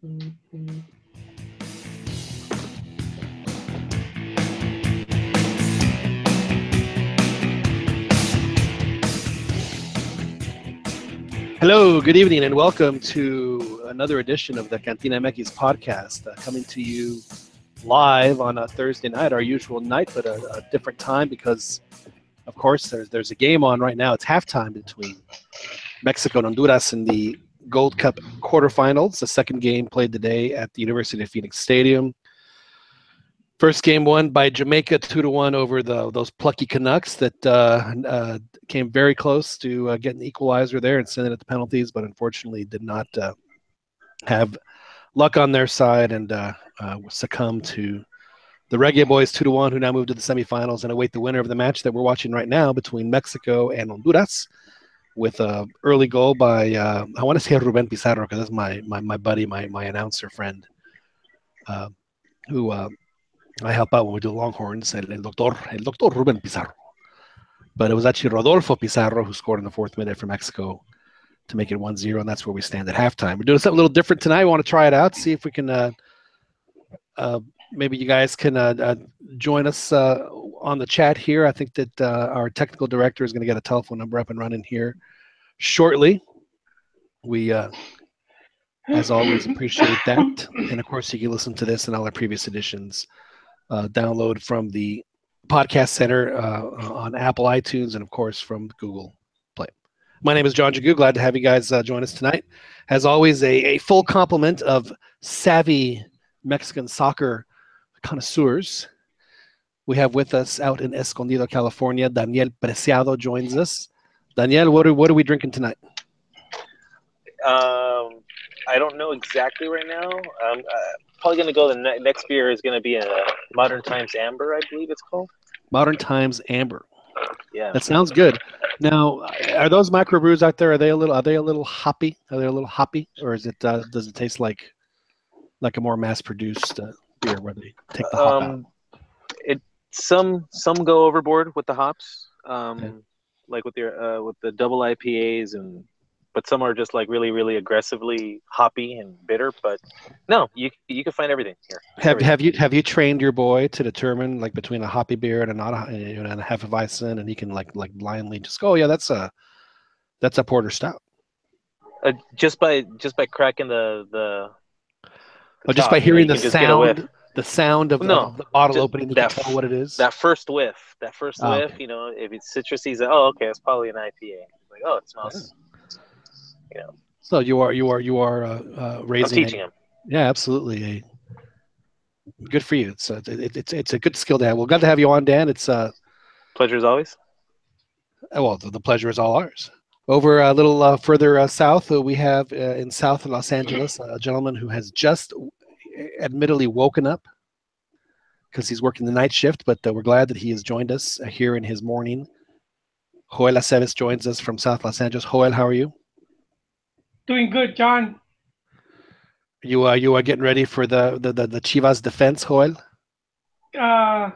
Hello, good evening, and welcome to another edition of the CantinaMX podcast, coming to you live on a Thursday night, our usual night, but a different time because, of course, there's a game on right now. It's halftime between Mexico and Honduras in the Gold Cup quarterfinals. The second game played today at the University of Phoenix Stadium. First game won by Jamaica 2-1 over those plucky Canucks that came very close to getting the equalizer there and sending it to penalties, but unfortunately did not have luck on their side and succumb to the Reggae Boys 2-1, who now moved to the semifinals and await the winner of the match that we're watching right now between Mexico and Honduras, with an early goal by I want to say Ruben Pizarro, because that's my buddy, my announcer friend, who I help out when we do Longhorns, el doctor Ruben Pizarro. But it was actually Rodolfo Pizarro who scored in the fourth minute for Mexico to make it 1-0, and that's where we stand at halftime. We're doing something a little different tonight. We want to try it out, see if we can maybe you guys can join us on the chat here. I think that our technical director is going to get a telephone number up and running here shortly. We, as always, appreciate that. And, of course, you can listen to this and all our previous editions. Download from the podcast center on Apple iTunes and, of course, from Google Play. My name is John Jagu. Glad to have you guys join us tonight. As always, a full complement of savvy Mexican soccer connoisseurs. We have with us out in Escondido, California, Daniel Preciado joins us. Daniel, what are we drinking tonight? I don't know exactly right now. Probably going to go, the next beer is going to be a Modern Times Amber, I believe it's called. Modern Times Amber. Yeah. That sounds good. Now, are those microbrews out there, are they a little hoppy? Are they a little hoppy? Or is it does it taste like a more mass-produced beer where they take the hop out? Some go overboard with the hops. Okay. Like with the double IPAs, but some are just like really, really aggressively hoppy and bitter. But no, you can find everything here. Have you trained your boy to determine like between a hoppy beer and a Hefeweizen, and he can like blindly just go, oh yeah, that's a porter stout. Just by cracking the just top, by hearing the sound of the bottle opening, you can tell what it is. That first whiff, whiff, if it's citrusy, okay, it's probably an IPA. Like, oh, it smells. So you are raising. I'm teaching him. Yeah, absolutely. Good for you. It's a good skill to have. Well, glad to have you on, Dan. It's pleasure as always. Well, the pleasure is all ours. Over a little further south, we have in South Los Angeles a gentleman who has just admittedly woken up because he's working the night shift, but we're glad that he has joined us here in his morning. Joel Aceves joins us from South Los Angeles. Joel, how are you? Doing good, John. You are getting ready for the Chivas defense, Joel? I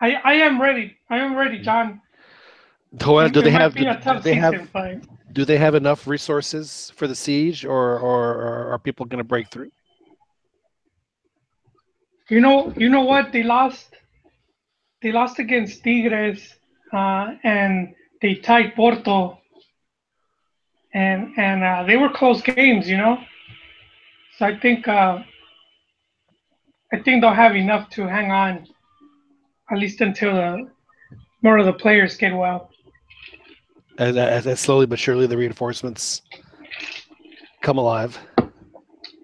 am ready. I am ready, John. Joel, do they have enough resources for the siege, or are people going to break through? You know what? They lost against Tigres, and they tied Porto. And they were close games, So I think they'll have enough to hang on, at least until more of the players get well. As slowly but surely the reinforcements come alive.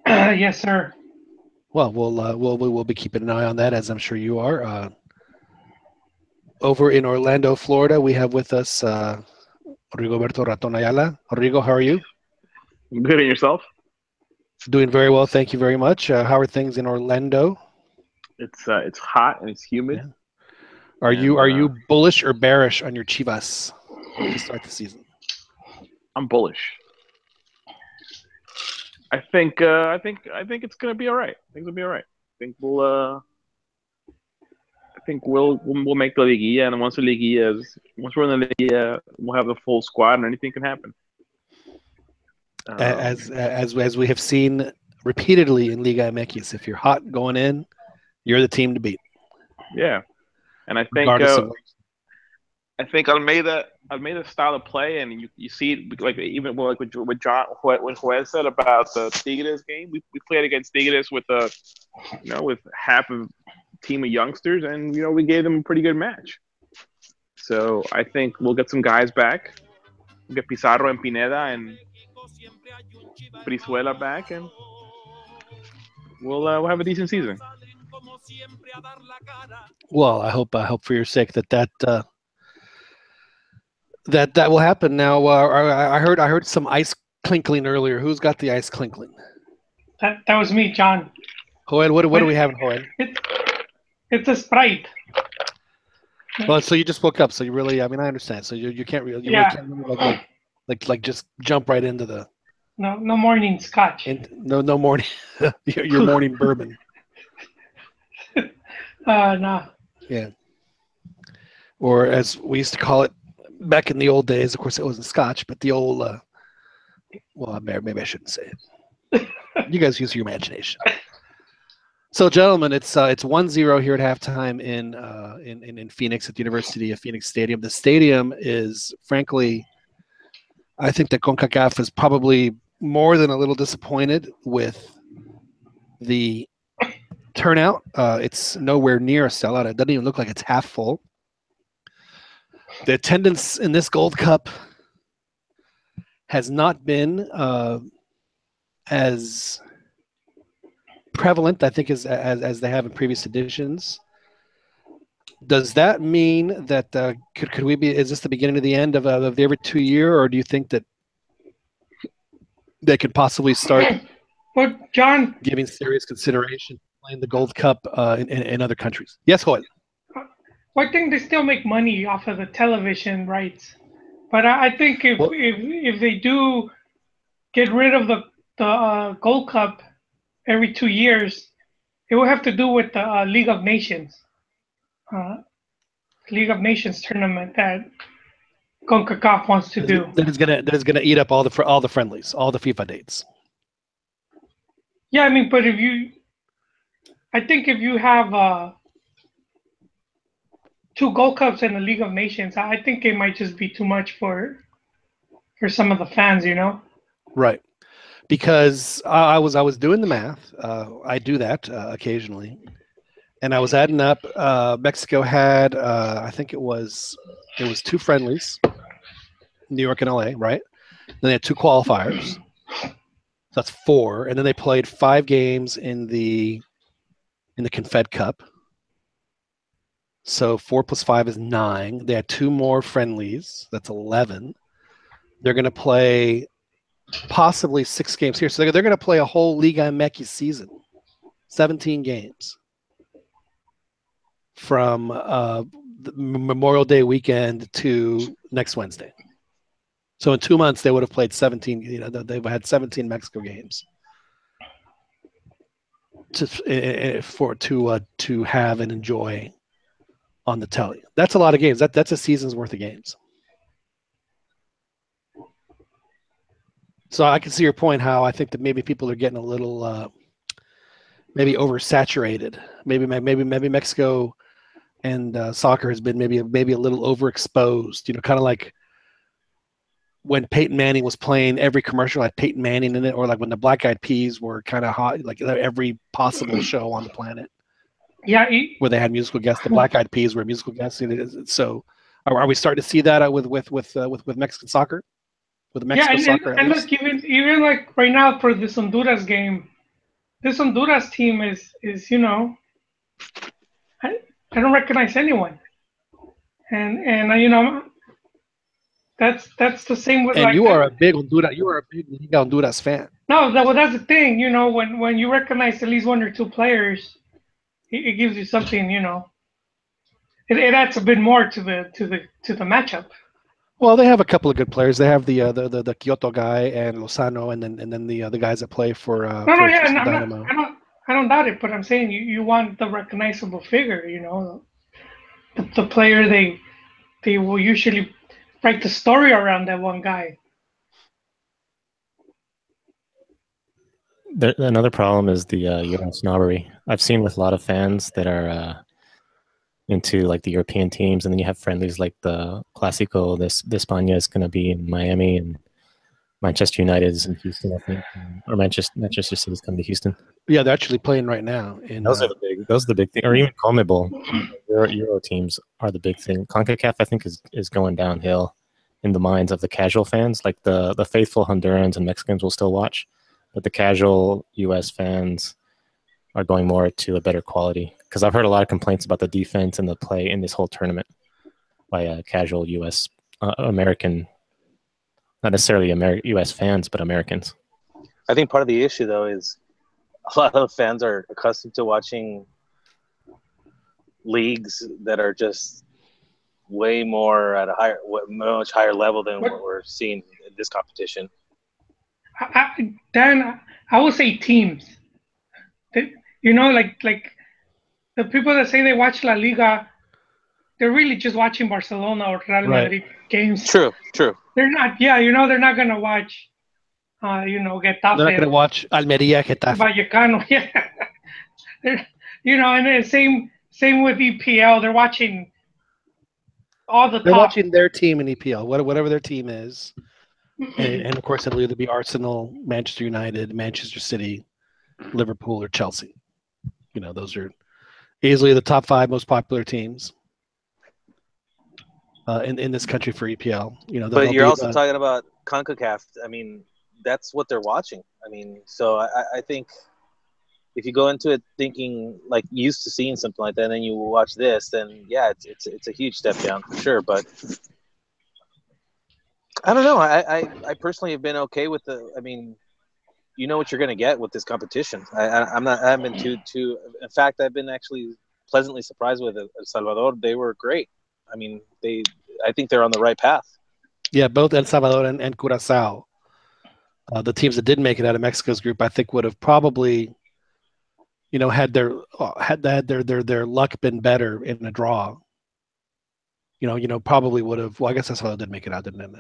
Yes, sir. Well, we'll be keeping an eye on that, as I'm sure you are. Over in Orlando, Florida, we have with us Rigoberto Raton Ayala. Rigo, how are you? I'm good. And yourself? Doing very well, thank you very much. How are things in Orlando? It's hot and it's humid. Yeah. Are you bullish or bearish on your Chivas to start the season? I'm bullish. I think it's gonna be all right. I think it'll be all right. I think we'll make the Liguilla, and once we're in the Liguilla, we'll have the full squad, and anything can happen. As we have seen repeatedly in Liga MX, if you're hot going in, you're the team to beat. Yeah, and I think Regardless of Almeida's style of play, and you see it like even like with John when Joel said about the Tigres game, we played against Tigres with with half of team of youngsters, and we gave them a pretty good match. So I think we'll get some guys back. We'll get Pizarro and Pineda and Brizuela back, and we'll have a decent season. Well, I hope for your sake that will happen. Now, I heard some ice clinkling earlier. Who's got the ice clinkling? That was me, John. Joel, what do we have, Joel? It's a Sprite. Well, so you just woke up, so you really, I understand. So you can't really, really can't like just jump right into the. No morning scotch. No morning, your morning bourbon. No. Yeah. Or as we used to call it back in the old days, of course it wasn't scotch, but the old, well, maybe I shouldn't say it. You guys use your imagination. So, gentlemen, it's 1-0 here at halftime in Phoenix at the University of Phoenix Stadium. The stadium is, frankly, I think that CONCACAF is probably more than a little disappointed with the turnout. It's nowhere near a sellout. It doesn't even look like it's half full. The attendance in this Gold Cup has not been as prevalent, I think, as they have in previous editions. Does that mean that could we be? Is this the beginning of the end of the every 2 year, or do you think that they could possibly start? Well, John, giving serious consideration to playing the Gold Cup in other countries? Yes, Joel. I think they still make money off of the television rights, but I think if they do get rid of the Gold Cup every 2 years, it will have to do with the League of Nations tournament that CONCACAF wants to do. That is gonna eat up all the friendlies, all the FIFA dates. Yeah, but I think if you have 2 Gold Cups in the League of Nations, I think it might just be too much for some of the fans, Right. Because I was doing the math. I do that occasionally, and I was adding up. Mexico had I think it was 2 friendlies, New York and LA, right? Then they had 2 qualifiers. So that's 4, and then they played 5 games in the Confed Cup. So 4 plus 5 is 9. They had 2 more friendlies. That's 11. They're going to play possibly 6 games here. So they're going to play a whole Liga MX season, 17 games from the Memorial Day weekend to next Wednesday. So in 2 months, they would have played 17. They've had 17 Mexico games to have and enjoy on the telly. That's a lot of games. That's a season's worth of games. So I can see your point. How I think that maybe people are getting a little maybe oversaturated. Maybe Mexico and soccer has been maybe a little overexposed. Kind of like when Peyton Manning was playing, every commercial had Peyton Manning in it, or like when the Black Eyed Peas were kind of hot, like every possible show on the planet. Yeah, where they had musical guests. The Black Eyed Peas were musical guests. So, are we starting to see that with Mexican soccer? With Mexican soccer, and look, even like right now for this Honduras game, this Honduras team is I don't recognize anyone, and that's the same with. And like, you are a big Honduras fan. No, that's the thing. When you recognize at least 1 or 2 players, it gives you something. It adds a bit more to the matchup. Well, they have a couple of good players. They have the Kyoto guy and Lozano, and then the guys that play for Dynamo. I don't doubt it, but I'm saying you want the recognizable figure. The player they will usually write the story around that one guy. Another problem is the Euro snobbery. I've seen with a lot of fans that are into like the European teams, and then you have friendlies like the Clásico de España is going to be in Miami, and Manchester United is in Houston, I think, or Manchester City is coming to Houston. Yeah, they're actually playing right now. Those are the big thing, or even CONMEBOL. Euro teams are the big thing. CONCACAF, I think, is going downhill in the minds of the casual fans. Like the faithful Hondurans and Mexicans will still watch, but the casual U.S. fans are going more to a better quality. Because I've heard a lot of complaints about the defense and the play in this whole tournament by casual U.S. American, not necessarily U.S. fans, but Americans. I think part of the issue, though, is a lot of fans are accustomed to watching leagues that are just way more at a much higher level than what we're seeing in this competition. Dan, I would say teams. You know, like the people that say they watch La Liga, they're really just watching Barcelona or Real Madrid games. True. They're not. Yeah, they're not gonna watch. Getafe. They're not gonna watch Almería, Getafe. Vallecano. Yeah. And the same with EPL. They're watching all the. They're watching their team in EPL, whatever their team is, and of course it'll either be Arsenal, Manchester United, Manchester City, Liverpool, or Chelsea. Those are easily the top 5 most popular teams in this country for EPL. But you're also talking about CONCACAF. I mean, that's what they're watching. I mean, so I think if you go into it thinking like used to seeing something like that, and then you watch this, then yeah, it's a huge step down for sure. But I don't know. I personally have been okay with I mean, you know what you're going to get with this competition. I haven't been too. In fact, I've been actually pleasantly surprised with El Salvador. They were great. I mean, I think they're on the right path. Yeah, both El Salvador and Curacao, the teams that didn't make it out of Mexico's group, I think would have probably, had their luck been better in a draw. Probably would have. Well, I guess El Salvador did make it out, didn't it?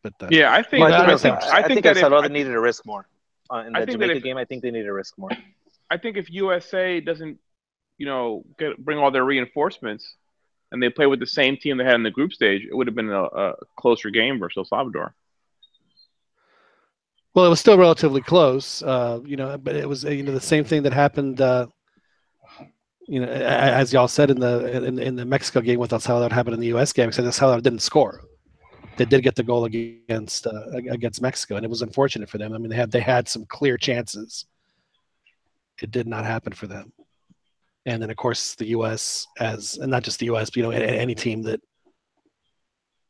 But yeah, I think El Salvador needed to risk more. In that Jamaica game, I think they need to risk more. I think if USA doesn't, bring all their reinforcements, and they play with the same team they had in the group stage, it would have been a closer game versus El Salvador. Well, it was still relatively close, but it was the same thing that happened, as y'all said in the Mexico game with El Salvador happened in the U.S. game, except El Salvador didn't score. They did get the goal against Mexico, and it was unfortunate for them. I mean, they had some clear chances. It did not happen for them. And then, of course, the U.S. and not just the U.S., but any team that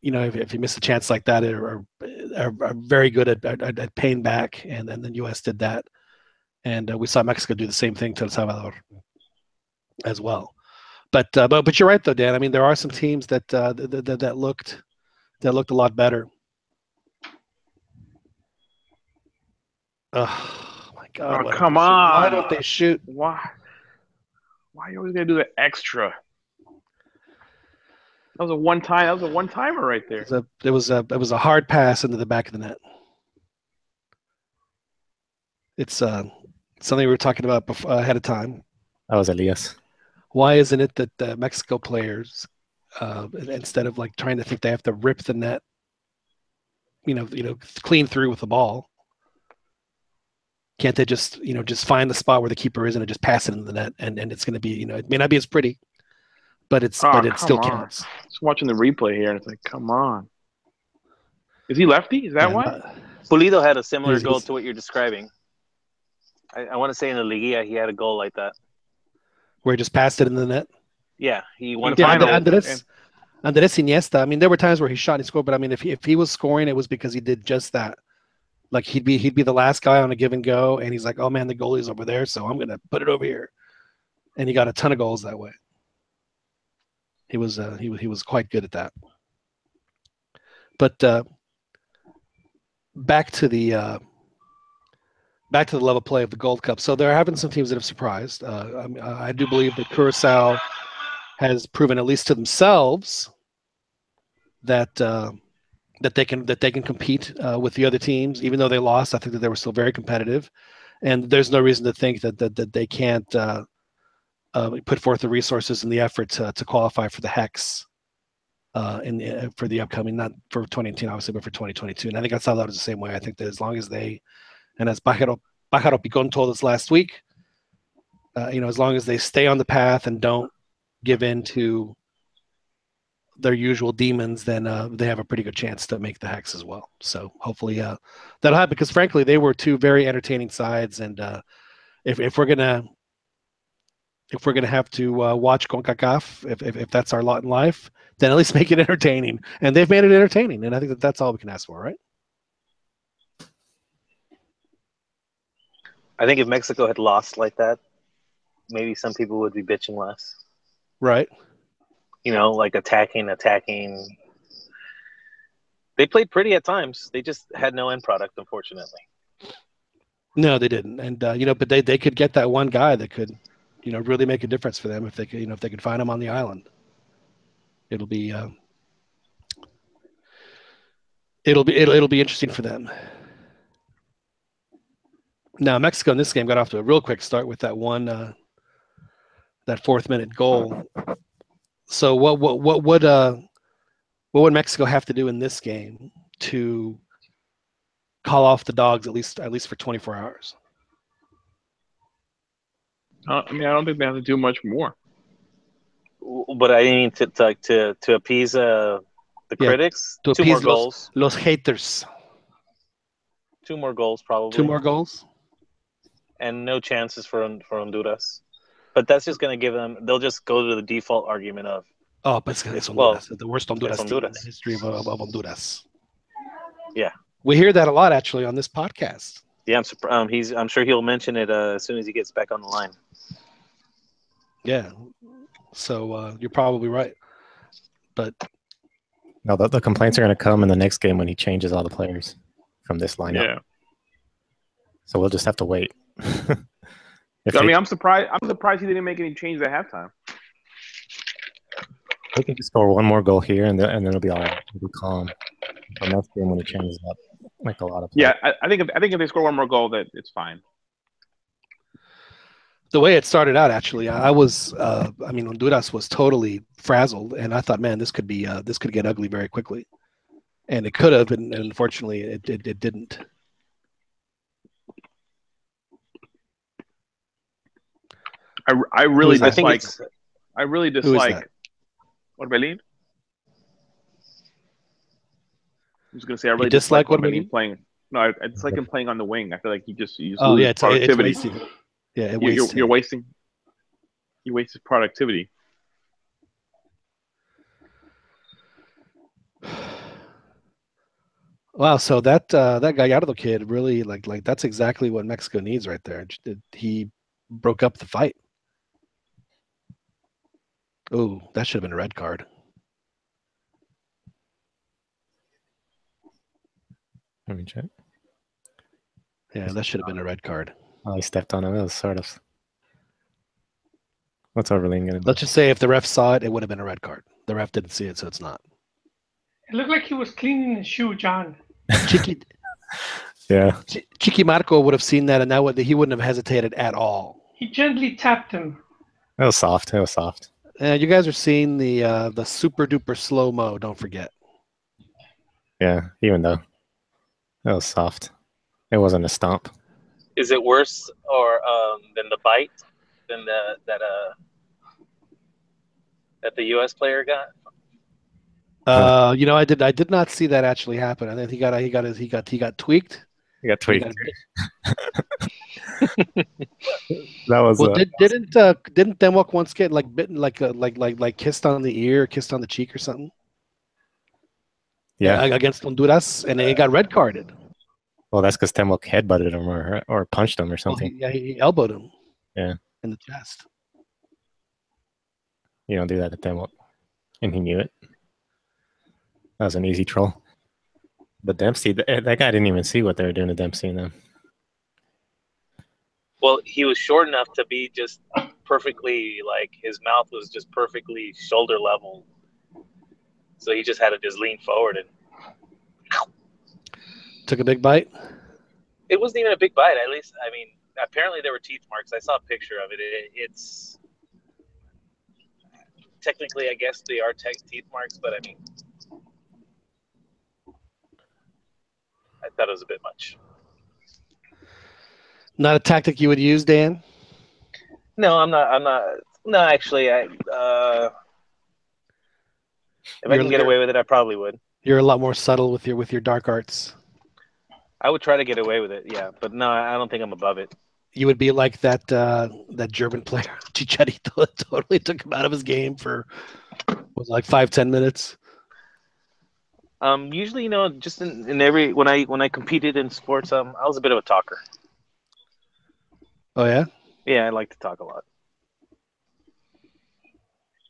if you miss a chance like that, are very good at paying back, and then the U.S. did that, and we saw Mexico do the same thing to El Salvador as well. But you're right though, Dan. I mean, there are some teams that looked a lot better. Oh my God! Come on! Why don't they shoot? Why are you always gonna do the extra? That was a one-timer right there. It was a hard pass into the back of the net. It's something we were talking about ahead of time. That was Elias. Why isn't it that the Mexico players, instead of like trying to think they have to rip the net, clean through with the ball, can't they just find the spot where the keeper is and just pass it in the net, and it's going to be, it may not be as pretty, but it still counts. Just watching the replay here, and it's like, come on. Is he lefty? Is that why? Pulido had a similar goal to what you're describing. I want to say in the Liguilla he had a goal like that. Where he just passed it in the net? Yeah, he won. Andres Iniesta. I mean, there were times where he shot and he scored, but I mean, if he was scoring, it was because he did just that. Like he'd be the last guy on a give and go, and he's like, oh man, the goalie's over there, so I'm gonna put it over here, and he got a ton of goals that way. He was quite good at that. But back to the level play of the Gold Cup. So there have been some teams that have surprised. I do believe that Curacao has proven, at least to themselves, that they can compete with the other teams. Even though they lost, I think that they were still very competitive. and there's no reason to think that they can't put forth the resources and the effort to qualify for the Hex for the upcoming, not for 2018 obviously, but for 2022. And I think El Salvador is the same way. I think that as long as they, and as Pajaro Picon told us last week, as long as they stay on the path and don't give in to their usual demons, then they have a pretty good chance to make the Hex as well. So hopefully that'll happen, because frankly they were two very entertaining sides, and if we're gonna have to watch CONCACAF, if that's our lot in life, then at least make it entertaining. And they've made it entertaining, and I think that's all we can ask for, right? I think if Mexico had lost like that, maybe some people would be bitching less. Right. Like attacking. They played pretty at times. They just had no end product, unfortunately. No, they didn't. And but they could get that one guy that could, really make a difference for them if they could, if they could find him on the island. It'll be interesting for them. Now Mexico in this game got off to a real quick start with that one that 4th minute goal. So what would Mexico have to do in this game to call off the Dogs at least for 24 hours? I don't think they have to do much more. But I mean, to appease the critics, to 2 appease more goals. Los haters. 2 more goals, probably. 2 more goals? And no chances for Honduras. But that's just going to give them, they'll just go to the default argument of, but it's Honduras. The worst Honduras team in the history of Honduras. Yeah. We hear that a lot, actually, on this podcast. Yeah, I'm sure he'll mention it as soon as he gets back on the line. Yeah. So you're probably right. But no, the complaints are going to come in the next game when he changes all the players from this lineup. Yeah. So we'll just have to wait. I'm surprised. I'm surprised he didn't make any changes at halftime. They can just score one more goal here, and then it'll be all right. It'll be calm. The next game when he changes up, like a lot of players. Yeah, I think if they score one more goal, that it's fine. The way it started out, actually, Honduras was totally frazzled, and I thought, man, this could get ugly very quickly, and it could have, and unfortunately, it didn't. I really dislike. What Belin? I was gonna say I really dislike what Belin playing. No, I dislike him playing on the wing. I feel like he just loses productivity. It's wasting. Yeah, you're wasting. You waste his productivity. Wow, so that Gallardo kid really like that's exactly what Mexico needs right there. He broke up the fight. Oh, that should have been a red card. Let me check. Yeah, that should have been a red card. Oh, he stepped on him. That was sort of. What's Overling going to do? Let's just say if the ref saw it, it would have been a red card. The ref didn't see it, so it's not. It looked like he was cleaning his shoe, John. Yeah. Chiqui Marco would have seen that, and he wouldn't have hesitated at all. He gently tapped him. It was soft. You guys are seeing the super duper slow mo. Don't forget. Yeah, even though it was soft, it wasn't a stomp. Is it worse or than the bite than that the U.S. player got? I did not see that actually happen. I think he got tweaked. He got tweaked. That was. Well, didn't Demwalk once get bitten, like kissed on the ear, kissed on the cheek or something? Yeah, against Honduras, and he got red carded. Well, that's because Demwalk headbutted him or punched him or something. Well, he elbowed him. Yeah, in the chest. You don't do that to Demwalk, and he knew it. That was an easy troll. But Dempsey, that guy didn't even see what they were doing to Dempsey and them. Well, he was short enough to be just perfectly, his mouth was just perfectly shoulder level. So he just had to just lean forward and took a big bite. It wasn't even a big bite. At least, I mean, apparently there were teeth marks. I saw a picture of it. It's technically, I guess they are teeth marks, but I mean, I thought it was a bit much. Not a tactic you would use, Dan? No, I'm not. No, actually, if I can get away with it, I probably would. You're a lot more subtle with your dark arts. I would try to get away with it, yeah, but no, I don't think I'm above it. You would be like that German player, Chicharito, that totally took him out of his game for like 5-10 minutes. Usually, just in every when I competed in sports, I was a bit of a talker. Oh yeah? Yeah, I like to talk a lot.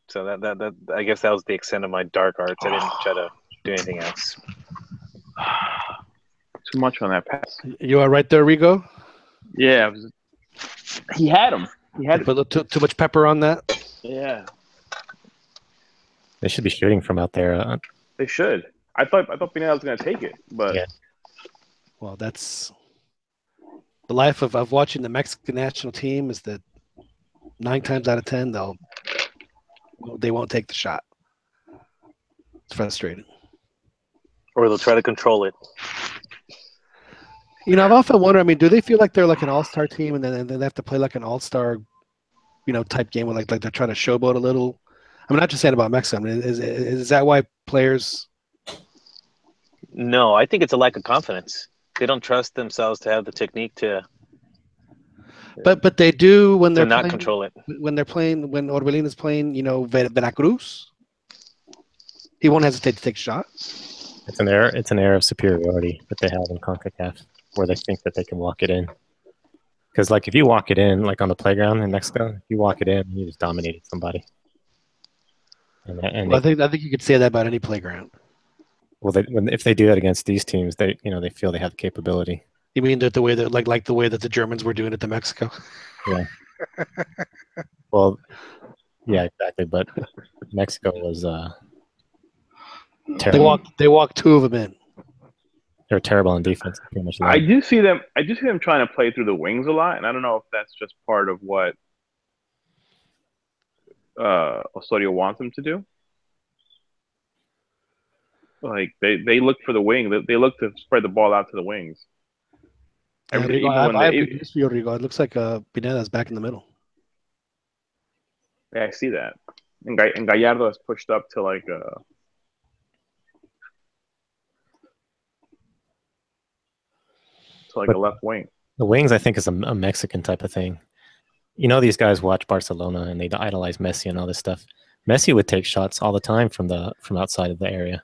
So that I guess that was the extent of my dark arts. I didn't try to do anything else. Too much on that pass. You are right there, Rigo? Yeah. He had him. Put too much pepper on that? Yeah. They should be shooting from out there. They should. I thought Pineda was going to take it, but yeah. Well, that's the life of watching the Mexican national team is that 9 times out of 10 they won't take the shot. It's frustrating. Or they'll try to control it. I've often wondered, I mean, do they feel like they're like an all-star team and then they have to play like an all-star, type game where like they're trying to showboat a little? I'm not just saying about Mexico. I mean, is that why players? No, I think it's a lack of confidence. They don't trust themselves to have the technique to. But they do when they're not playing, control it. When Orbelín is playing, Veracruz, he won't hesitate to take a shot. It's an air of superiority that they have in CONCACAF, where they think that they can walk it in. Because like if you walk it in, like on the playground in Mexico, if you walk it in, you just dominated somebody. I think you could say that about any playground. Well, if they do that against these teams, they feel they have the capability. You mean that the way that like the way that the Germans were doing it to Mexico? Yeah. Well, yeah, exactly. But Mexico was terrible. They walked 2 of them in. They're terrible on defense. Pretty much. I do see them trying to play through the wings a lot, and I don't know if that's just part of what Osorio wants them to do. Like they look for the wing. They look to spread the ball out to the wings. I have good news for you, Rigo. It looks like Pineda's back in the middle. Yeah, I see that. And Gallardo is pushed up to like a left wing. The wings, I think, is a Mexican type of thing. These guys watch Barcelona and they idolize Messi and all this stuff. Messi would take shots all the time from outside of the area.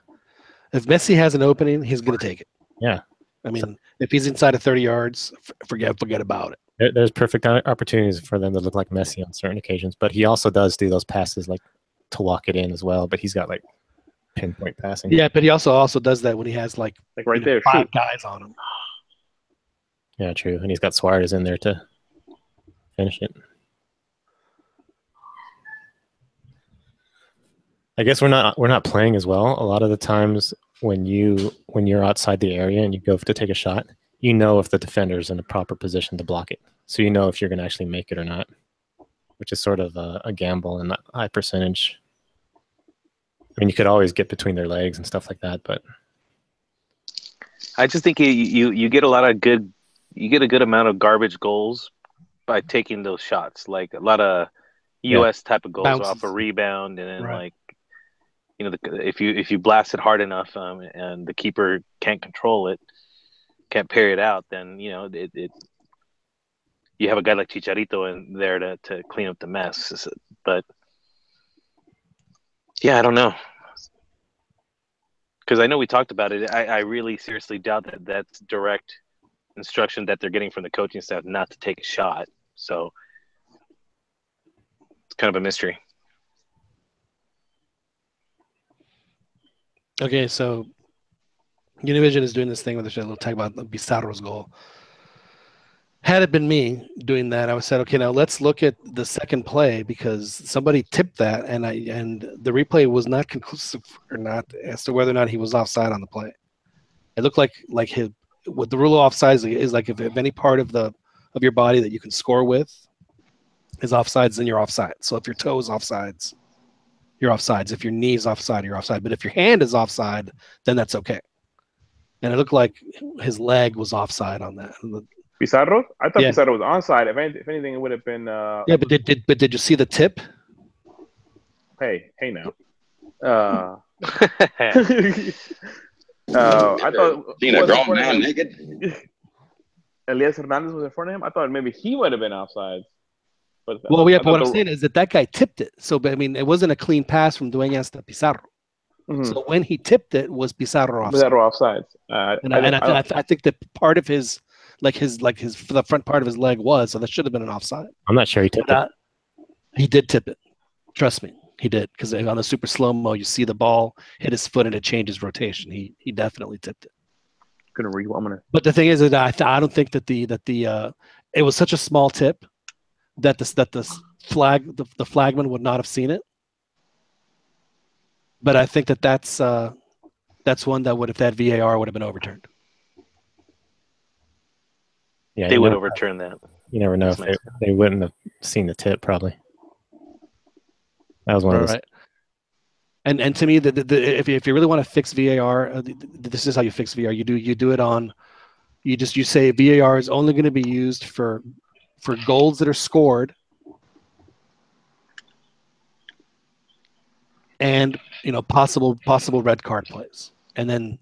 If Messi has an opening, he's going to take it. Yeah. I mean, if he's inside of 30 yards, forget about it. There's perfect opportunities for them to look like Messi on certain occasions, but he also does do those passes like to walk it in as well. But he's got like pinpoint passing. Yeah, but he also does that when he has like right there 5 guys on him. Yeah, true. And he's got Suarez in there to finish it. I guess we're not playing as well. A lot of the times when you're outside the area and you go to take a shot, if the defender's in a proper position to block it. So if you're going to actually make it or not, which is sort of a gamble and a high percentage. I mean, you could always get between their legs and stuff like that, but I just think you get a good amount of garbage goals by taking those shots. Like a lot of U.S. type of goals Bounces. off a rebound, and then Right. if you blast it hard enough and the keeper can't control it, can't parry it out, then it you have a guy like Chicharito in there to clean up the mess. But yeah, I don't know, because I know we talked about it. I really seriously doubt that that's direct instruction that they're getting from the coaching staff not to take a shot. So it's kind of a mystery. Okay, so Univision is doing this thing where they're going to talk about Pizarro's goal. Had it been me doing that, I would have said, okay, now let's look at the second play because somebody tipped that, and the replay was not conclusive or not as to whether or not he was offside on the play. It looked like what the rule of offsides is like if any part of your body that you can score with is offsides, then you're offside. So if your toe is offsides, you're offsides. If your knee is offside, you're offside. But if your hand is offside, then that's okay. And it looked like his leg was offside on that. Pizarro? I thought Yeah. Pizarro was onside. If anything, it would have been. Yeah, but did you see the tip? Hey now. I thought seen a grown man naked. Elias Hernandez was in front of him. I thought maybe he would have been offside. But Well, yeah, but what I'm saying is that guy tipped it. So, but I mean, it wasn't a clean pass from Dueñas to Pizarro. Mm-hmm. So when he tipped it, was Pizarro offside? Pizarro offside. I think that part of his the front part of his leg was, so that should have been an offside. I'm not sure he tipped it. He did tip it. Trust me, he did, because on the super slow-mo, you see the ball hit his foot and it changes rotation. He definitely tipped it. But the thing is that I don't think that it was such a small tip that the flagman would not have seen it. But I think that's one that would, if that VAR would have been overturned. Yeah, they would overturn that. You never know if they wouldn't have seen the tip. Probably that was one of those. Right. And to me, if you really want to fix VAR, this is how you fix VAR. You do it on. You say VAR is only going to be used for goals that are scored, and possible red card plays, and then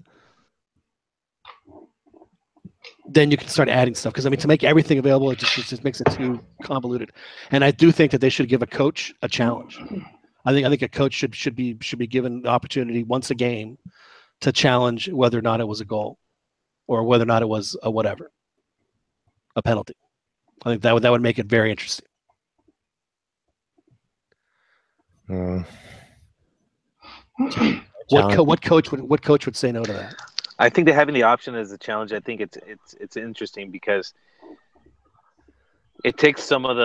you can start adding stuff, because I mean, to make everything available, it just makes it too convoluted. And I do think that they should give a coach a challenge. I think a coach should be given the opportunity once a game to challenge whether or not it was a goal, or whether or not it was a penalty. I think that would make it very interesting. What coach would say no to that? I think that having the option as a challenge, I think it's interesting, because it takes some of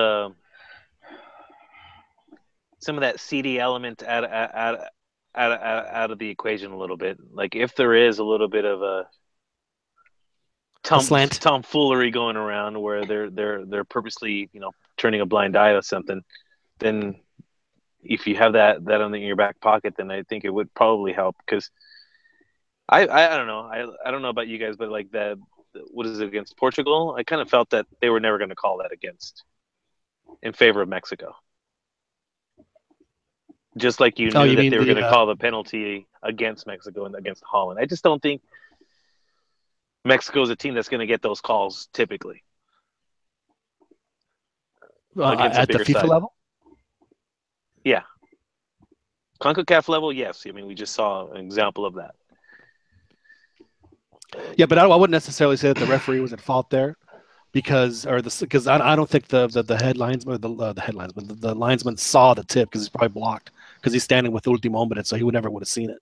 that CD element out of the equation a little bit. Like, if there is a little bit of a tomfoolery going around where they're purposely turning a blind eye to something, then if you have that in your back pocket, then I think it would probably help. Because I don't know. I don't know about you guys, but like what is it against Portugal? I kind of felt that they were never going to call that in favor of Mexico. Just like you knew that they were going to call the penalty against Mexico and against Holland. I just don't think Mexico is a team that's going to get those calls typically. At the FIFA level? Yeah. CONCACAF level, yes. I mean, we just saw an example of that. Yeah, but I wouldn't necessarily say that the referee was at fault there, because I don't think the linesman saw the tip, because he's probably blocked, because he's standing with Ultimo Hombre, so he would have seen it.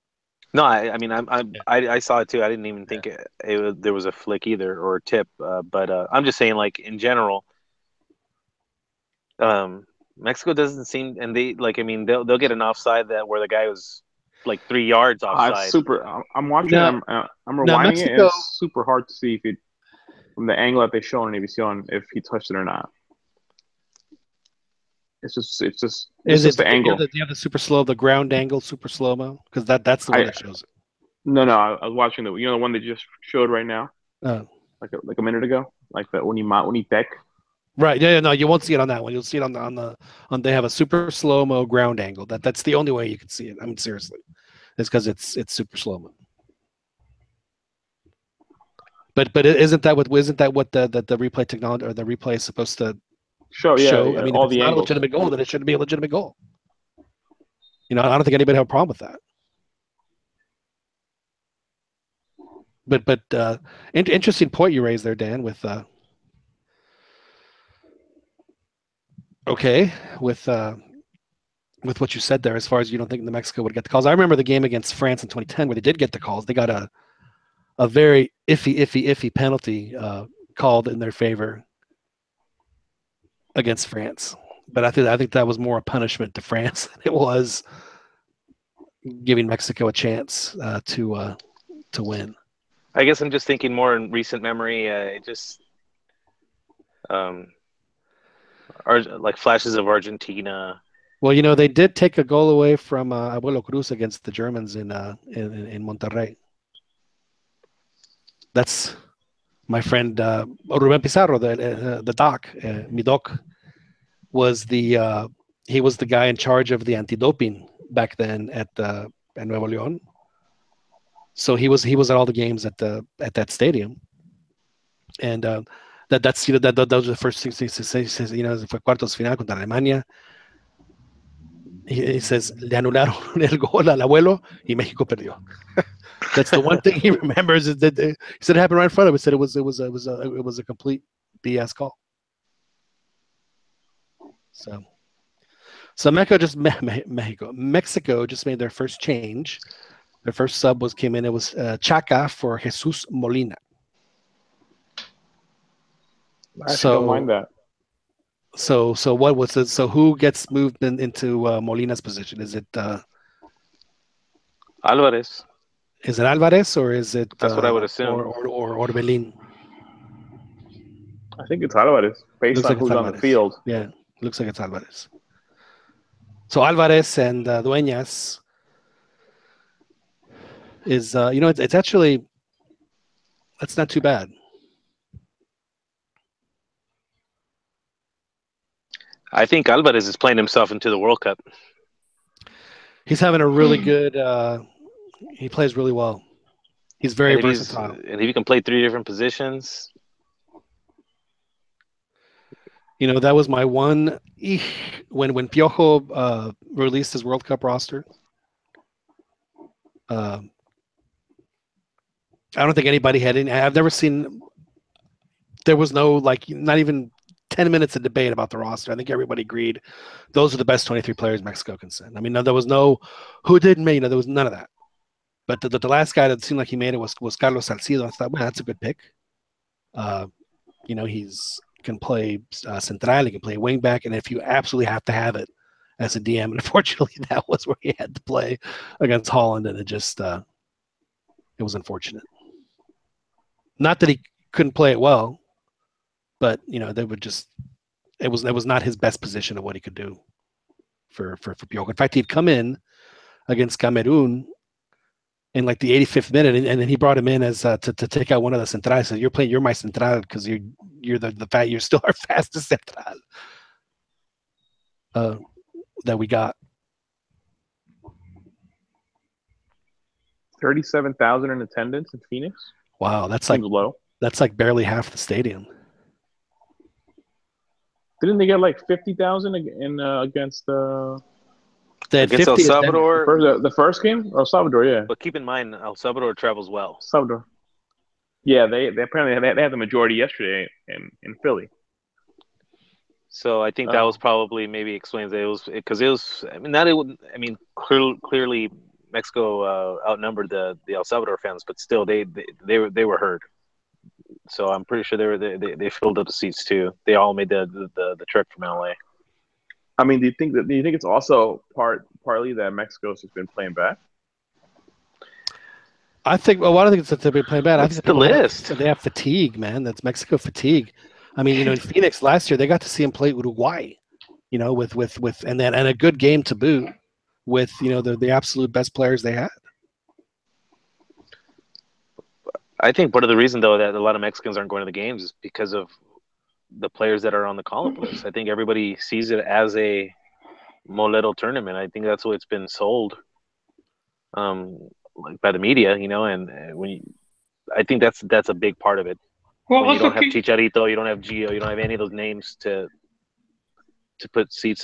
No, I saw it too. I didn't even think there was a flick either, or a tip. But I'm just saying, like, in general, Mexico doesn't seem, and they'll get an offside where the guy was like 3 yards offside. I'm watching. I'm rewinding it. And it's super hard to see from the angle that they show on Univision if he touched it or not. It's just the angle. Do you have the super slow, the ground angle super slow mo? Because that's the one that shows it. No, I was watching the one they just showed right now. Like a minute ago, like the Unitec. Right. Yeah. No, you won't see it on that one. You'll see it on they have a super slow mo ground angle. That's the only way you can see it. I mean, seriously, it's because it's super slow mo. But isn't that what the replay technology or the replay is supposed to show? Yeah, I mean, all if it's not a legitimate goal, then it shouldn't be a legitimate goal. I don't think anybody have a problem with that. But interesting point you raised there, Dan, with what you said there, as far as you don't think Mexico would get the calls. I remember the game against France in 2010 where they did get the calls. They got a very iffy penalty called in their favor against France. But I think that was more a punishment to France than it was giving Mexico a chance to win. I guess I'm just thinking more in recent memory. It just like flashes of Argentina. Well, they did take a goal away from Abuelo Cruz against the Germans in Monterrey. That's my friend Ruben Pizarro, the doc, mi doc, was he was the guy in charge of the anti-doping back then at Nuevo León. So he was at all the games at that stadium, and those are the first things he says. Fue cuartos final contra Alemania. He says le anularon el gol al abuelo y México perdió. That's the one thing he remembers. Is that he said it happened right in front of him. He said it was a complete BS call. So Mexico just made their first change. Their first sub came in. It was Chaca for Jesus Molina. I actually don't mind that. So what was it? So who gets moved into Molina's position? Is it Alvarez? Is it Alvarez or is it? That's what I would assume. Or Orbelin. I think it's Alvarez based on who's on the field. Yeah, looks like it's Alvarez. So Alvarez and Dueñas is it's actually, that's not too bad. I think Alvarez is playing himself into the World Cup. He's having a really good. He plays really well. He's very versatile. And if you can play 3 different positions. That was my one. When Piojo released his World Cup roster, I don't think anybody had any. I've never seen. There was no not even 10 minutes of debate about the roster. I think everybody agreed those are the best 23 players Mexico can send. I mean, there was no who didn't make. There was none of that. But the last guy that seemed like he made it was Carlos Salcido. I thought, well, that's a good pick. He's can play central, he can play wing back, and if you absolutely have to have it as a DM, and unfortunately that was where he had to play against Holland, and it just it was unfortunate. Not that he couldn't play it well, but they would just it was not his best position of what he could do for Piojo. In fact, he'd come in against Cameroon in the 85th minute, and then he brought him in as to take out one of the centrales. So you're my central because you're you're still our fastest central that we got. 37,000 in attendance in Phoenix. Wow, that's seems low. That's barely half the stadium. Didn't they get 50,000 against against El Salvador? The first game? El Salvador, yeah. But keep in mind, El Salvador travels well. Salvador. Yeah, they apparently they had the majority yesterday in Philly. So I think that was probably maybe explains that it was because it was. I mean, clearly Mexico outnumbered the El Salvador fans, but still they were heard. So I'm pretty sure they filled up the seats too. They all made the trip from LA. I mean, do you think it's also partly that Mexico's just been playing bad? I think. Well, I don't think it's that they've been playing bad. What's the list? They have fatigue, man. That's Mexico fatigue. I mean, in Phoenix last year, they got to see him play Uruguay. With and a good game to boot with the absolute best players they had. I think part of the reason though that a lot of Mexicans aren't going to the games is because of the players that are on the call-up list. I think everybody sees it as a Molero tournament. I think that's what it's been sold, by the media, and I think that's a big part of it. Well, when you don't have Chicharito, you don't have Gio, you don't have any of those names to put seats,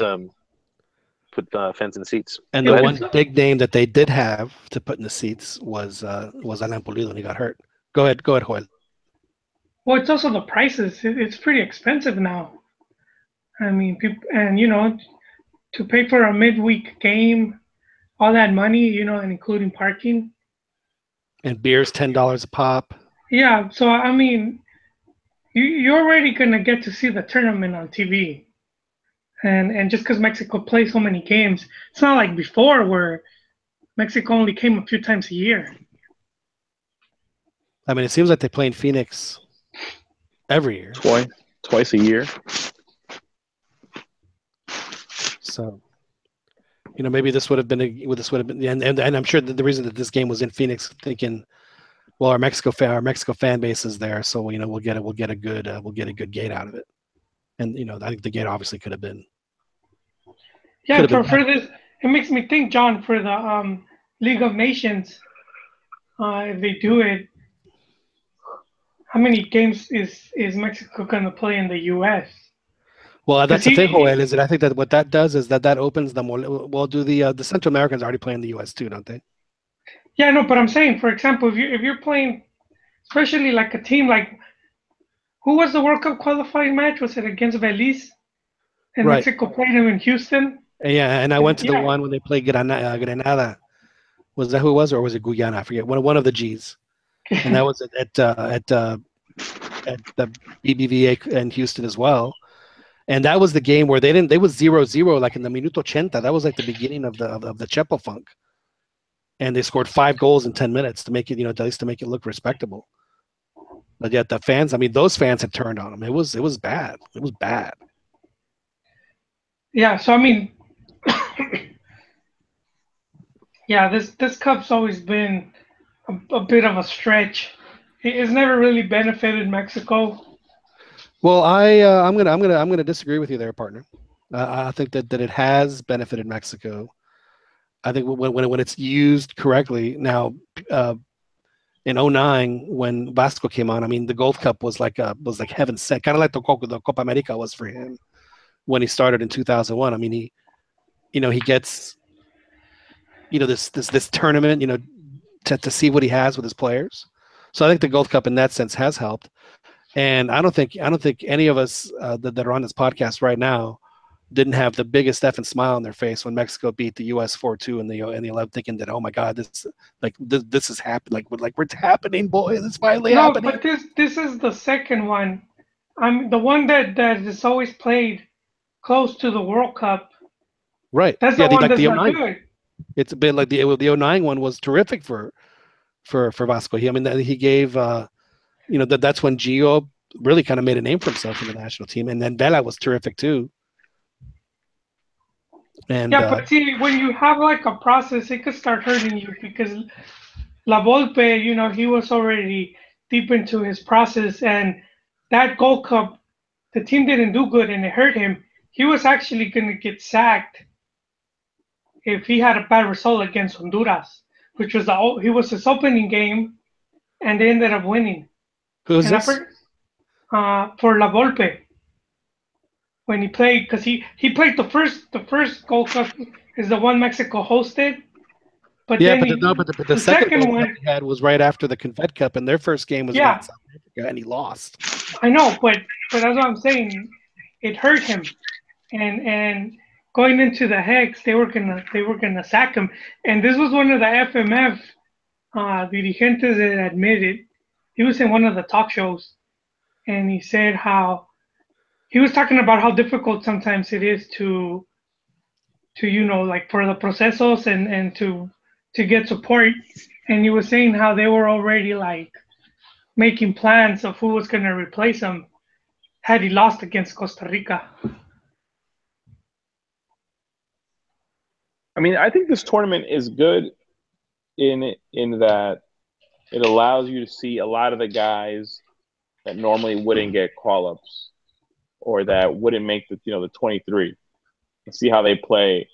put fans in seats. And the one big name that they did have to put in the seats was Alan Pulido, and he got hurt. Go ahead, Joel. Well, it's also the prices. It's pretty expensive now. I mean, to pay for a midweek game, all that money, and including parking. And beer's $10 a pop. Yeah, so I mean, you're already gonna get to see the tournament on TV, and just because Mexico plays so many games, it's not like before where Mexico only came a few times a year. I mean, it seems like they play in Phoenix every year. Twice a year. So, maybe this would have been and I'm sure that the reason that this game was in Phoenix, thinking, well, our Mexico fan base is there, so we'll get a good gate out of it. And I think the gate obviously could have been. Yeah, for this, it makes me think, John, for the League of Nations, if they do it, how many games is Mexico going to play in the U.S.? Well, that's the thing, Joel, is that I think that what that does is that opens them. Well, do the Central Americans already play in the U.S. too, don't they? Yeah, no, but I'm saying, for example, if you're playing, especially like a team like, who was the World Cup qualifying match? Was it against Belize? And Right. Mexico played them in Houston. Yeah, and I went to the one when they played Granada. Was that who it was, or was it Guyana? I forget. One of the G's, and that was at the BBVA in Houston as well. And that was the game where they was 0-0 like in the minuto 80. That was like the beginning of the Chepo Funk, and they scored 5 goals in 10 minutes to make it, at least to make it look respectable. But yet the fans, I mean, those fans had turned on them. It was bad. It was bad. Yeah. So I mean, yeah, this cup's always been a bit of a stretch. It's never really benefited Mexico. Well, I'm gonna disagree with you there, partner. I think that it has benefited Mexico. I think when it's used correctly. Now, in 2009, when Vasco came on, I mean, the Gold Cup was like heaven sent, kind of like the Copa America was for him when he started in 2001. I mean, he gets this tournament, to see what he has with his players. So I think the Gold Cup in that sense has helped. And I don't think any of us that are on this podcast right now didn't have the biggest effing smile on their face when Mexico beat the U.S. 4-2 in the 11, thinking that, oh my God, this is happening, like it's happening, boys, it's finally happening. No, but this is the second one. I'm the one that is always played close to the World Cup. Right. That's the one that's not good. It's a bit like the 2009 one was terrific for Vasco. He gave that's when Gio really kind of made a name for himself in the national team, and then Vela was terrific too. And yeah, but see, when you have like a process, it could start hurting you because La Volpe, he was already deep into his process, and that Gold Cup, the team didn't do good, and it hurt him. He was actually going to get sacked if he had a bad result against Honduras, which was his opening game, and they ended up winning. Who's this? For La Volpe. When he played, because he played the first Gold Cup is the one Mexico hosted, but yeah, then but the second one he had was right after the Confed Cup, and their first game was against South Africa, and he lost. I know, but that's what I'm saying. It hurt him, and going into the Hex, they were gonna sack him, and this was one of the FMF dirigentes that admitted. He was in one of the talk shows, and he said how. He was talking about how difficult sometimes it is to like for the procesos and to get support. And he was saying how they were already like making plans of who was going to replace him had he lost against Costa Rica. I mean, I think this tournament is good in that it allows you to see a lot of the guys that normally wouldn't get call-ups or that wouldn't make the 23, and see how they play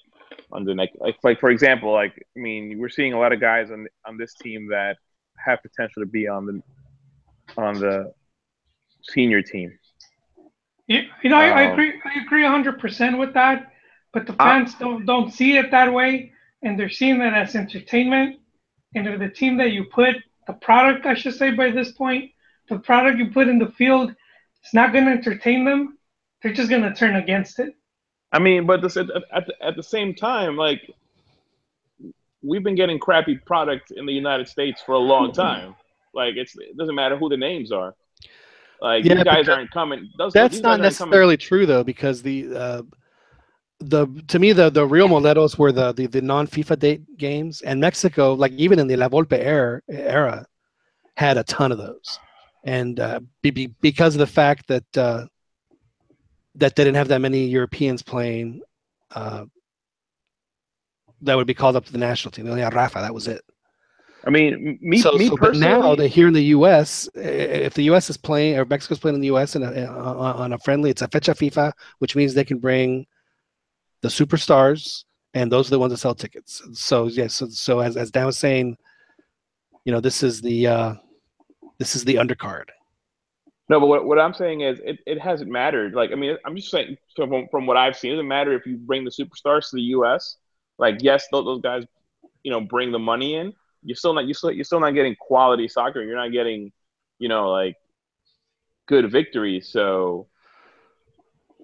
on the next. Like for example, we're seeing a lot of guys on this team that have potential to be on the senior team. Yeah, I agree 100% with that, but the fans don't see it that way, and they're seeing it as entertainment. And if the team that you put, the product, I should say by this point, the product you put in the field, it's not going to entertain them. They're just going to turn against it. I mean, but at the same time, like, we've been getting crappy products in the United States for a long time. Like, it doesn't matter who the names are. Like, these guys aren't coming. That's not necessarily true, though, because to me the real moleros were the non-FIFA date games, and Mexico, like even in the La Volpe era, had a ton of those, and because of the fact that that they didn't have that many Europeans playing, that would be called up to the national team. They only had Rafa. That was it. I mean, me But personally, now they're here in the U.S. If the U.S. is playing or Mexico's playing in the U.S. on a friendly, it's a fecha FIFA, which means they can bring the superstars, and those are the ones that sell tickets. So yes, so as Dan was saying, this is the undercard. no, but what I'm saying is it hasn't mattered. Like, I mean, I'm just saying from what I've seen, it doesn't matter if you bring the superstars to the U.S. Like, yes, those guys, bring the money in. You're still not getting quality soccer. You're not getting, like good victories. So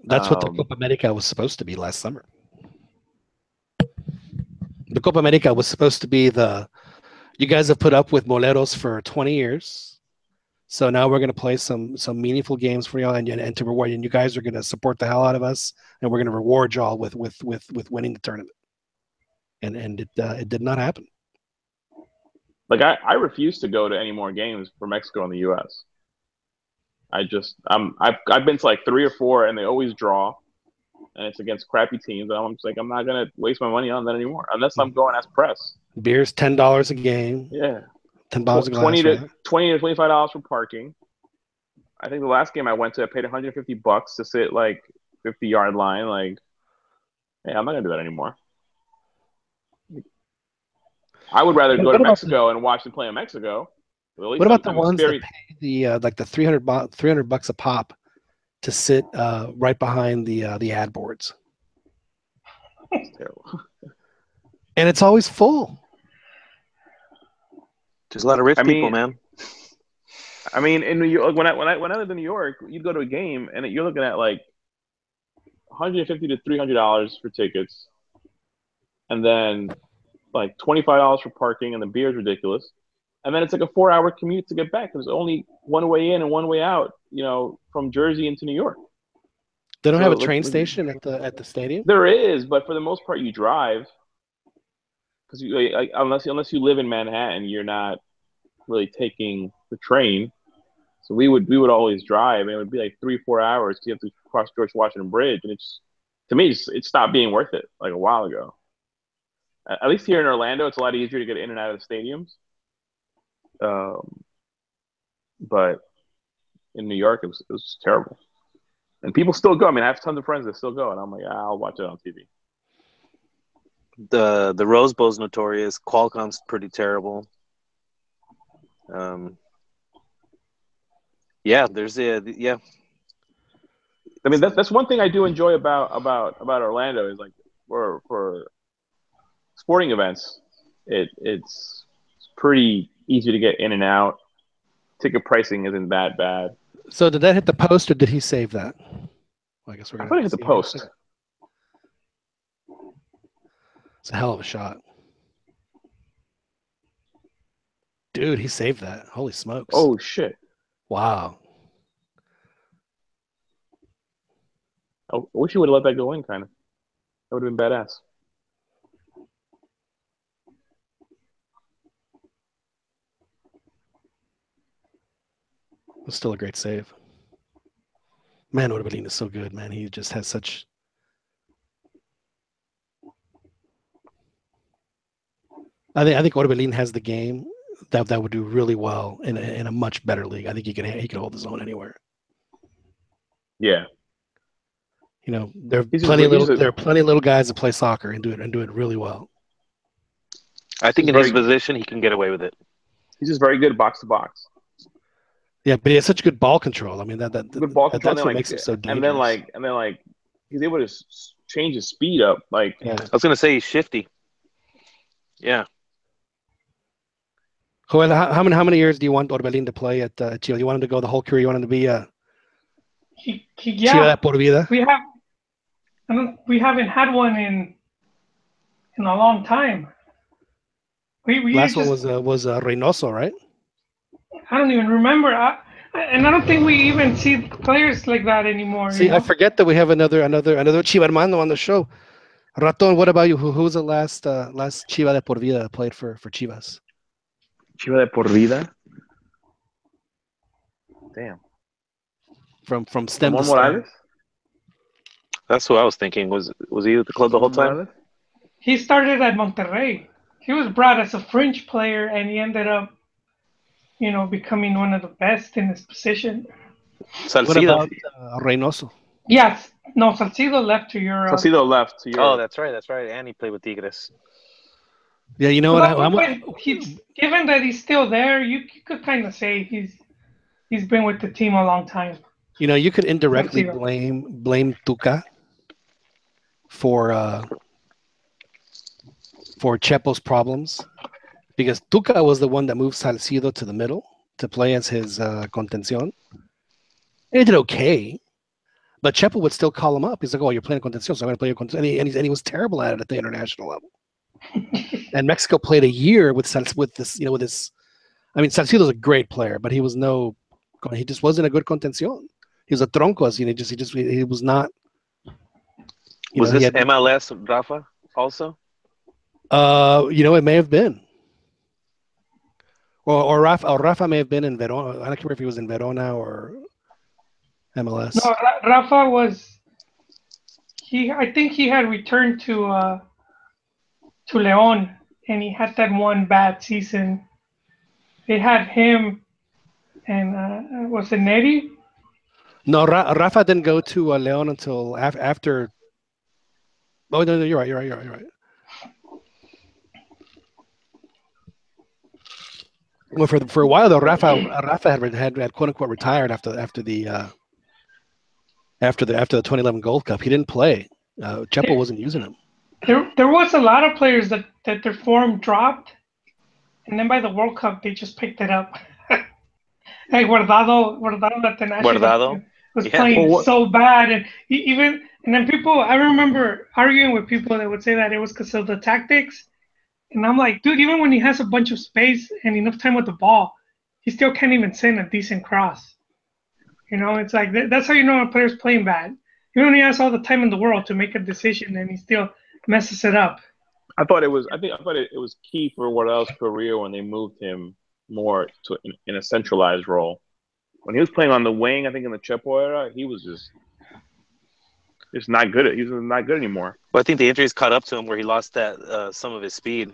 that's what the Copa America was supposed to be last summer. The Copa America was supposed to be you guys have put up with Moleros for 20 years. So now we're going to play some meaningful games for y'all and to reward you. And you guys are going to support the hell out of us, and we're going to reward y'all with winning the tournament. And it did not happen. Like, I refuse to go to any more games for Mexico and the U.S. I've been to like 3 or 4, and they always draw, and it's against crappy teams. And I'm just like, I'm not gonna waste my money on that anymore unless I'm going as press. Beer's $10 a game. Yeah, $10 a glass. $20 to $25 for parking. I think the last game I went to, I paid $150 to sit like 50-yard line. Like, hey, I'm not gonna do that anymore. I would rather go to Mexico and watch them play in Mexico. What about the ones that pay the like the $300 a pop to sit right behind the ad boards? It's terrible. And it's always full. There's a lot of rich people, man. I mean, in New York, when I lived in New York, you'd go to a game and you're looking at like $150 to $300 for tickets, and then like $25 for parking, and the beer is ridiculous. And then it's like a 4-hour commute to get back. There's only one way in and one way out, from Jersey into New York. They don't have a train station at the stadium? There is, but for the most part, you drive. Because unless you live in Manhattan, you're not really taking the train. So we would always drive, and it would be like 3-4 hours because you have to cross George Washington Bridge, and to me it stopped being worth it like a while ago. At least here in Orlando, it's a lot easier to get in and out of the stadiums. But in New York, it was terrible. And people still go. I mean, I have tons of friends that still go, and I'm like, I'll watch it on TV. The Rose Bowl's notorious. Qualcomm's pretty terrible. Yeah, there's yeah. I mean, that's one thing I do enjoy about Orlando is like for sporting events, it's pretty easy to get in and out. Ticket pricing isn't that bad. So did that hit the post, or did he save that? Well, I guess we're gonna. I thought it hit the post. It's a hell of a shot, dude. He saved that. Holy smokes! Oh shit! Wow. I wish he would have let that go in. Kind of. That would have been badass. It was still a great save. Man, Orbelín is so good, man. He just has such. I think Orbelín has the game that would do really well in a much better league. I think he could hold his own anywhere. Yeah. There are plenty of little guys that play soccer and do it really well. I think in his position, he can get away with it. He's just very good box to box. Yeah, but he has such good ball control. I mean, good ball control, that's what makes him so dangerous. And then he's able to change his speed up. Like, yeah. I was gonna say he's shifty. Yeah. Joel, how many years do you want Orbelín to play at Chile? You want him to go the whole career? You want him to be Chile por vida? We haven't had one in a long time. Last one was Reynoso, right? I don't even remember. And I don't think we even see players like that anymore. See, I forget that we have another Chiva Hermano on the show. Raton, what about you? Who was the last Chiva de por vida that played for Chivas? Chiva de por vida? Damn. From stem to Ramon stem. Morales? That's who I was thinking. Was he at the club the whole Ramon time? Morales? He started at Monterrey. He was brought as a fringe player, and he ended up, becoming one of the best in his position. What Salcido. about Reynoso? Yes, no, Salcido left to Europe. Salcido left to Europe. Oh, that's right. And he played with Tigres. Yeah, you know But what? given that he's still there, you could kind of say he's been with the team a long time. You could indirectly Salcido. blame Tuca for Chepo's problems, because Tuca was the one that moved Salcido to the middle to play as his contención. And he did okay, but Chepo would still call him up. He's like, "Oh, you're playing contención, so I'm going to play your contención." And he was terrible at it at the international level. And Mexico played a year with this. I mean, Salcido's a great player, but he just wasn't a good contención. He was a troncos. He was not. Was this MLS Rafa also? It may have been. Or Rafa may have been in Verona. I don't remember if he was in Verona or MLS. No, Rafa was. I think he had returned to León, and he had that one bad season. They had him, and was it Neri? No, Rafa didn't go to León until after. Oh no, you're right. Well, for a while though, Rafa had quote unquote retired after the 2011 Gold Cup. He didn't play. Chepo wasn't using him. There was a lot of players that their form dropped, and then by the World Cup they just picked it up. Like Guardado was playing so bad, and then people. I remember arguing with people that would say that it was because of the tactics. And I'm like, dude, even when he has a bunch of space and enough time with the ball, he still can't even send a decent cross. It's like that's how you know a player's playing bad. He only has all the time in the world to make a decision, and he still messes it up. I thought it was key for Guardado's career when they moved him more to in a centralized role. When he was playing on the wing, I think in the Chepo era, he was just not good. He was not good anymore. Well, I think the injuries caught up to him where he lost that some of his speed.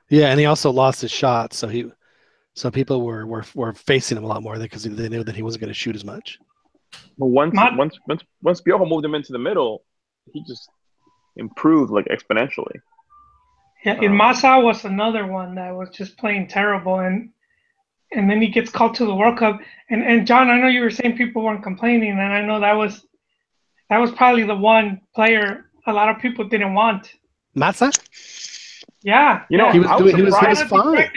Yeah, and he also lost his shot, so people were facing him a lot more because they knew that he wasn't going to shoot as much. But once Piojo moved him into the middle, he just improved like exponentially. Yeah, Massa was another one that was just playing terrible, and then he gets called to the World Cup. And John, I know you were saying people weren't complaining, and I know that was probably the one player a lot of people didn't want. Massa? Yeah. He was fine.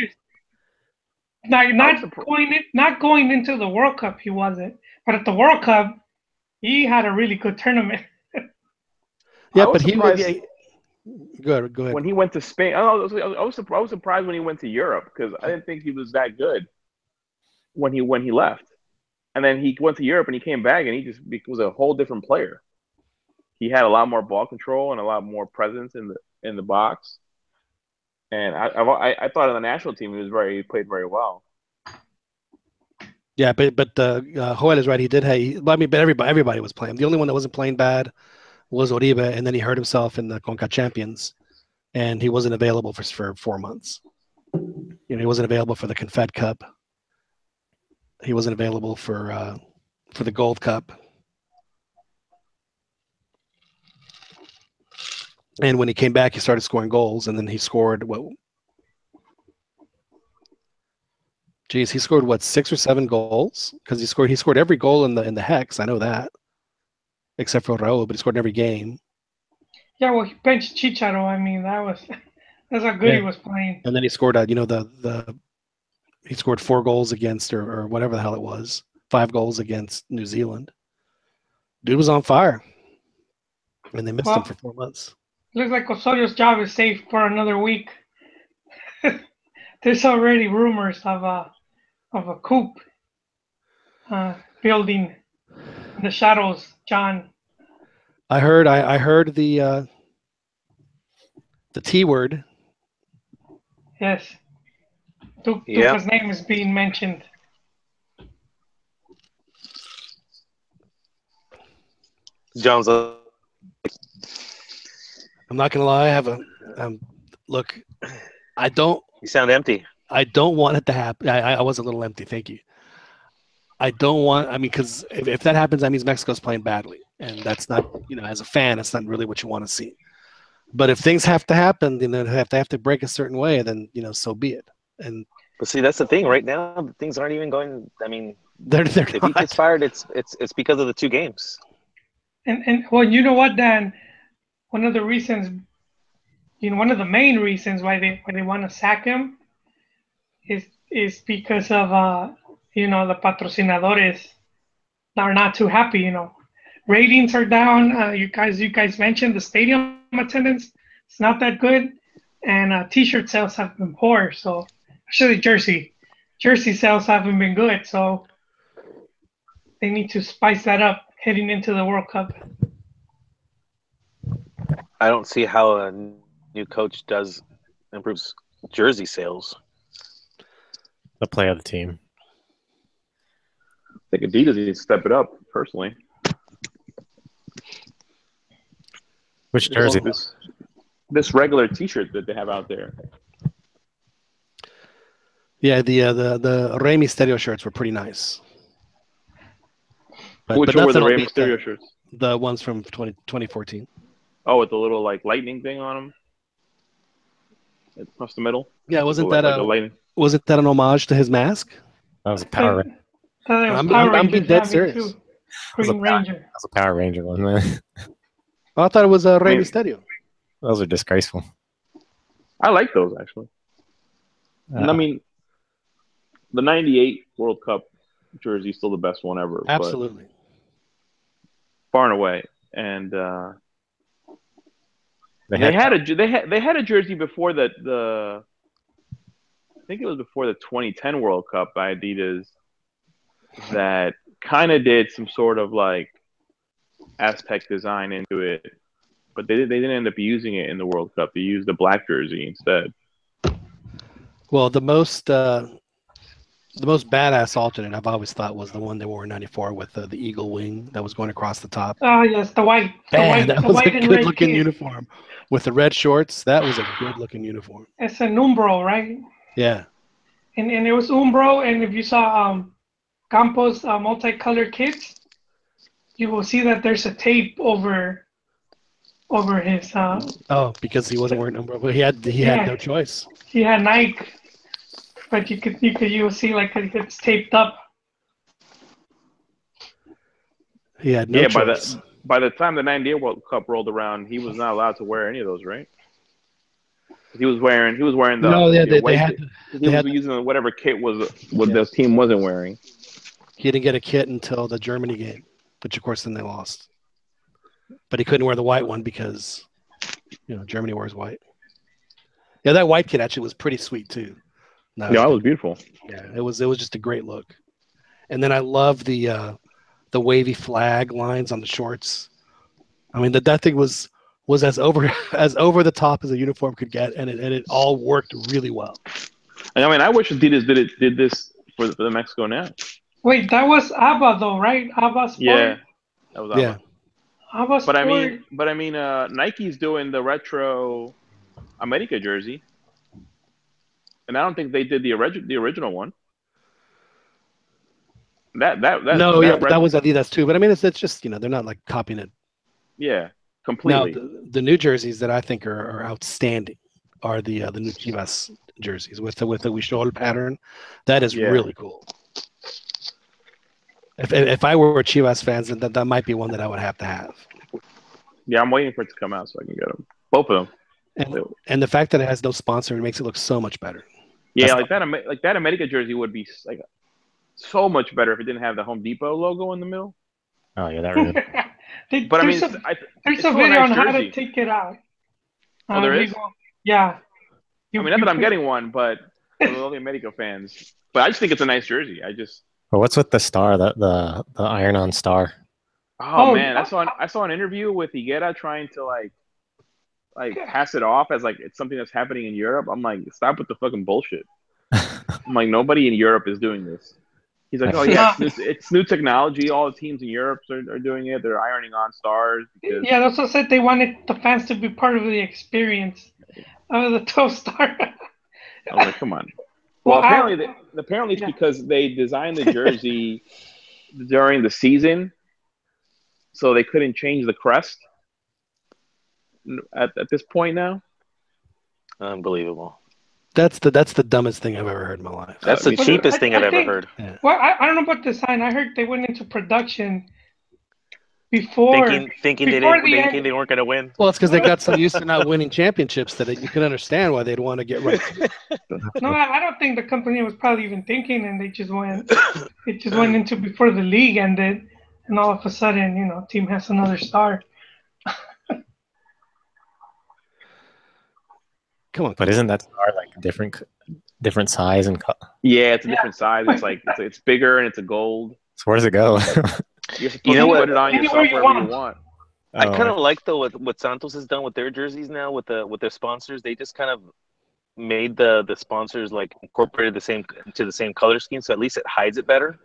Not going into the World Cup, he wasn't. But at the World Cup, he had a really good tournament. Yeah, but he was. Go ahead. When he went to Spain, I was surprised when he went to Europe because I didn't think he was that good when he left. And then he went to Europe and he came back and he was a whole different player. He had a lot more ball control and a lot more presence in the box. And I thought on the national team he played very well. Yeah, but Joel is right. He did. But everybody was playing. The only one that wasn't playing bad was Oribe, and then he hurt himself in the CONCACAF Champions, and he wasn't available for 4 months. He wasn't available for the Confed Cup. He wasn't available for the Gold Cup. And when he came back, he started scoring goals, and then he scored he scored 6 or 7 goals because he scored every goal in the Hex. I know that, except for Raul, but he scored in every game. Yeah, well, he benched Chicharito. I mean, that's how good he was playing. And then he scored he scored 4 goals against or whatever the hell it was, 5 goals against New Zealand. Dude was on fire, and they missed him for 4 months. Looks like Osorio's job is safe for another week. There's already rumors of a coup building in the shadows, John. I heard the T word. Yes. Tuca's name is being mentioned. Jones. I'm not gonna lie. I have a look. I don't You sound empty. want it to happen. I was a little empty. Thank you. I don't want. I mean, because if that happens, that means Mexico's playing badly, and that's not. As a fan, it's not really what you want to see. But if things have to happen, if they have to break a certain way, then so be it. And But see, that's the thing. Right now, things aren't even going. I mean, they're if he not. gets fired, it's because of the 2 games. And well, you know what, Dan? One of the reasons, one of the main reasons why they want to sack him is because of the patrocinadores are not too happy. Ratings are down. You guys mentioned the stadium attendance. It's not that good, and T-shirt sales have been poor. So actually, jersey sales haven't been good. So they need to spice that up heading into the World Cup. I don't see how a new coach improves jersey sales. The play of the team. I think Adidas needs to step it up, personally. Which jersey? This regular T-shirt that they have out there. Yeah, the Rey Mysterio shirts were pretty nice. Which were the Rey Mysterio shirts? The ones from 2014. Oh, with the little lightning thing on them across the middle. Yeah, wasn't that an homage to his mask? That was a Power Ranger. I'm being dead serious. Green Ranger. That was a Power Ranger one, man. Oh, I thought it was Rey Mysterio. Those are disgraceful. I like those, actually. I mean, the 98 World Cup jersey is still the best one ever. Absolutely. Far and away. And they had a jersey before the I think it was before the 2010 World Cup by Adidas that kind of did some sort of like Aztec design into it, but they didn't end up using it in the World Cup. They used the black jersey instead. Well, the most badass alternate I've always thought was the one they wore in '94 with the eagle wing that was going across the top. Oh yes, the white. That was a good looking uniform with the red shorts. That was a good looking uniform. It's an Umbro, right? Yeah. And it was Umbro, and if you saw Campos multicolored kits, you will see that there's a tape over his. Oh, because he wasn't wearing Umbro, but he had no choice. He had Nike, but you will see like it's taped up. He had no choice. By the time the '98 World Cup rolled around, he was not allowed to wear any of those, right? He was wearing the. No, he was using whatever kit was what the team wasn't wearing. He didn't get a kit until the Germany game, which of course then they lost. But he couldn't wear the white one because Germany wears white. Yeah, that white kit actually was pretty sweet too. No, that was beautiful. Yeah, it was just a great look. And then I love the wavy flag lines on the shorts. I mean that thing was as over the top as a uniform could get, and it all worked really well. And I mean, I wish Adidas did this for the Mexico now. Wait, that was ABBA though, right? ABBA Sport. Yeah, that was ABBA. Yeah. ABBA Sport. But I mean, Nike's doing the retro America jersey, and I don't think they did the original one. That was Adidas too. But I mean, it's just they're not like copying it. Yeah, completely. Now the new jerseys that I think are outstanding are the new Chivas jerseys with the Huichol pattern. That is really cool. If I were a Chivas fans, then that might be one that I would have to have. Yeah, I'm waiting for it to come out so I can get them. Both of them. And the fact that it has no sponsor makes it look so much better. Yeah, that America jersey would be like so much better if it didn't have the Home Depot logo in the middle. Oh yeah, that really. But I mean, there's a video on how to take it out. Oh, there is. Yeah. I mean, not that I'm getting one, but for all the America fans. But I just think it's a nice jersey. Well, what's with the star? The iron-on star. Oh man, I saw an interview with Higuera trying to like pass it off as like it's something that's happening in Europe. I'm like, stop with the fucking bullshit. I'm like, nobody in Europe is doing this. He's like, oh yeah, it's new technology. All the teams in Europe are doing it. They're ironing on stars. Because... Yeah, that's what said they wanted the fans to be part of the experience of the 12 star. I was like, come on. Well, apparently it's because they designed the jersey during the season, so they couldn't change the crest at this point now. Unbelievable. That's the dumbest thing I've ever heard in my life. That's the cheapest thing I've ever heard. Yeah. Well, I don't know about design. I heard they went into production before thinking they weren't going to win. Well, it's because they got so used to not winning championships that you can understand why they'd want to get right. No, I don't think the company was probably even thinking, and they just went. It just went into before the league ended, and all of a sudden, team has another star. Come on, but isn't that star like a different size and color? Yeah, it's a different size. It's like it's bigger and it's a gold. So where does it go? You know what? Put it on yourself wherever you want. I kind of like though what Santos has done with their jerseys now with their sponsors. They just kind of made the sponsors like incorporated the same color scheme, so at least it hides it better.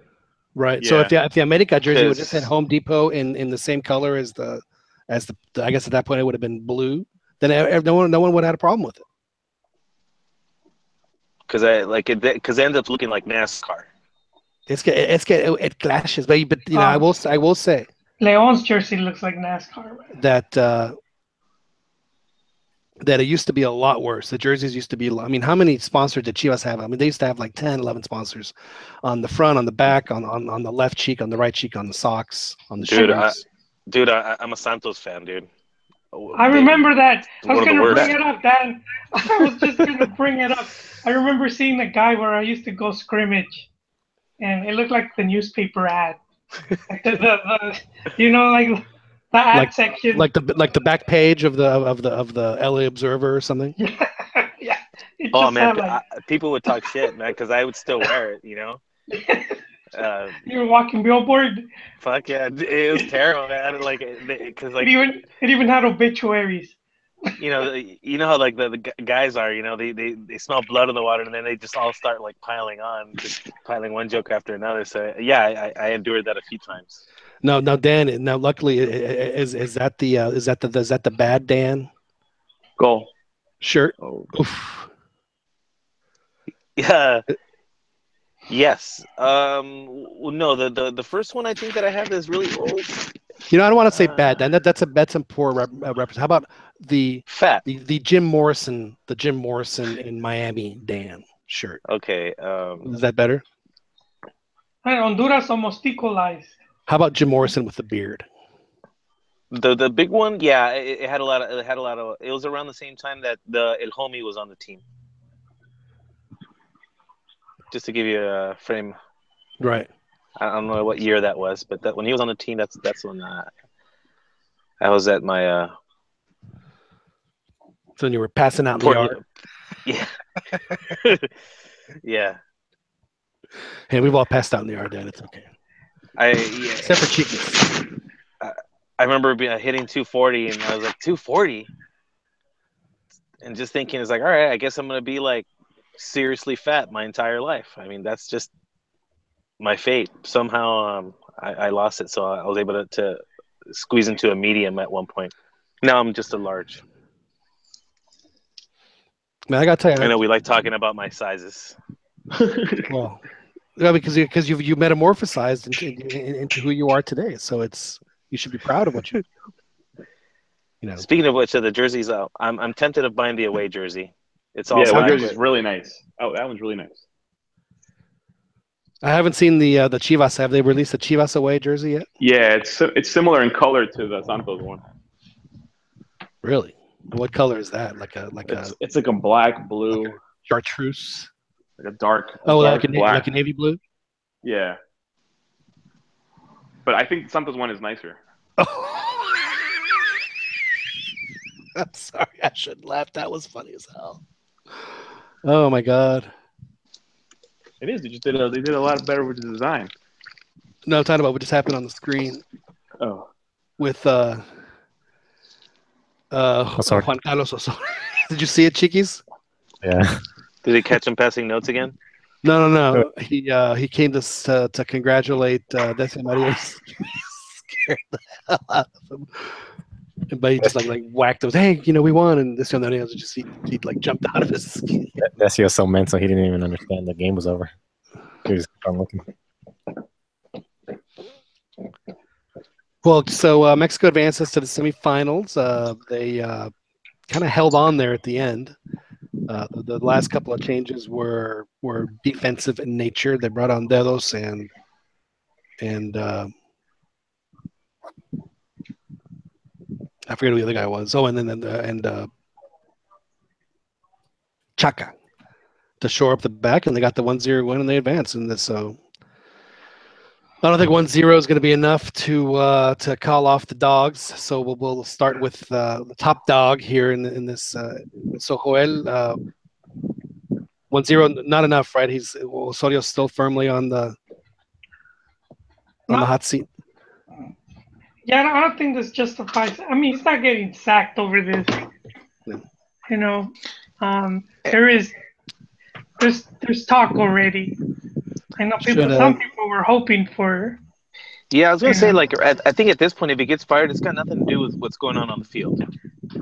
Right. Yeah. So if the America jersey would just had Home Depot in the same color as the I guess at that point it would have been blue, then no one would have had a problem with it. Because it ends up looking like NASCAR. It clashes, but I will say Leon's jersey looks like NASCAR. Right? That it used to be a lot worse. The jerseys used to be. I mean, how many sponsors did Chivas have? I mean, they used to have like 10, 11 sponsors on the front, on the back, on the left cheek, on the right cheek, on the socks, on the shoes. I'm a Santos fan, dude. I remember that. I was going to bring it up, Dan. I was just going to bring it up. I remember seeing the guy where I used to go scrimmage, and it looked like the newspaper ad. Like the ad section, like the back page of the LA Observer or something. Yeah. Oh man, people would talk shit, man, because I would still wear it, You were walking billboard. Fuck yeah, it was terrible, man. Like, because it even had obituaries. You know how like the guys are. They smell blood in the water, and then they just all start like piling one joke after another. So yeah, I endured that a few times. No, Dan. Now, luckily, is that the bad Dan? Goal shirt. Oh. Oof. Yeah. Yes. No, the first one I think that I have is really old. I don't want to say bad, Dan. That's some poor reference. How about the Jim Morrison, in Miami Dan shirt? Okay. Is that better? Honduras almost equalized. How about Jim Morrison with the beard? The big one, yeah. It had a lot of. It was around the same time that El Homie was on the team. Just to give you a frame. Right. I don't know what year that was, but when he was on the team, that's when I was at my. So when you were passing out in the yard. Yeah. Yeah. Hey, we've all passed out in the yard, Dan. It's okay. Except for Chiquis. I remember hitting 240, and I was like, 240? And just thinking, it's like, all right, I guess I'm going to be like seriously fat my entire life. I mean, that's just my fate. Somehow I lost it, so I was able to squeeze into a medium at one point. Now I'm just a large. Man, I got to tell you. I know we like talking about my sizes. Well, yeah, because you metamorphosized into who you are today. So you should be proud of what you. Speaking of which, the jerseys, I'm tempted of buying the away jersey. It's all that jersey's really nice. Oh, that one's really nice. I haven't seen the Chivas. Have they released the Chivas away jersey yet? Yeah, it's similar in color to the Santos one. Really? What color is that? It's like a black blue chartreuse. Like a dark. Like a navy blue. Yeah. But I think Santos one is nicer. Oh. I'm sorry, I shouldn't laugh. That was funny as hell. Oh my god. It is. They did a lot better with the design. No, I'm talking about what just happened on the screen. Oh. With Juan Carlos Osorio. Did you see it, Chiquis? Yeah. Did they catch him passing notes again? No. He came to congratulate Decio Maria. He scared the hell out of him. But he just like whacked those. Hey, we won, and Decio Maria just he like jumped out of his skin. Decio's so mental, he didn't even understand the game was over. He was kept on looking. Well, so Mexico advances to the semifinals. They kind of held on there at the end. The last couple of changes were defensive in nature. They brought on Dedos and I forget who the other guy was. Oh, and then Chaka to shore up the back, and they got the 1-0 win, and they advanced in this. So I don't think 1-0 is going to be enough to call off the dogs. So we'll start with the top dog here in this. So Joel, 1-0, not enough, right? Osorio's still firmly on the hot seat. Yeah, I don't think this justifies. I mean, he's not getting sacked over this. No. There's talk already. I know some people were hoping for. Yeah, I was gonna say, I think at this point, if he gets fired, it's got nothing to do with what's going on the field.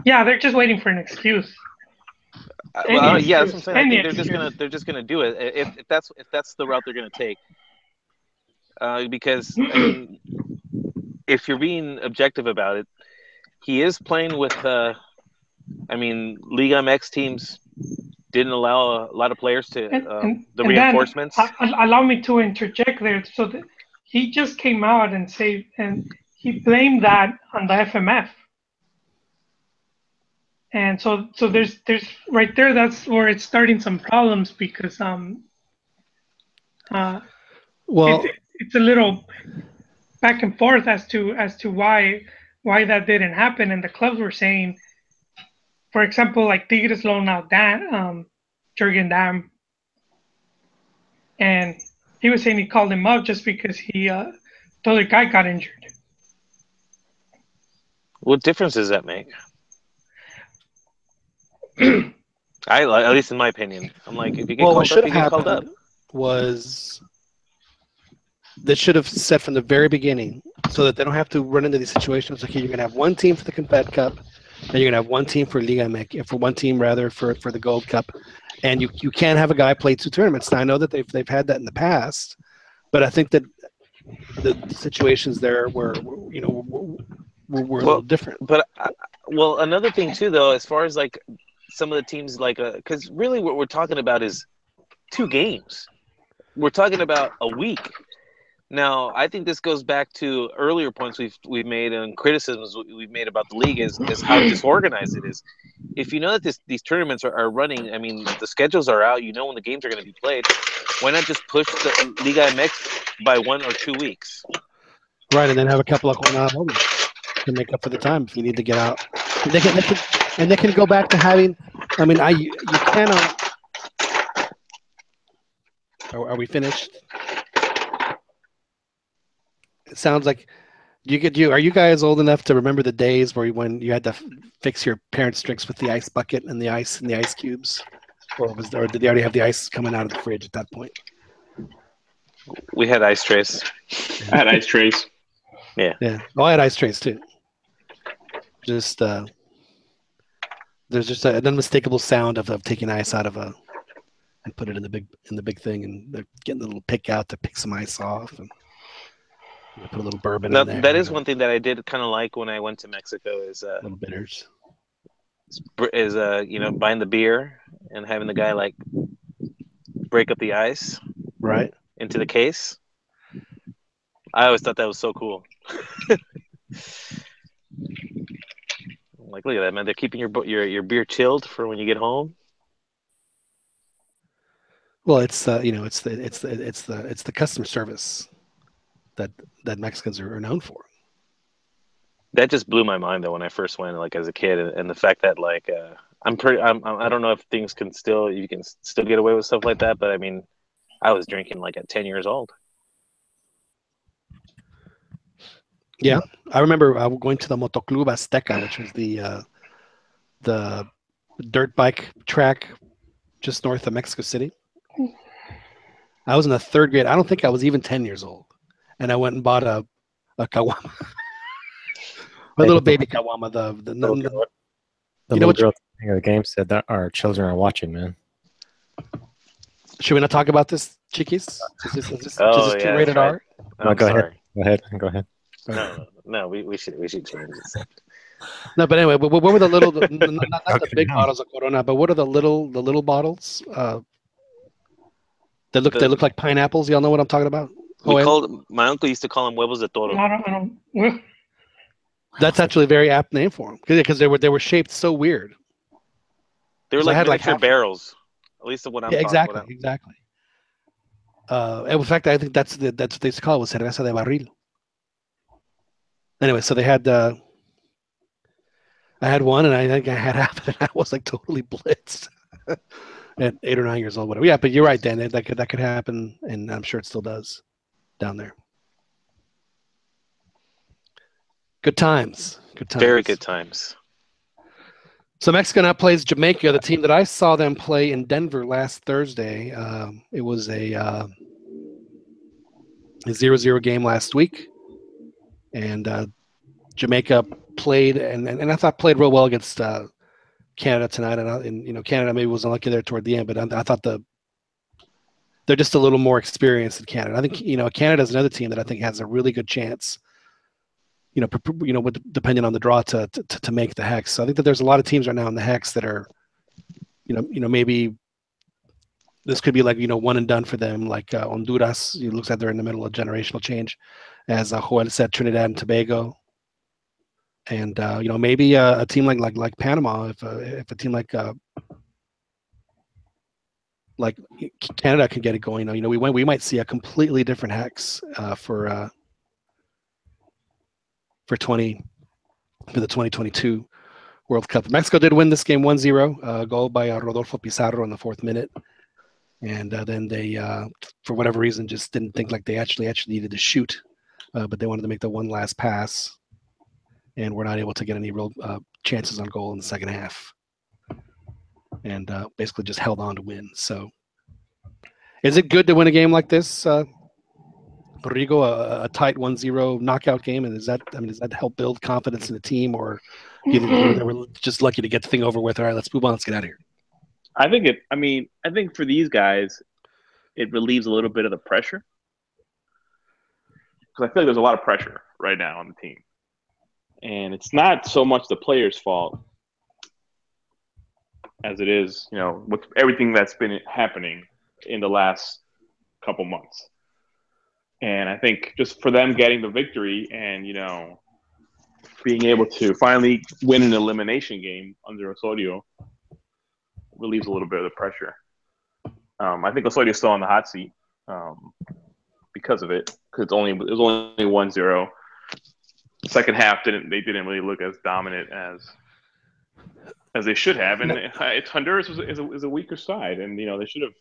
Yeah, they're just waiting for an excuse. Yeah, that's what I'm saying. I think they're just gonna do it if that's the route they're gonna take. Because I mean, if you're being objective about it, he is playing with. Liga MX teams didn't allow a lot of players to the reinforcements. Then, allow me to interject there. So he just came out and he blamed that on the FMF. And so there's right there. That's where it's starting some problems because it's a little back and forth as to why that didn't happen. And the clubs were saying, for example, like Tigres loaned out Jürgen Damm, and he was saying he called him up just because the other guy got injured. What difference does that make? At least in my opinion, I'm like, if you get called up, you get called up. Was that should have set from the very beginning so that they don't have to run into these situations. Okay, you're gonna have one team for the Confed Cup, and you're gonna have one team for Liga MX, for one team rather for the Gold Cup, and you can't have a guy play two tournaments. Now I know that they've had that in the past, but I think that the situations there were a little different. But another thing too, though, as far as like some of the teams, like because really what we're talking about is 2 games. We're talking about a week. Now, I think this goes back to earlier points we've made and criticisms we've made about the league is how disorganized it is. If you know that these tournaments are running, I mean, the schedules are out, you know when the games are going to be played, why not just push the Liga MX by 1 or 2 weeks? Right, and then have a couple of jornadas to make up for the time if you need to get out. And they can go back to having, I mean, you cannot. Are we finished? It sounds like are you guys old enough to remember the days when you had to fix your parents' drinks with the ice bucket and the ice cubes, or did they already have the ice coming out of the fridge at that point? We had ice trays. I had ice trays. Yeah. Oh, I had ice trays too. Just there's just an unmistakable sound of taking ice out of and put it in the big thing, and they're getting a little pick out to pick some ice off and put a little bourbon in there. That is one thing that I did kind of like when I went to Mexico is little bitters. Is buying the beer and having the guy like break up the ice right into the case. I always thought that was so cool. Like, look at that, man! They're keeping your beer chilled for when you get home. Well, it's the customer service that Mexicans are known for. That just blew my mind though when I first went, like as a kid, and the fact that like I don't know if you can still get away with stuff like that, but I mean, I was drinking like at 10 years old. Yeah, I remember going to the Motoclub Azteca, which was the dirt bike track just north of Mexico City. I was in the 3rd grade. I don't think I was even 10 years old, and I went and bought a kawama, a little baby kawama. The You know little what? girl at the game said that our children are watching, man. Should we not talk about this, Chiquis? Is this too rated right. R? No, go ahead. Go ahead. No. We should change this. No, but anyway, what were the little, not the Okay, big no. bottles of Corona, but what are the little bottles? They look like pineapples. Y'all know what I'm talking about? My uncle used to call them huevos de toro. I don't. That's actually a very apt name for them because they were shaped so weird. They were So I like had, miniature half- barrels. At least what I'm exactly, talking about. exactly. In fact, I think that's what they used to call it, was cerveza de barril. Anyway, so they had. I had one, and I think I had half of it. I was like totally blitzed at 8 or 9 years old, whatever. Yeah, but you're right, Dan. That could happen, and I'm sure it still does down there. Good times. Good times. Very good times. So Mexico now plays Jamaica, the team that I saw them play in Denver last Thursday. It was a 0-0 game last week, and Jamaica played and I thought played real well against Canada tonight. And Canada maybe was unlucky there toward the end, but I thought they're just a little more experienced than Canada. I think Canada is another team that I think has a really good chance. Depending on the draw to make the hex. So I think that there's a lot of teams right now in the hex that are, maybe this could be like, one and done for them. Like Honduras, it looks like they're in the middle of generational change, as Joel said, Trinidad and Tobago, and maybe a team like Panama, if a team like Canada can get it going. We might see a completely different hex for the 2022 World Cup. Mexico did win this game 1-0, goal by Rodolfo Pizarro in the 4th minute. And then they, for whatever reason, just didn't think like they actually needed to shoot, but they wanted to make the one last pass, and were not able to get any real chances on goal in the second half, and basically just held on to win. So is it good to win a game like this, Rodrigo, a tight 1-0 knockout game, and does that help build confidence in the team, or do you think they were just lucky to get the thing over with? All right, let's move on. Let's get out of here. I think for these guys, it relieves a little bit of the pressure, because I feel like there's a lot of pressure right now on the team, and it's not so much the players' fault as it is, with everything that's been happening in the last couple months. And I think just for them getting the victory and, being able to finally win an elimination game under Osorio relieves a little bit of the pressure. I think Osorio's still on the hot seat because of it, because it was only 1-0. Second half didn't really look as dominant as they should have, and Honduras is a weaker side, and they should have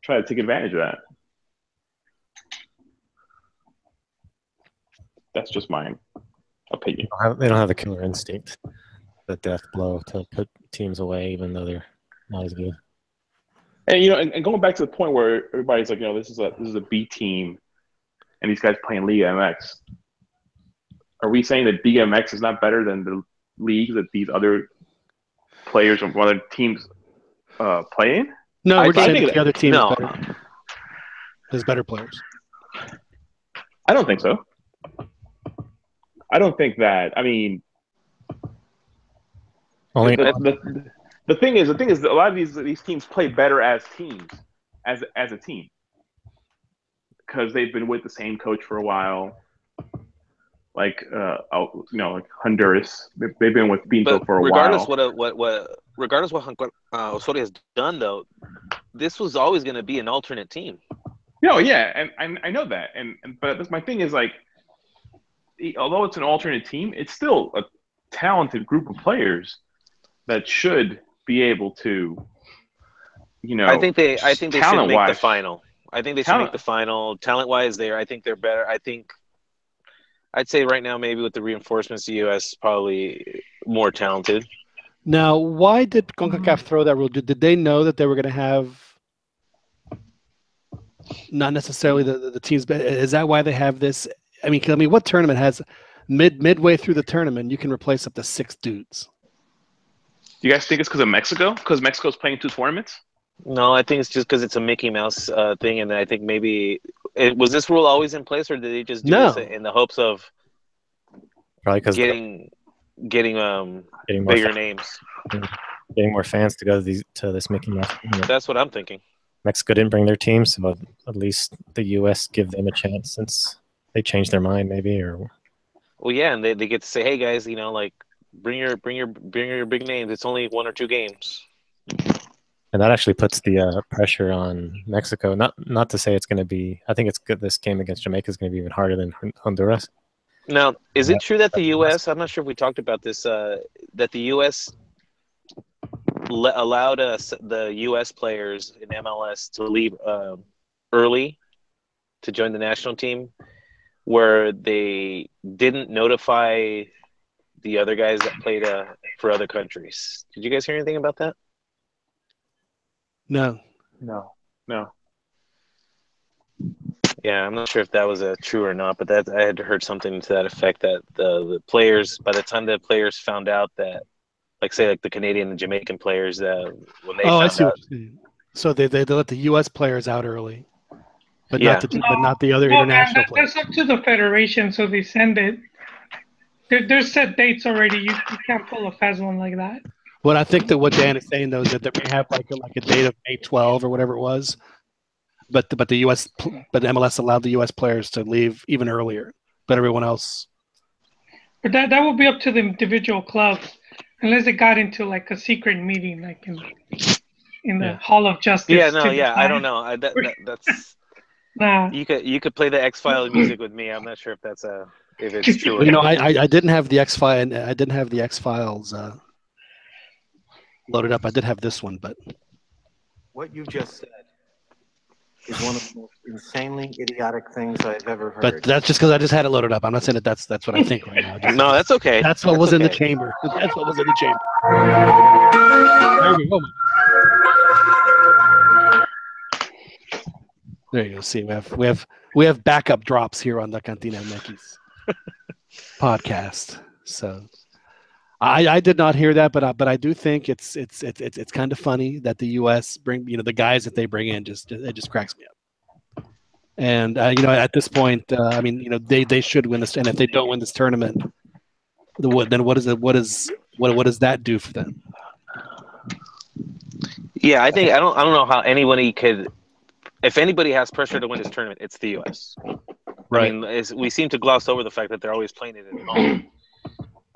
tried to take advantage of that. That's just my opinion. They don't have the killer instinct, the death blow to put teams away, even though they're not as good. And and going back to the point where everybody's like, this is a B team, and these guys playing Liga MX. Are we saying that Liga MX is not better than the leagues that these other players from other teams play in? No, we're saying think the other team no. is better. There's better players. I don't think so. I don't think that. I mean, the thing is, a lot of these teams play better as teams, as a team, because they've been with the same coach for a while. Like like Honduras, they've been with Pinto for a regardless while. Regardless what Osorio has done, though, this was always going to be an alternate team. Yeah, and I know that, but my thing is, like, although it's an alternate team, it's still a talented group of players that should be able to, I think they should make the final. I think they should make the final. Talent-wise, I think they're better. I'd say right now, maybe with the reinforcements, the U.S. probably more talented. Now, why did CONCACAF throw that rule? Did they know that they were going to have not necessarily the teams. But is that why they have this? I mean, what tournament has midway through the tournament you can replace up to 6 dudes? Do you guys think it's because of Mexico? Because Mexico's playing 2 tournaments? No, I think it's just because it's a Mickey Mouse thing, and I think maybe was this rule always in place, or did they just do this in the hopes of probably because getting more bigger names, getting more fans to go to this Mickey Mouse tournament? That's what I'm thinking. Mexico didn't bring their team, so at least the U.S. give them a chance since they changed their mind, maybe. Or well, yeah, and they get to say, "Hey guys, like bring your big names. It's only 1 or 2 games." And that actually puts the pressure on Mexico. Not to say it's going to be. I think it's good. This game against Jamaica is going to be even harder than Honduras. Now, is it true that the U.S. I'm not sure if we talked about this. That the U.S. allowed the U.S. players in MLS to leave early to join the national team, where they didn't notify the other guys that played for other countries. Did you guys hear anything about that? No. Yeah, I'm not sure if that was true or not, but I had heard something to that effect, that the players, by the time the players found out that, like the Canadian and Jamaican players, when they found I see out, what you're saying. So they let the U.S. players out early, but Yeah. not the other international players. That's up to the federation, so they send it. There's set dates already. You can't pull a fast one like that. Well, I think that what Dan is saying though is that they may have like a date of May 12 or whatever it was, but the MLS allowed the U.S. players to leave even earlier, but everyone else. But that will be up to the individual clubs, unless it got into like a secret meeting, like in the Hall of Justice. Yeah, no, yeah, I don't know. That's nah. You could play the X-Files music with me. I'm not sure if it's true. Or not. I didn't have the X-Files. I didn't have the X-Files loaded up. I did have this one, but what you just said is one of the most insanely idiotic things I've ever heard. But that's just because I just had it loaded up. I'm not saying that's what I think right now. No, that's okay. That's what was in the chamber. That's what was in the chamber. There we go. There you go. See, we have backup drops here on the CantinaMX podcast. So I did not hear that, but I do think it's kind of funny that the U.S. bring the guys that they bring in it just cracks me up. And at this point, they should win this, and if they don't win this tournament, then what does that do for them? Yeah, I think I don't know how anybody could. If anybody has pressure to win this tournament, it's the U.S. Right. I mean, we seem to gloss over the fact that they're always playing it at home.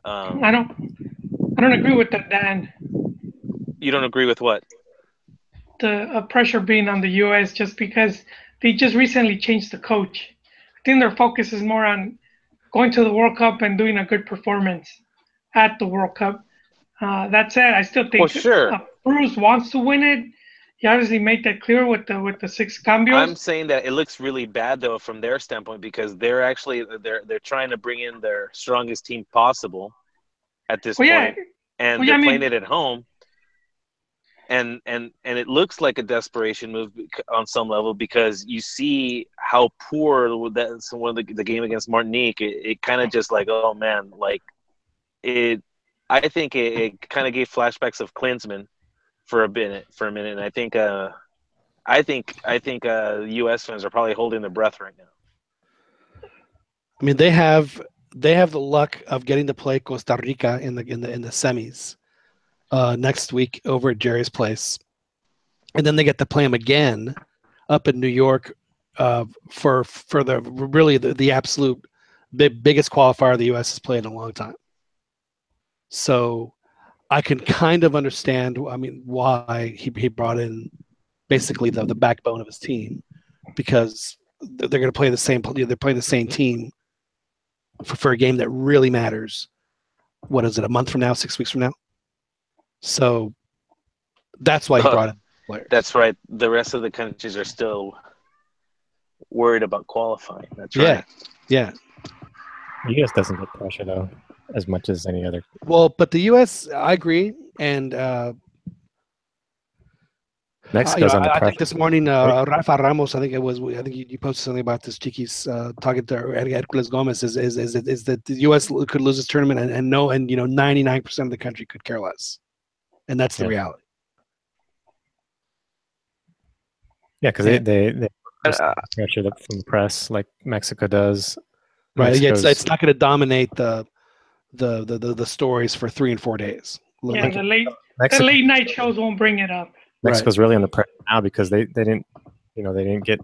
I don't agree with that, Dan. You don't agree with what? The pressure being on the U.S. just because they just recently changed the coach. I think their focus is more on going to the World Cup and doing a good performance at the World Cup. That said, I still think Bruce wants to win it. He obviously made that clear with the 6 cambios. I'm saying that it looks really bad though from their standpoint, because they're trying to bring in their strongest team possible at this point, and they're playing it at home. And it looks like a desperation move on some level, because you see how poor one of the game against Martinique. It kind of just like, oh man, like it. I think it kind of gave flashbacks of Klinsmann for a minute, and I think U.S. fans are probably holding their breath right now. I mean, they have the luck of getting to play Costa Rica in the semis next week over at Jerry's place, and then they get to play them again up in New York for the absolute biggest qualifier the U.S. has played in a long time. So I can kind of understand, why he brought in basically the backbone of his team, because they're going to play the same. They're playing the same team for a game that really matters. What is it? A month from now? 6 weeks from now? So that's why he brought in players. That's right. The rest of the countries are still worried about qualifying. That's right. Yeah. The U.S. doesn't get pressure though, as much as any other. Well, but the U.S., I agree, and Mexico's on the I pressure. think this morning, Rafa Ramos, I think you posted something about this. Chiquis talking to Hercules Gomez is that the U.S. could lose this tournament and 99% of the country could care less, and that's the reality. Yeah, because they pressure from the press like Mexico does. Right. Yeah, it's not going to dominate the stories for 3 and 4 days. Yeah, the late night shows won't bring it up. Mexico's really on the pressure now because they didn't get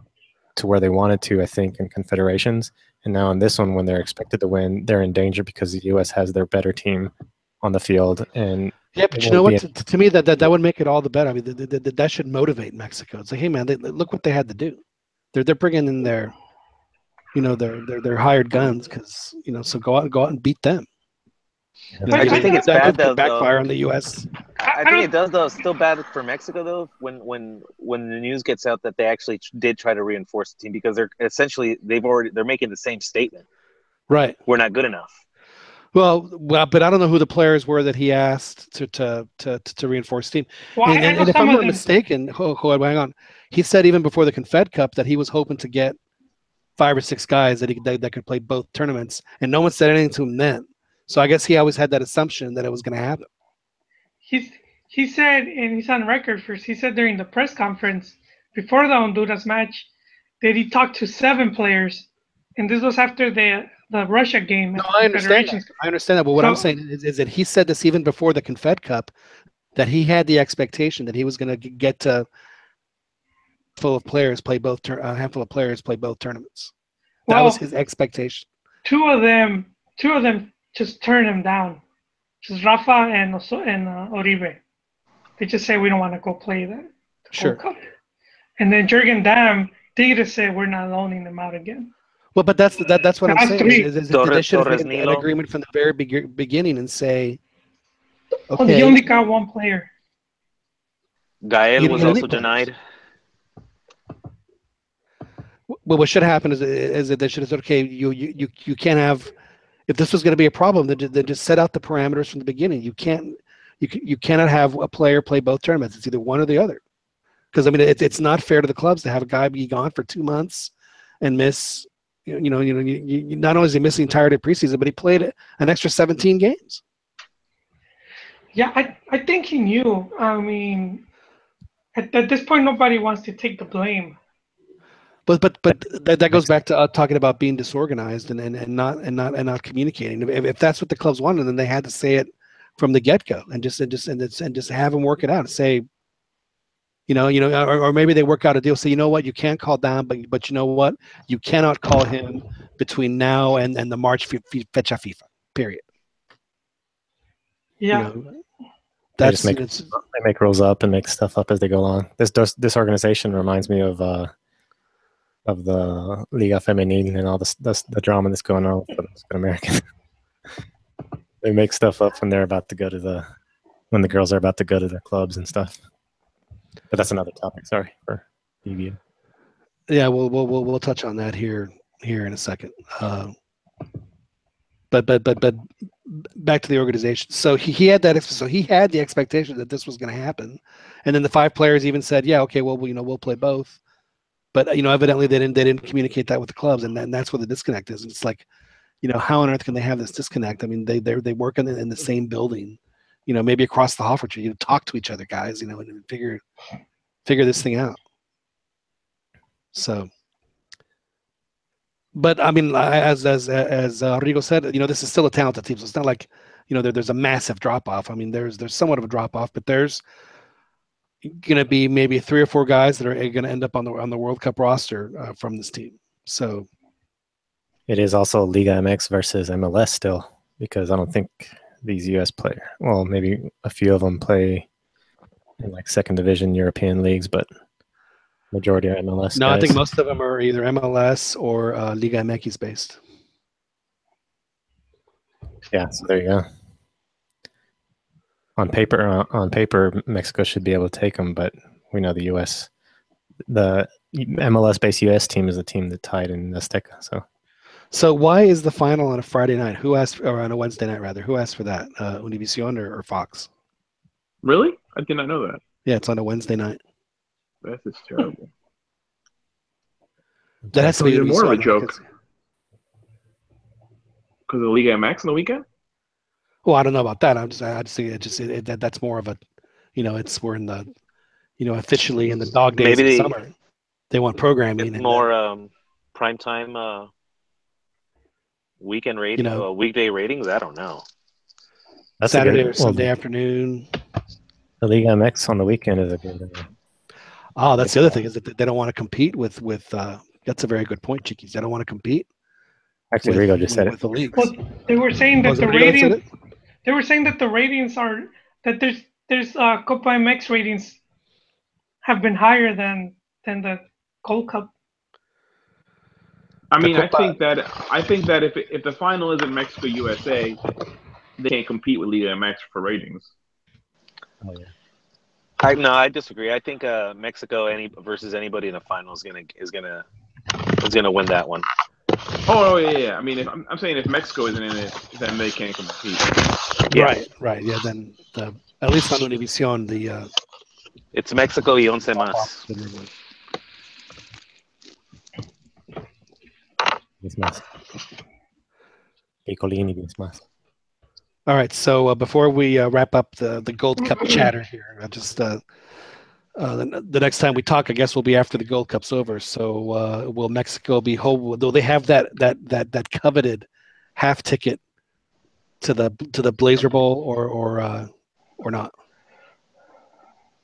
to where they wanted to, I think, in confederations. And now in this one, when they're expected to win, they're in danger because the U.S. has their better team on the field. And yeah, but you know what? To me, that would make it all the better. I mean, that should motivate Mexico. It's like, hey, man, look what they had to do. They're bringing in their hired guns because so go out and beat them. I just think it's bad that backfire on the U.S. I think it does though. It's still bad for Mexico though when the news gets out that they actually did try to reinforce the team because they're essentially they're making the same statement. Right. We're not good enough. Well, but I don't know who the players were that he asked to reinforce the team. Well, and if I'm not mistaken, hang on. He said even before the Confed Cup that he was hoping to get 5 or 6 guys that could play both tournaments, and no one said anything to him then. So I guess he always had that assumption that it was going to happen. He said, and he's on record first, he said during the press conference before the Honduras match that he talked to 7 players, and this was after the Russia game. No, I understand that. But what I'm saying is that he said this even before the Confed Cup, that he had the expectation that he was going to get to handful of players play both tournaments. That was his expectation. Two of them just turned him down. Just Rafa and Oribe. They just say we don't want to go play the Gold Cup. And then Jürgen Damm, Tigres said we're not loaning them out again. Well, but that's what I'm saying. They should have made an agreement from the very beginning and say, okay. He only got 1 player. Gael was also denied. Well, what should happen is that they should have said, okay, you can't have. If this was going to be a problem, then just set out the parameters from the beginning. You cannot have a player play both tournaments. It's either one or the other. Because I mean, it's not fair to the clubs to have a guy be gone for 2 months and miss. Not only is he missing the entirety of preseason, but he played an extra 17 games. Yeah, I think he knew. I mean, at this point, nobody wants to take the blame. But that goes back to talking about being disorganized and not communicating. If that's what the clubs wanted, then they had to say it from the get-go and just have them work it out and say, or maybe they work out a deal. Say, you know what, you can't call down, but you know what, you cannot call him between now and the March fecha FIFA. Period. Yeah. They make rules up and make stuff up as they go along. This organization reminds me of the Liga Femenil and all the drama that's going on with the American. They make stuff up when they're about to go to when the girls are about to go to their clubs and stuff. But that's another topic. Sorry for you. Yeah, we'll touch on that here in a second. But back to the organization. So he had that. So he had the expectation that this was going to happen, and then the 5 players even said, "Yeah, okay, well, we'll play both." But evidently they didn't communicate that with the clubs, and that's where the disconnect is. And it's like, how on earth can they have this disconnect? I mean, they work in the same building, maybe across the hall for you. Talk to each other, guys, and figure this thing out. So, but I mean, as Rigo said, this is still a talented team. So it's not like there's a massive drop off. I mean, there's somewhat of a drop off, but there's going to be maybe 3 or 4 guys that are going to end up on the World Cup roster from this team. So it is also Liga MX versus MLS still, because I don't think these U.S. players, well, maybe a few of them play in like second division European leagues, but majority are MLS. No, guys. I think most of them are either MLS or Liga MX based. Yeah, so there you go. On paper, Mexico should be able to take them, but we know the MLS-based U.S. team is the team that tied in Azteca. So why is the final on a Friday night? Or on a Wednesday night rather? Who asked for that? Univision or Fox? Really? I did not know that. Yeah, it's on a Wednesday night. That's just terrible. That has to be even more of a so, joke. Because of the Liga MX on the weekend? Well, I don't know about that. I just think that's more of a, we're in the, officially in the dog days Maybe of summer. They want programming it's and more primetime weekend rating, weekday ratings. I don't know. That's Saturday or Sunday afternoon. The Liga MX on the weekend is a good. Oh, that's the other thing is that they don't want to compete with. That's a very good point, Chiquis. They don't want to compete. Actually, Rigo just said with it. The leagues. Well, they were saying that Was it the Rigo that said ratings. it? They were saying that the ratings are that there's Copa MX ratings have been higher than the Gold Cup. I mean, I think that if the final is in Mexico USA, they can't compete with Liga MX for ratings. Oh yeah. I disagree. I think Mexico versus anybody in the final is gonna win that one. Oh yeah. I mean, I'm saying if Mexico isn't in it, then they can't compete. Yeah. Right. Yeah. Then at least on Univision it's Mexico y once más. All right. So before we wrap up the Gold Cup chatter here, I just the next time we talk, I guess, will be after the Gold Cup's over. So will Mexico be home? Though they have that coveted half ticket to the Blazer Bowl or not?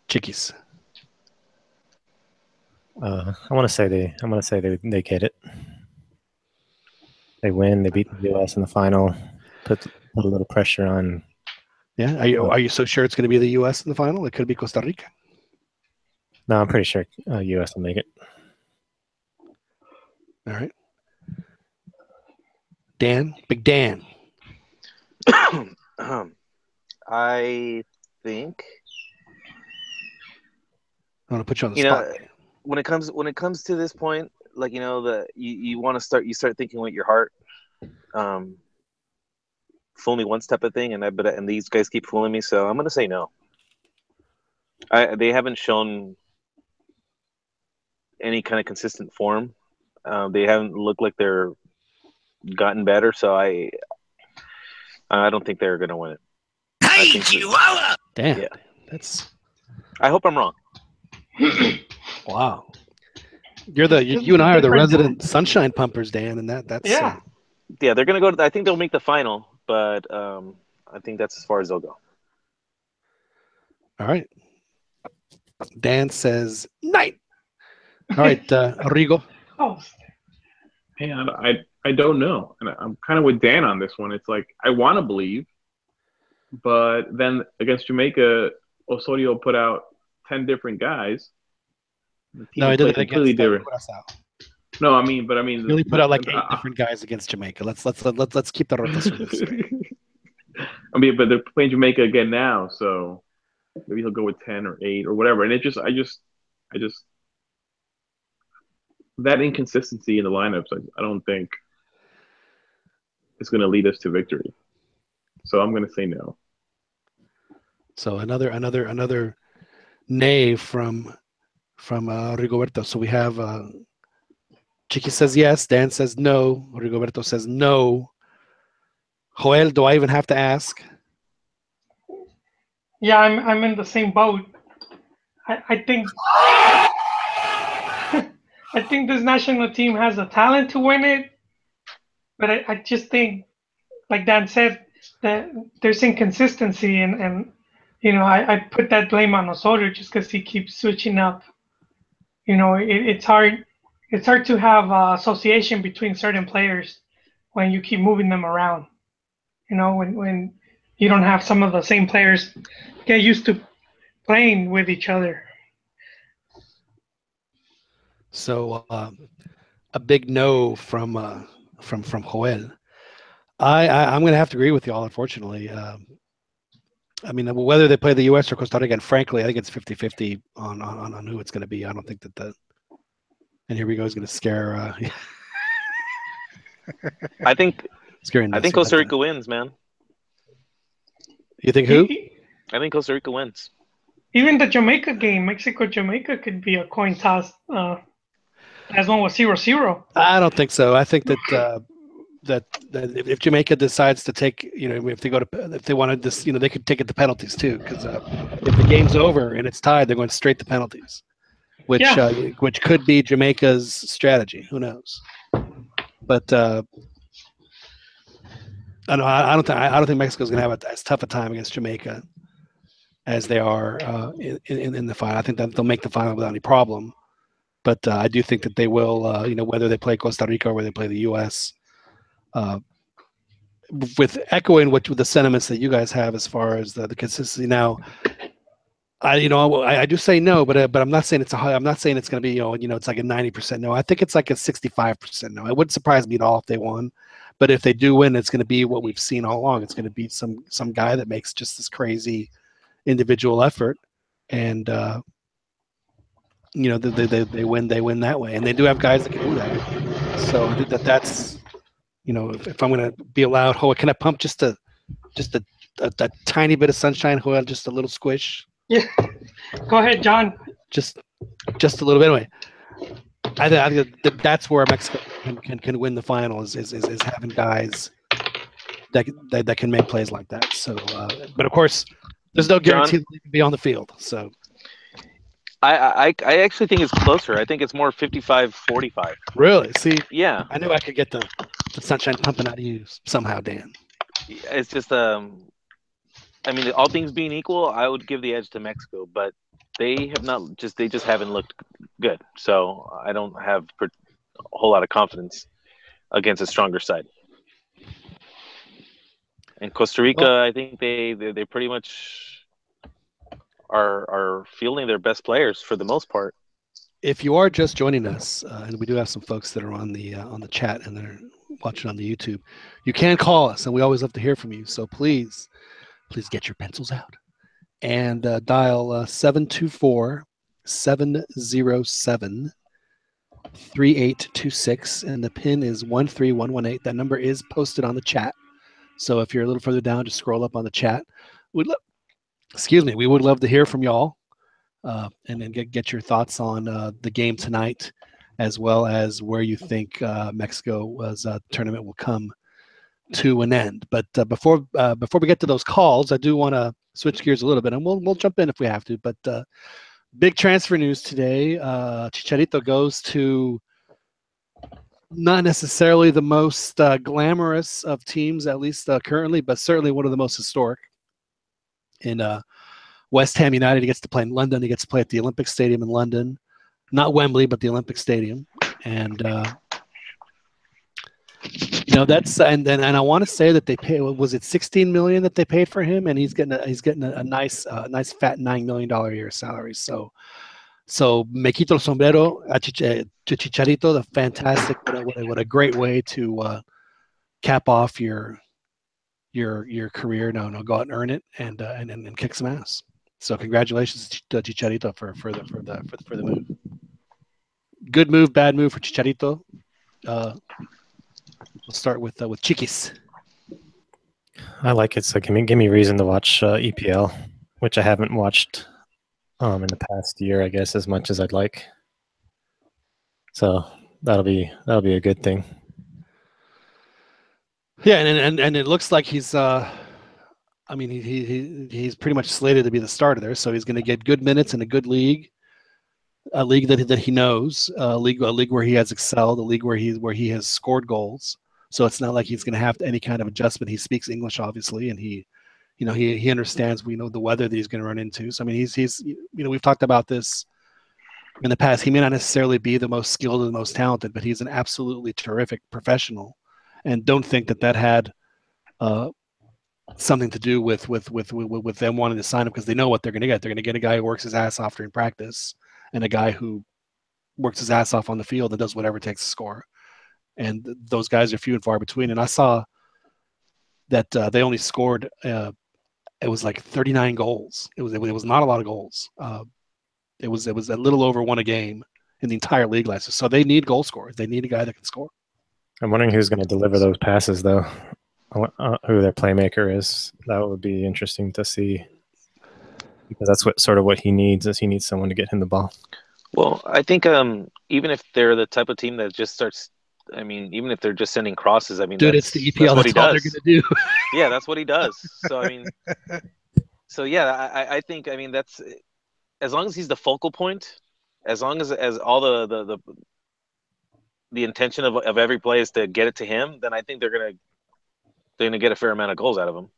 Chickies. I want to say they get it. They win. They beat the U.S. in the final. Put a little pressure on. Yeah. Are you so sure it's going to be the U.S. in the final? It could be Costa Rica. No, I'm pretty sure U.S. will make it. All right. Dan, Big Dan. I think. I want to put you on the spot. When it comes to this point, like you want to you start thinking with your heart. Fool me once type of thing, and these guys keep fooling me, so I'm gonna say no. They haven't shown any kind of consistent form. They haven't looked like they're gotten better, so I don't think they're gonna win it. Hey, Chihuahua! Damn, yeah. That's. I hope I'm wrong. Wow, you and I are the resident sunshine pumpers, Dan, and that's yeah. Yeah, they're gonna go. I think they'll make the final, but I think that's as far as they'll go. All right. Dan says night. All right, Arrigo. Oh. Hey, I don't know, and I'm kind of with Dan on this one. It's like I want to believe, but then against Jamaica, Osorio put out 10 different guys. No, he did it completely different. No, I mean, he only put out like 8 different guys against Jamaica. Let's keep the rotación straight. I mean, but they're playing Jamaica again now, so maybe he'll go with 10 or 8 or whatever. And I just that inconsistency in the lineups, I don't think it's going to lead us to victory. So I'm going to say no. So another nay from Rigoberto. So we have Chiqui says yes, Dan says no, Rigoberto says no. Joel, do I even have to ask? Yeah, I'm in the same boat. I think I think this national team has the talent to win it, but I just think, like Dan said, that there's inconsistency, and I put that blame on Osorio just because he keeps switching up. It's hard to have association between certain players when you keep moving them around. When you don't have some of the same players get used to playing with each other. So a big no from Joel. I'm going to have to agree with you all, unfortunately. I mean, whether they play the U.S. or Costa Rica, and frankly, I think it's 50-50 on who it's going to be. I don't think that and here we go, is going to scare. I think Costa Rica wins, man. You think who? I think Costa Rica wins. Even the Jamaica game, Mexico-Jamaica, could be a coin toss. As one was 0-0. I don't think so. I think that that if Jamaica decides to take, if they want to, they could take it to penalties too. Because if the game's over and it's tied, they're going straight to penalties, which could be Jamaica's strategy. Who knows? But I don't think Mexico's going to have as tough a time against Jamaica as they are in the final. I think that they'll make the final without any problem. But I do think that they will, whether they play Costa Rica or whether they play the U.S., with echoing with the sentiments that you guys have as far as the consistency. Now, I do say no, but I'm not saying I'm not saying it's going to be it's like a 90% no. I think it's like a 65% no. It wouldn't surprise me at all if they won, but if they do win, it's going to be what we've seen all along. It's going to be some guy that makes just this crazy individual effort, and they win that way, and they do have guys that can do that. So I think that's if I'm going to be allowed, can I pump just a tiny bit of sunshine, just a little squish? Yeah, go ahead, John. Just a little bit anyway. I think that's where Mexico can win the final is having guys that can make plays like that. So, but of course, there's no guarantee that they can be on the field. So, I actually think it's closer. I think it's more 55-45. Really? See? Yeah. I knew I could get the sunshine pumping out of you somehow, Dan. It's just all things being equal, I would give the edge to Mexico, but they just haven't looked good. So I don't have a whole lot of confidence against a stronger side. And Costa Rica, I think they pretty much are fielding their best players for the most part. If you are just joining us, and we do have some folks that are on the chat and they're watching on the YouTube, you can call us, and we always love to hear from you. So please get your pencils out and dial 724-707-3826, and the pin is 13118. That number is posted on the chat. So if you're a little further down, just scroll up on the chat. We would love to hear from y'all, and then get your thoughts on the game tonight, as well as where you think Mexico's tournament will come to an end. But before we get to those calls, I do want to switch gears a little bit, and we'll jump in if we have to. But big transfer news today. Chicharito goes to not necessarily the most glamorous of teams, at least currently, but certainly one of the most historic. In West Ham United, he gets to play in London. He gets to play at the Olympic Stadium in London, not Wembley, but the Olympic Stadium. And that's and I want to say that they pay. Was it $16 million that they paid for him? And he's getting a nice fat $9 million a year salary. So me quito el sombrero to Chicharito, the fantastic. What a great way to cap off your career. No, go out and earn it and kick some ass. So congratulations to Chicharito for the move. Good move, bad move for Chicharito. We'll start with Chiquis. I like it. So give me reason to watch EPL, which I haven't watched in the past year, I guess, as much as I'd like. So that'll be a good thing. Yeah, and it looks like he's he's pretty much slated to be the starter there, so he's going to get good minutes in a good league, a league that he knows, a league where he has excelled, a league where he has scored goals. So it's not like he's going to have any kind of adjustment. He speaks English, obviously, and he understands the weather that he's going to run into. So I mean, he's we've talked about this in the past. He may not necessarily be the most skilled and the most talented, but he's an absolutely terrific professional. And don't think that had something to do with them wanting to sign him, because they know what they're going to get. They're going to get a guy who works his ass off during practice and a guy who works his ass off on the field and does whatever it takes to score. And those guys are few and far between. And I saw that they only scored it was like 39 goals. It was not a lot of goals. It was a little over one a game in the entire league last year. So they need goal scorers. They need a guy that can score. I'm wondering who's going to deliver those passes, though. Who their playmaker is. That would be interesting to see. because that's what he needs. Is he needs someone to get him the ball. Well, I think even if they're the type of team that just starts, I mean, even if they're just sending crosses, I mean, Dude, it's the that's EPL. what he That's all they're does. gonna do. Yeah, that's what he does. So I mean, so yeah, I think, I mean, that's, as long as he's the focal point, as long as all the intention of every play is to get it to him, then I think they're gonna get a fair amount of goals out of him.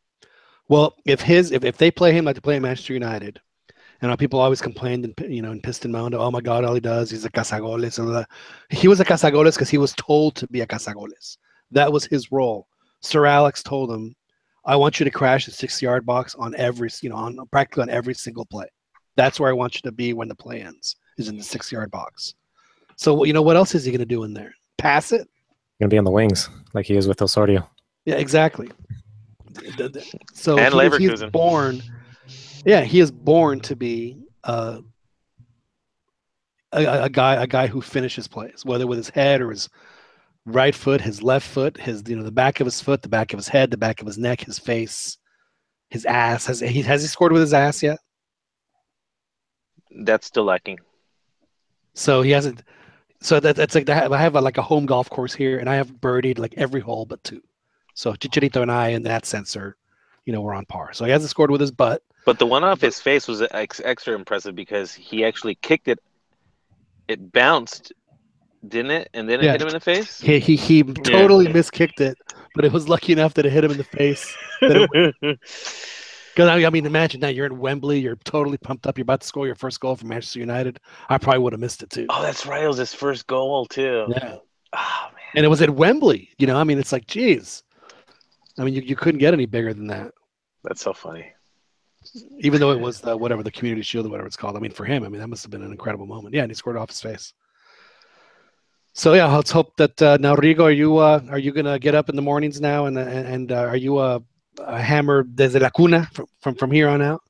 Well, if they play him like they play Manchester United, and people always complained and pissed and moaned, oh my God, all he does, he's a cazagoles. And he was a cazagoles because he was told to be a cazagoles. That was his role. Sir Alex told him, I want you to crash the 6-yard box on practically on every single play. That's where I want you to be when the play ends, is in the 6-yard box. So what else is he going to do in there? Pass it? Going to be on the wings like he is with Osorio. Yeah, exactly. So And he's born. Yeah, he is born to be a guy who finishes plays, whether with his head or his right foot, his left foot, his the back of his foot, the back of his head, the back of his neck, his face, his ass. Has he scored with his ass yet? That's still lacking. So he hasn't. So that's like I have a home golf course here, and I have birdied like every hole but 2. So Chicharito and I, in that sense, we're on par. So he hasn't scored with his butt. But the one off his face was extra impressive because he actually kicked it. It bounced, didn't it? And then it hit him in the face? He totally miskicked it, but it was lucky enough that it hit him in the face. Because I mean, imagine that you're in Wembley, you're totally pumped up, you're about to score your first goal for Manchester United. I probably would have missed it too. Oh, that's right. It was his first goal too. Yeah. Oh, man. And it was at Wembley. I mean, it's like, geez. I mean, you couldn't get any bigger than that. That's so funny. Even though it was the Community Shield or whatever it's called. I mean, for him, that must have been an incredible moment. Yeah, and he scored off his face. So yeah, let's hope that now, Rigo, are you gonna get up in the mornings now and are you a hammer desde la cuna from here on out?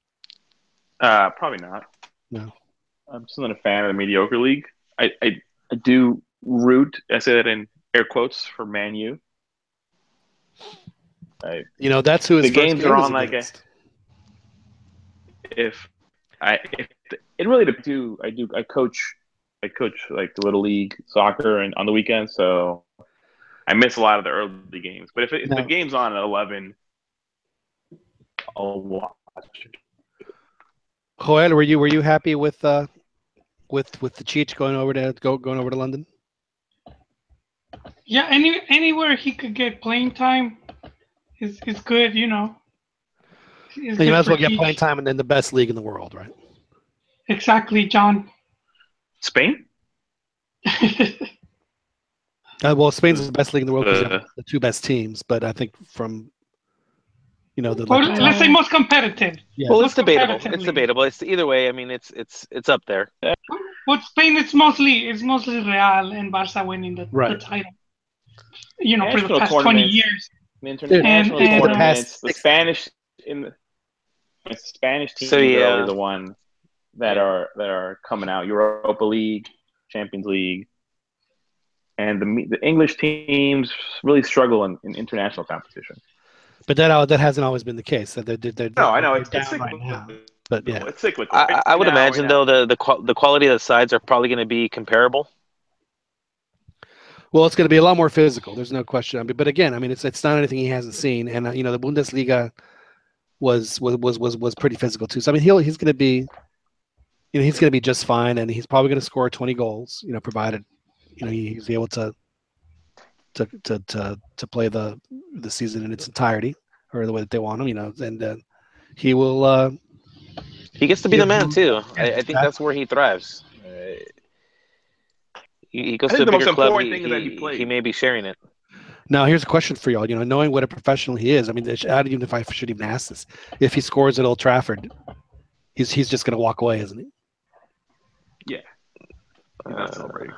Probably not. No, I'm just not a fan of the mediocre league. I do root. I say that in air quotes for Man U. That's who his the games are on like against. It really depends. I coach like the little league soccer and on the weekend, so I miss a lot of the early games. But if the game's on at 11, I'll watch. Joel, were you happy with the Cheech going over to London? Yeah, anywhere he could get playing time is good, You might as well get playing time in the best league in the world, right? Exactly, John. Spain? Well, Spain's the best league in the world because they have the 2 best teams. But I think from let's say most competitive. Yeah. Well, it's debatable. It's debatable. It's either way. I mean, it's up there. But Spain, it's mostly Real and Barca winning the title. For the past 20 years. International tournaments, the Spanish teams are really the one that are coming out. Europa League, Champions League, and the English teams really struggle in international competition. But that hasn't always been the case. They're I know it's down right now. But yeah, it's cyclical. I would imagine though the quality of the sides are probably going to be comparable. Well, it's going to be a lot more physical. There's no question. But again, I mean, it's not anything he hasn't seen, and the Bundesliga was pretty physical too. So I mean, he's going to be, he's going to be just fine, and he's probably going to score 20 goals, provided, he's able to play the season in its entirety or the way that they want him, and he will. He gets to be the man too. I think that's where he thrives. He goes to a bigger club. He may be sharing it. Now, here's a question for y'all. Knowing what a professional he is, I mean, I don't even if I should even ask this. If he scores at Old Trafford, he's just going to walk away, isn't he? Yeah. He's not celebrating.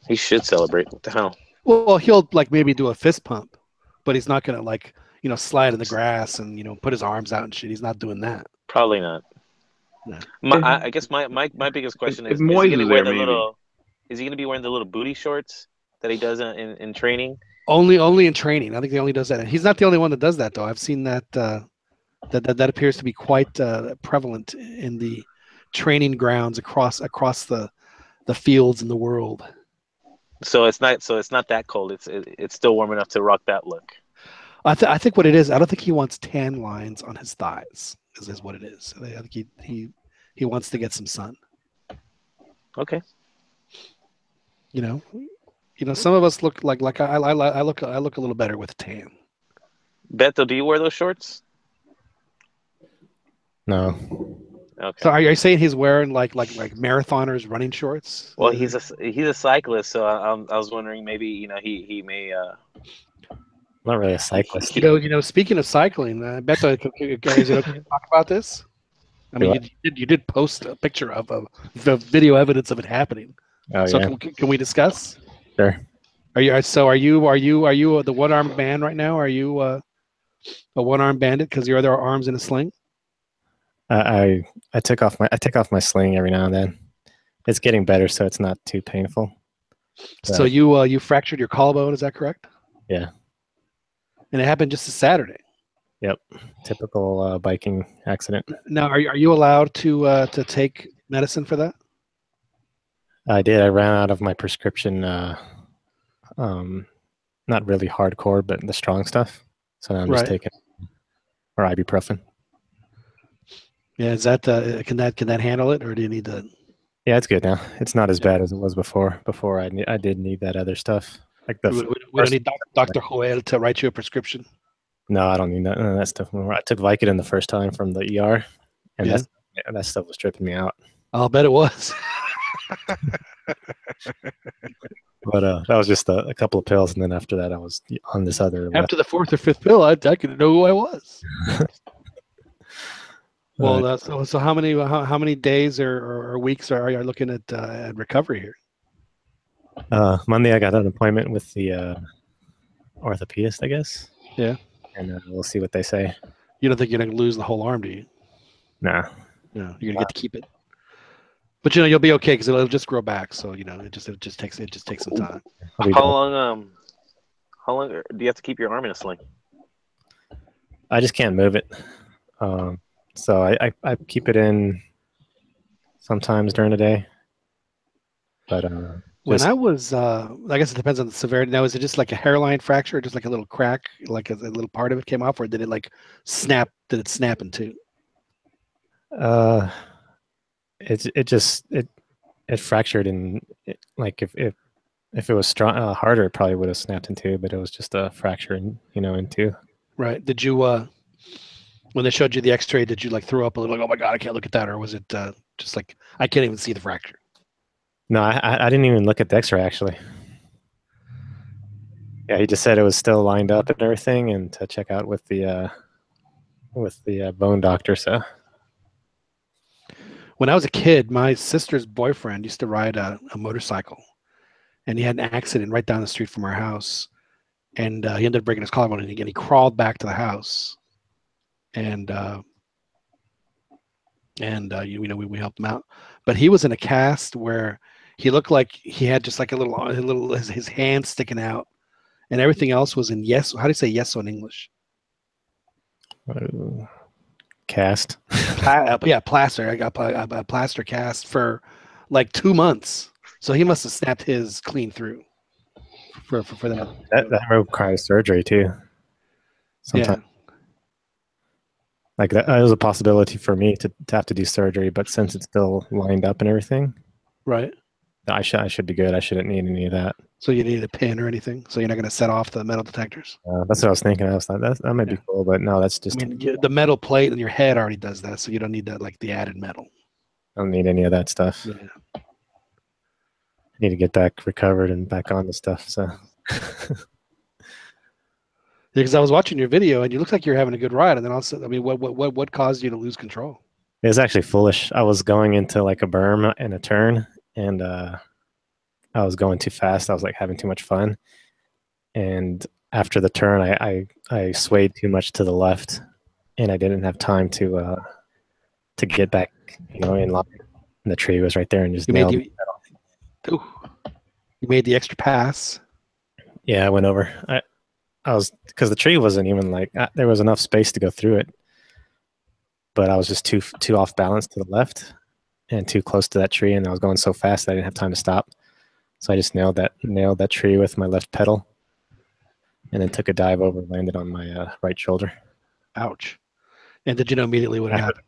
He should celebrate. What the hell? Well, he'll maybe do a fist pump, but he's not going to slide in the grass and put his arms out and shit. He's not doing that. Probably not. No. I guess my biggest question is he going to wear is he going to be wearing the little booty shorts that he does in training? Only in training. I think he only does that. He's not the only one that does that though. I've seen that That appears to be quite prevalent in the training grounds across the fields in the world. So it's not that cold. It's still warm enough to rock that look. I think what it is, I don't think he wants tan lines on his thighs. Is what it is. I think he wants to get some sun. Okay. You know, some of us look like I look a little better with tan. Beto, do you wear those shorts? No. Okay. So are you saying he's wearing like marathoners running shorts? Well, he's a cyclist, so I was wondering maybe he may. Not really a cyclist. You know. Speaking of cycling, Beto, is it okay to talk about this? I mean, you did post a picture of the video evidence of it happening. Oh, so yeah. can we discuss? Sure. Are you the one-armed man right now? Are you a one-armed bandit because your other arm's in a sling? I take off my sling every now and then. It's getting better, so it's not too painful. So you fractured your collarbone, is that correct? Yeah. And it happened just a Saturday. Yep. Typical biking accident. Now, are you allowed to take medicine for that? I did. I ran out of my prescription. Not really hardcore, but the strong stuff. So now I'm just taking or ibuprofen. Yeah, is that can that handle it, or do you need to? Yeah, it's good now. It's not as bad as it was before. Before I did need that other stuff. Like we don't need Dr. Joel to write you a prescription. No, I don't need none of that stuff anymore. I took Vicodin the first time from the ER, and that stuff was tripping me out. I'll bet it was. But that was just a couple of pills, and then after that, I was on this other. After the fourth or fifth pill, I couldn't know who I was. Well, so how many days or weeks are you looking at recovery here? Monday, I got an appointment with the orthopedist, I guess. Yeah. And we'll see what they say. You don't think you're going to lose the whole arm, do you? Nah. No, you're going to get to keep it. But you'll be okay because it'll just grow back. So it just takes some time. How long do you have to keep your arm in a sling? I just can't move it. So I keep it in sometimes during the day. But when I was, I guess it depends on the severity. Now, is it just like a hairline fracture, or just like a little crack, like a little part of it came off, or did it like snap? Did it snap in two? It fractured in like if it was strong harder, it probably would have snapped in two. But it was just a fracture in two. Right. Did you when they showed you the X-ray, did you like throw up a little? Like, oh my god, I can't look at that, or was it just like I can't even see the fracture? No, I didn't even look at the X-ray actually. Yeah, he just said it was still lined up and everything, and to check out with the bone doctor. So, when I was a kid, my sister's boyfriend used to ride a motorcycle, and he had an accident right down the street from our house, and he ended up breaking his collarbone, and he crawled back to the house, and we helped him out, but he was in a cast where he looked like he had just like a little his hand sticking out, and everything else was in yeso. How do you say yeso in English? Cast. Yeah, plaster. I got a plaster cast for like 2 months, so he must have snapped his clean through. For that. That requires surgery too. Sometimes. Yeah. Like that was a possibility for me to have to do surgery, but since it's still lined up and everything, right? I should be good. I shouldn't need any of that. So you need a pin or anything? So you're not going to set off the metal detectors? That's what I was thinking. I was like, that might be cool, but no, that's just. I mean, the metal plate in your head already does that, so you don't need that, like the added metal. I don't need any of that stuff. Yeah. I need to get back recovered and back on the stuff. So. Because I was watching your video and you look like you're having a good ride, and then also, I mean, what caused you to lose control? It was actually foolish. I was going into like a berm and a turn, and I was going too fast. I was like having too much fun, and after the turn, I swayed too much to the left, and I didn't have time to get back, in line. And the tree was right there, and just nailed me. You made the extra pass. Yeah, I went over. I was because the tree wasn't even like there was enough space to go through it, but I was just too off balance to the left and too close to that tree, and I was going so fast that I didn't have time to stop. So I just nailed that tree with my left pedal, and then took a dive over, landed on my right shoulder. Ouch. And did you know immediately what happened?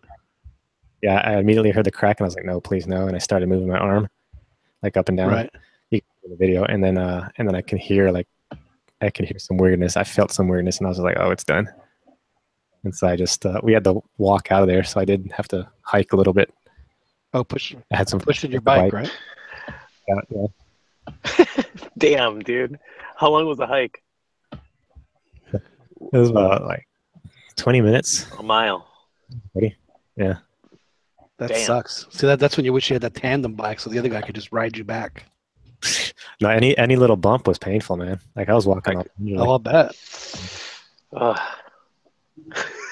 Yeah, I immediately heard the crack, and I was like, no, please no. And I started moving my arm like up and down. Right. You can see the video, and then I can hear some weirdness. I felt some weirdness, and I was like, oh, it's done. And so I just we had to walk out of there, so I did have to hike a little bit. Oh, I had some pushing your bike, right? Yeah. Damn, dude. How long was the hike? It was about like 20 minutes. A mile. Yeah. That Damn. sucks. See, that's when you wish you had that tandem bike so the other guy could just ride you back. No, any little bump was painful, man. Like I was walking off. Oh, I'll bet. Ugh.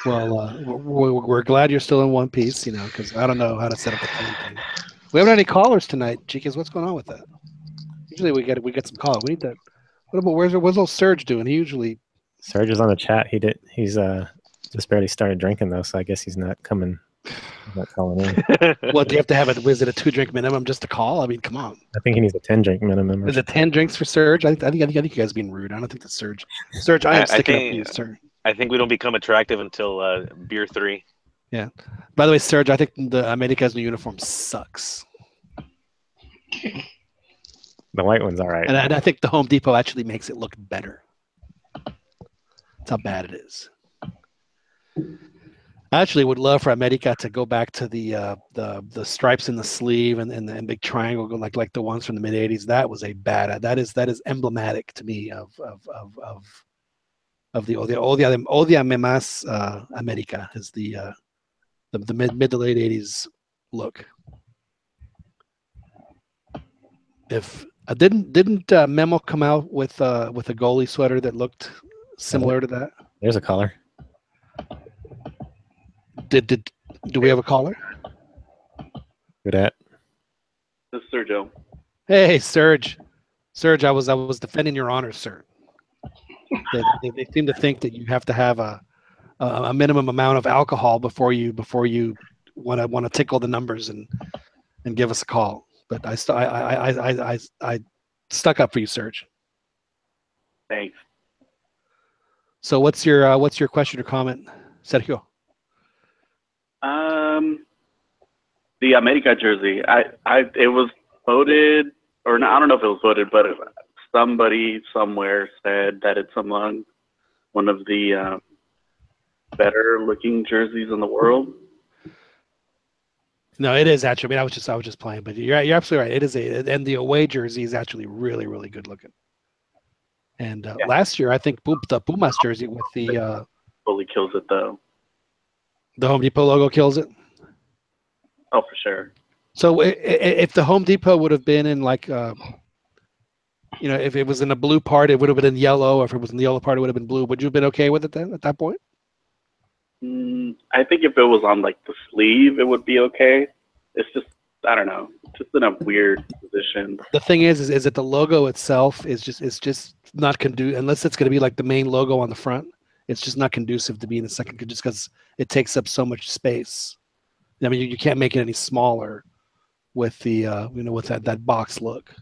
Well, we're glad you're still in one piece, because I don't know how to set up the phone thing. We haven't had any callers tonight, Chicas. What's going on with that? Usually we get some calls. We need that. What about where's old Serge doing? Serge is on the chat. He's just barely started drinking though, so I guess he's not coming. He's not calling in. What, do you have to have a 2-drink minimum just to call? I mean, come on. I think he needs a 10-drink minimum. Is it 10 drinks for Serge? I think you guys are being rude. I don't think that's Serge. Serge, I am sticking up for you, sir. I think we don't become attractive until beer 3. Yeah. By the way, Serge, I think the America's new uniform sucks. The white one's all right. And I think the Home Depot actually makes it look better. That's how bad it is. I actually would love for America to go back to the stripes in the sleeve and big triangle, like the ones from the mid '80s. That was that is emblematic to me of the Odia Memas America is the mid to late '80s look. If didn't Memo come out with a goalie sweater that looked similar to that? There's a collar. Do we have a caller? Good at. This is Sergio. Hey, Serge. Serge, I was defending your honor, sir. They seem to think that you have to have a minimum amount of alcohol before you want to tickle the numbers and give us a call. But I stuck up for you, Serge. Thanks. So what's your question or comment, Sergio? The America jersey. It was voted, or no, I don't know if it was voted, but somebody somewhere said that it's among one of the better looking jerseys in the world. No, it is actually. I mean, I was just playing, but you're absolutely right. It is and the away jersey is actually really, really good looking. And last year, I think the Pumas jersey with the fully kills it though. The Home Depot logo kills it. Oh, for sure. So if the Home Depot would have been in like, if it was in a blue part, it would have been in yellow. Or if it was in the yellow part, it would have been blue. Would you have been okay with it then at that point? I think if it was on like the sleeve, it would be okay. It's just, I don't know, just in a weird position. The thing is that the logo itself is just not conducive unless it's going to be like the main logo on the front. It's just not conducive to being a second, just because it takes up so much space. I mean, you can't make it any smaller with the with that box look.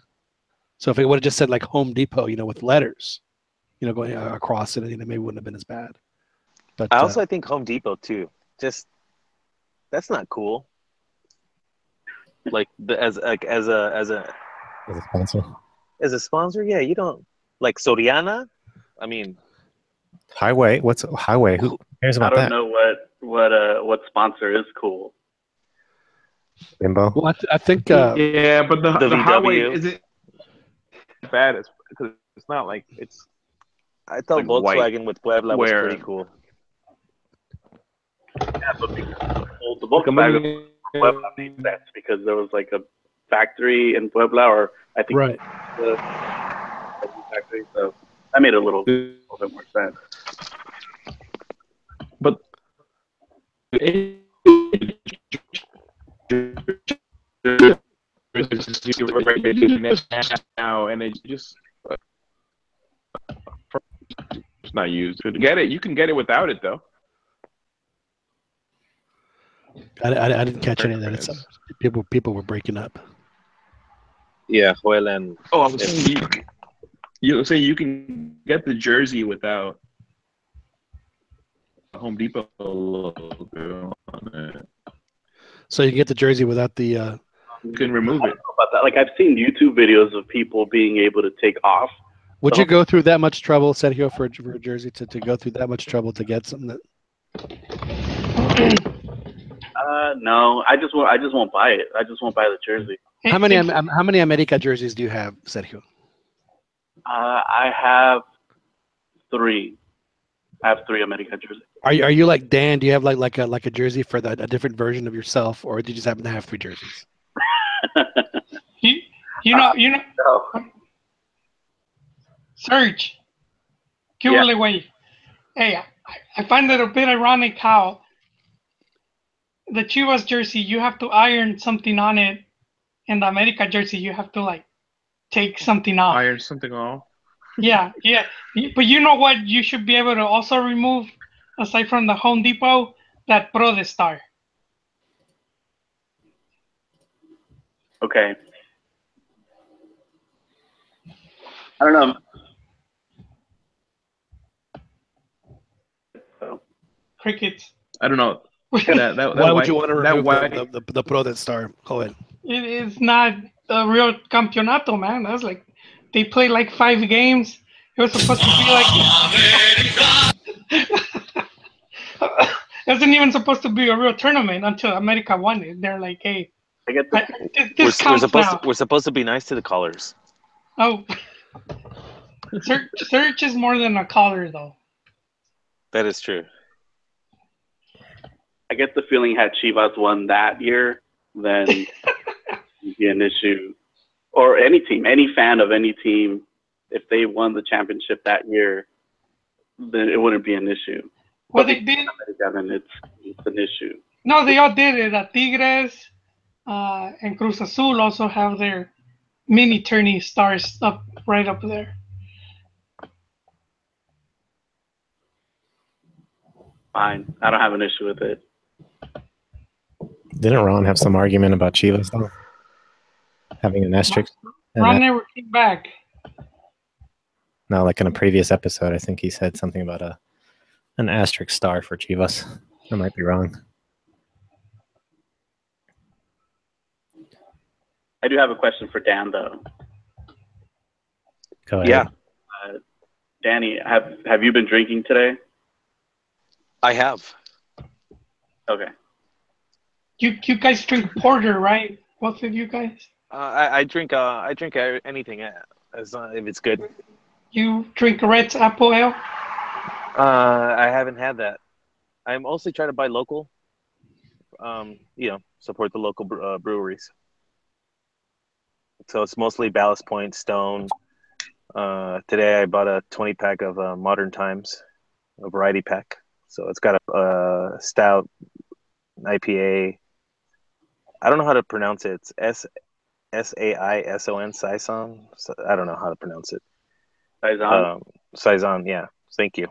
So if it would have just said like Home Depot, with letters, going across it, it maybe wouldn't have been as bad. But I also think Home Depot too. Just that's not cool. Like as a sponsor. As a sponsor, yeah, you don't like Soriana. I mean, Highway. What's Highway? Who cares about that? I don't know what sponsor is cool. Bimbo. Well, I think yeah, but the Highway VW. isn't bad because it's not like it's. I thought like Volkswagen with Puebla was square. pretty cool. Yeah, but the Volkswagen Puebla made sense because there was like a factory in Puebla, or I think right. The factory, so that made a little bit more sense. But now, and it just it's not used. Get it? You can get it without it though. I didn't catch any of that. It's, people were breaking up. Yeah, Joel and Oh, I was saying you were saying you can get the jersey without Home Depot logo on it. So you can get the jersey without the. You can remove it. About that, like I've seen YouTube videos of people being able to take off. Would you go through that much trouble, Sergio, for a jersey to go through that much trouble to get something that? No, I just won't buy it. I just won't buy the jersey. How many America jerseys do you have, Sergio? I have 3. I have 3 America jerseys. Are you like Dan? Do you have like a jersey for a different version of yourself, or do you just happen to have 3 jerseys? You know. No. Serge, wait. Hey, I find it a bit ironic how the Chivas jersey you have to iron something on it, and the America jersey you have to like take something off. Iron something off. Yeah. But you know what? You should be able to also remove, aside from the Home Depot, that Protestar. Okay. I don't know. Crickets. I don't know. Why would you want to remove the Protestar? Go ahead. It is not a real campeonato, man. That's like they played like 5 games. It was supposed to be like. It wasn't even supposed to be a real tournament until America won it. They're like, hey, this counts now. We're supposed to be nice to the callers. Oh, Search is more than a caller, though. That is true. I get the feeling had Chivas won that year, then it'd be an issue. Or any team, any fan of any team, if they won the championship that year, then it wouldn't be an issue. Well, they did. It's an issue. No, they all did it. Tigres and Cruz Azul also have their mini tourney stars right up there. Fine. I don't have an issue with it. Didn't Ron have some argument about Chivas, though? Having an asterisk? Ron never came back. No, like in a previous episode, I think he said something about an asterisk star for Chivas. I might be wrong. I do have a question for Dan, though. Go ahead. Yeah. Danny, have you been drinking today? I have. Okay. You guys drink porter, right? Both of you guys. I drink anything as if it's good. You drink Red's Apple Ale? I haven't had that. I mostly try to buy local. Support the local breweries. So it's mostly Ballast Point, Stone. Today I bought a 20-pack of Modern Times, a variety pack. So it's got a stout, IPA. I don't know how to pronounce it. It's Saison, Saison. I don't know how to pronounce it. Saison. Saison, yeah. Thank you.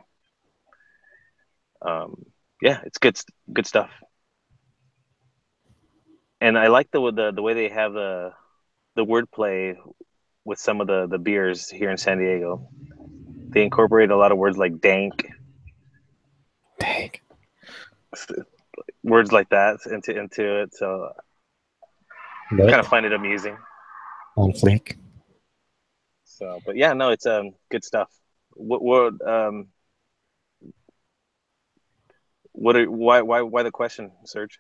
Yeah, it's good stuff. And I like the way they have the wordplay with some of the beers here in San Diego. They incorporate a lot of words like dank. Dank. Words like that into it. So I kind of find it amusing. On fleek. So, but yeah, no, it's good stuff. Why the question, Serge?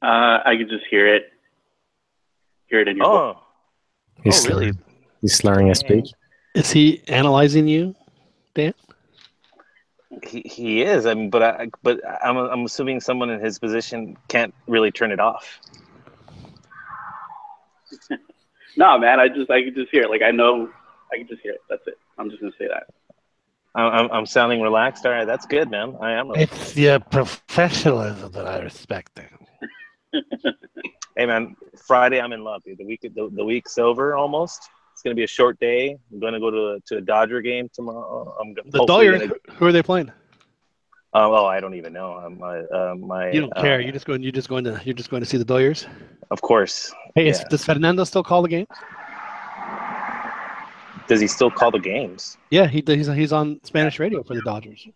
I could just hear it in your voice. He's really? He's slurring his speech. Is he analyzing you, Dan? He is. I mean, but I'm assuming someone in his position can't really turn it off. No, man. I could just hear it. Like I know, I can just hear it. That's it. I'm just gonna say that. I'm sounding relaxed. All right, that's good, man. I am relaxed. It's your professionalism that I respect. Hey, man. Friday, I'm in love, dude. The week's over almost. It's gonna be a short day. I'm gonna go to a Dodger game tomorrow. The Dodgers. Who are they playing? Oh, I don't even know. My You don't care. You're just going to see the Billiards. Of course. Hey, Yeah. does Fernando still call the games? Does he still call the games? Yeah, he's on Spanish radio for the Dodgers.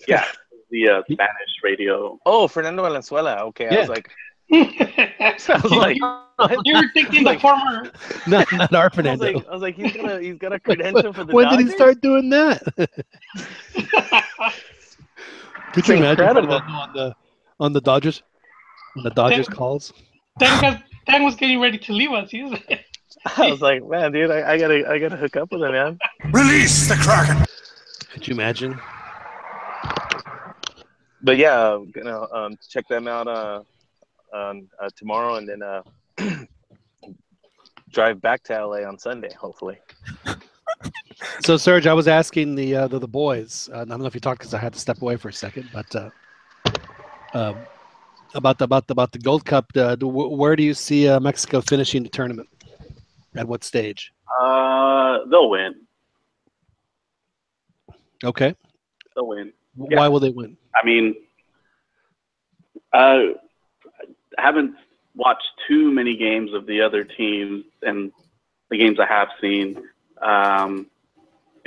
Yeah, the Spanish radio. Oh, Fernando Valenzuela. Okay, Yeah. I was like, I was like, what? You were thinking the former. not our Fernando. I was like, he's got a credential for the when Dodgers? did he start doing that? Could you imagine incredible. Fernando on the Dodgers? When the Dodgers calls. Dan was getting ready to leave us. I was like, man, dude, I gotta hook up with him, man. Release the Kraken. Could you imagine? But yeah, gonna check them out tomorrow, and then drive back to LA on Sunday, hopefully. So, Serge, I was asking the boys. I don't know if you talked because I had to step away for a second, but about the Gold Cup. Where do you see Mexico finishing the tournament? At what stage? They'll win. Okay. They'll win. Why will they win? I mean, I haven't watched too many games of the other teams, and the games I have seen,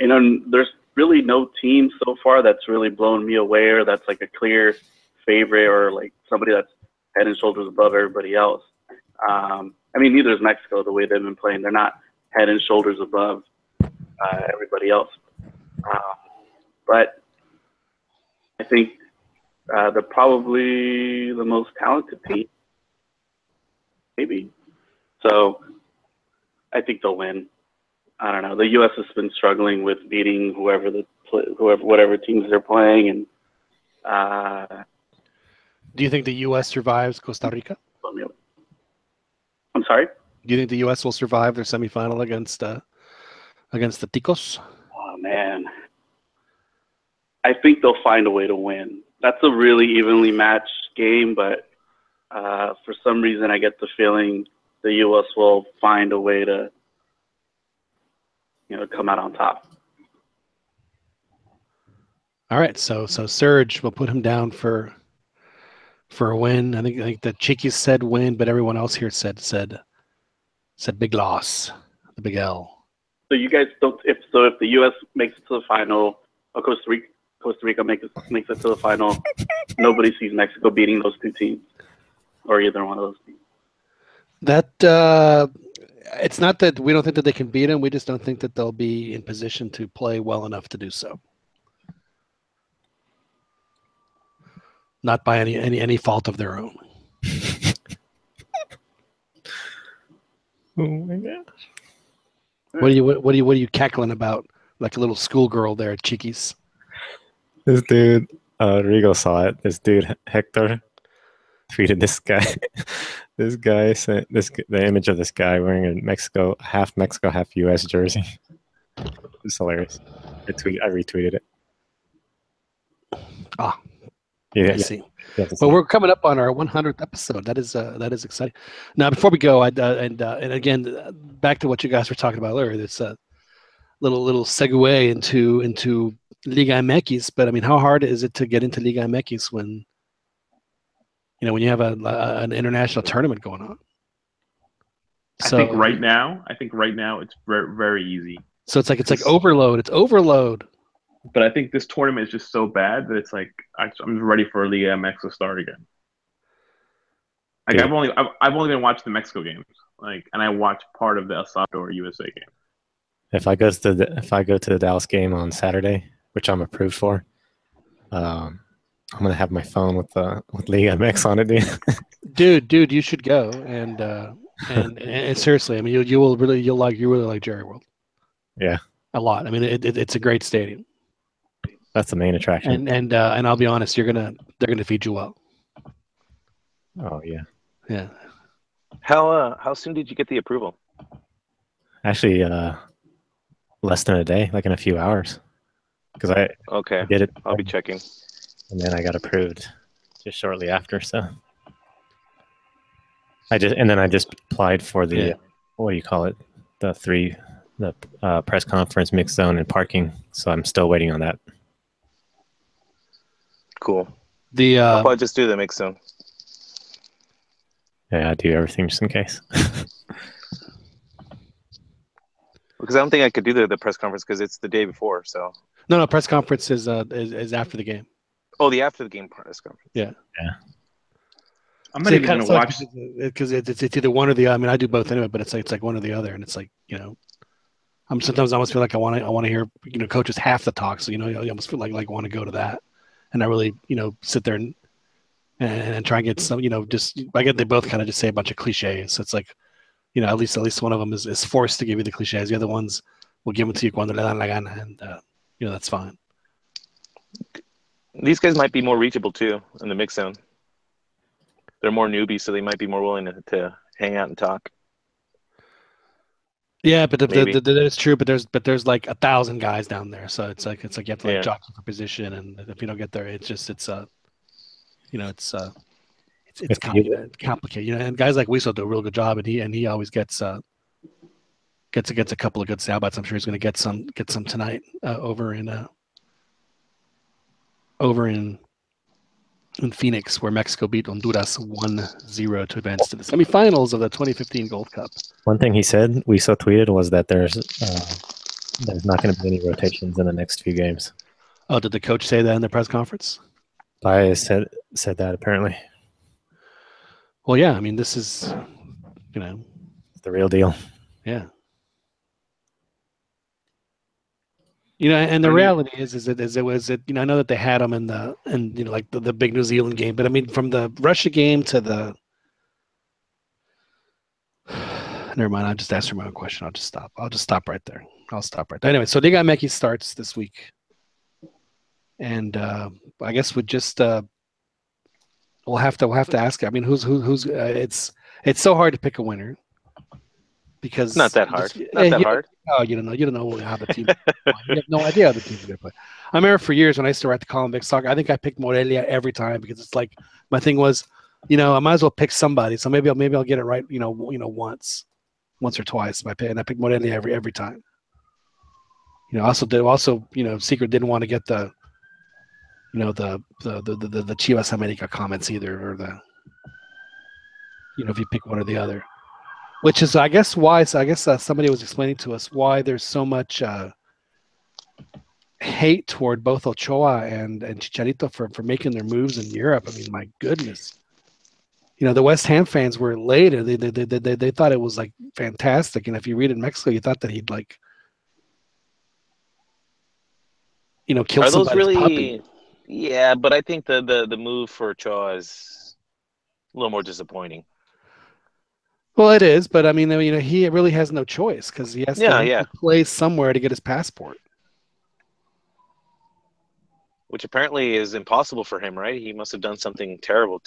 there's really no team so far that's really blown me away, or that's like a clear favorite, or like somebody that's head and shoulders above everybody else. I mean, neither is Mexico. The way they've been playing, they're not head and shoulders above everybody else. But I think they're probably the most talented team, maybe. So I think they'll win. I don't know. The U.S. has been struggling with beating whatever teams they're playing, and do you think the U.S. survives Costa Rica? I'm sorry? Do you think the U.S. will survive their semifinal against the Ticos? Oh man, I think they'll find a way to win. That's a really evenly matched game, but for some reason I get the feeling the U.S. will find a way to, come out on top. All right, so Serge, we'll put him down for a win. I think the Chiquis said win, but everyone else here said big loss, the big L. So you guys don't. If the U.S. makes it to the final, or Costa Rica makes it to the final, nobody sees Mexico beating those two teams, or either one of those teams. That it's not that we don't think that they can beat them. We just don't think that they'll be in position to play well enough to do so. Not by any fault of their own. Oh my gosh! What are you cackling about like a little schoolgirl there at Chiquis? This dude, Rigo saw it. This dude Hector tweeted this guy. This guy sent the image of this guy wearing a half Mexico, half U.S. jersey. It's hilarious. I retweeted it. Ah, yeah, I see. Well, we're coming up on our 100th episode. That is exciting. Now, before we go, and again, back to what you guys were talking about earlier. It's a little segue into Liga MX. But I mean, how hard is it to get into Liga MX when you have an international tournament going on? So, I think right now it's very, very easy. So it's like overload. It's overload. But I think this tournament is just so bad that it's like I'm ready for Liga MX to start again. Like I've only been watching the Mexico games, and I watched part of the El Salvador USA game. If I go to the Dallas game on Saturday, which I'm approved for, I'm gonna have my phone with Liga MX on it, dude. You should go and seriously, I mean, you really like Jerry World. Yeah, a lot. I mean, it's a great stadium. That's the main attraction. And I'll be honest, they're gonna feed you well. Oh yeah. Yeah. How soon did you get the approval? Actually, less than a day, like in a few hours. Because I did it. I'll be checking. And then I got approved just shortly after. So I just applied for the what do you call it? The press conference, mixed zone, and parking. So I'm still waiting on that. Cool. The I'll probably just do the mix zone. Yeah, I do everything just in case. Because I don't think I could do the press conference because it's the day before. So no press conference is after the game. oh, the after the game press conference. Yeah. I'm not even going to watch. Because it's either one or the other. I mean, I do both anyway, but it's like one or the other, and it's like, you know, sometimes I almost feel like I want to hear, you know, coaches have to talk, so, you know, I almost feel like want to go to that, and I really, you know, sit there and try and get some, you know, just I get they both kind of just say a bunch of cliches. So it's like, you know, at least one of them is forced to give you the cliches. The other ones will give them to you cuando le dan la gana, and you know, that's fine. These guys might be more reachable too in the mix zone. They're more newbies, so they might be more willing to hang out and talk. Yeah, but that is true. But there's like 1,000 guys down there, so it's like you have to like jockey for position, and if you don't get there, it's you know, it's complicated. You know, and guys like Wiesel do a real good job, and he always gets a couple of good sound bites. I'm sure he's going to get some tonight over in Phoenix, where Mexico beat Honduras 1-0 to advance to the semifinals of the 2015 Gold Cup. One thing he said, we saw tweeted, was that there's not going to be any rotations in the next few games. Oh, did the coach say that in the press conference? Baez said that apparently. Well, yeah. I mean, this is, you know, the real deal. Yeah. You know, and the reality is that you know, I know that they had them in you know, like the big New Zealand game, but I mean, from the Russia game to the never mind. I just asked her my own question. I'll just stop right there. I'll stop right there. Anyway, so CantinaMX starts this week, and I guess we just we'll have to ask. I mean, who's it's so hard to pick a winner because it's not that hard. Not that hard. Oh, you don't know how the team. You have no idea how the team's going to play. I remember for years when I used to write the column Big Soccer, I think I picked Morelia every time because it's like my thing was, you know, I might as well pick somebody. So maybe I'll get it right, you know, once or twice. I picked Morelia every time. You know, also you know, Secret didn't want to get the, you know, the Chivas America comments either, or the, you know, if you pick one or the other. Which is, I guess, why. So I guess somebody was explaining to us why there's so much hate toward both Ochoa and Chicharito for making their moves in Europe. I mean, my goodness. You know, the West Ham fans were elated. They thought it was like fantastic. And if you read in Mexico, you thought that he'd like, you know, kill somebody's really puppy. Yeah, but I think the move for Ochoa is a little more disappointing. Well, it is, but I mean, you know, he really has no choice because he has to play somewhere to get his passport. Which apparently is impossible for him, right? He must have done something terrible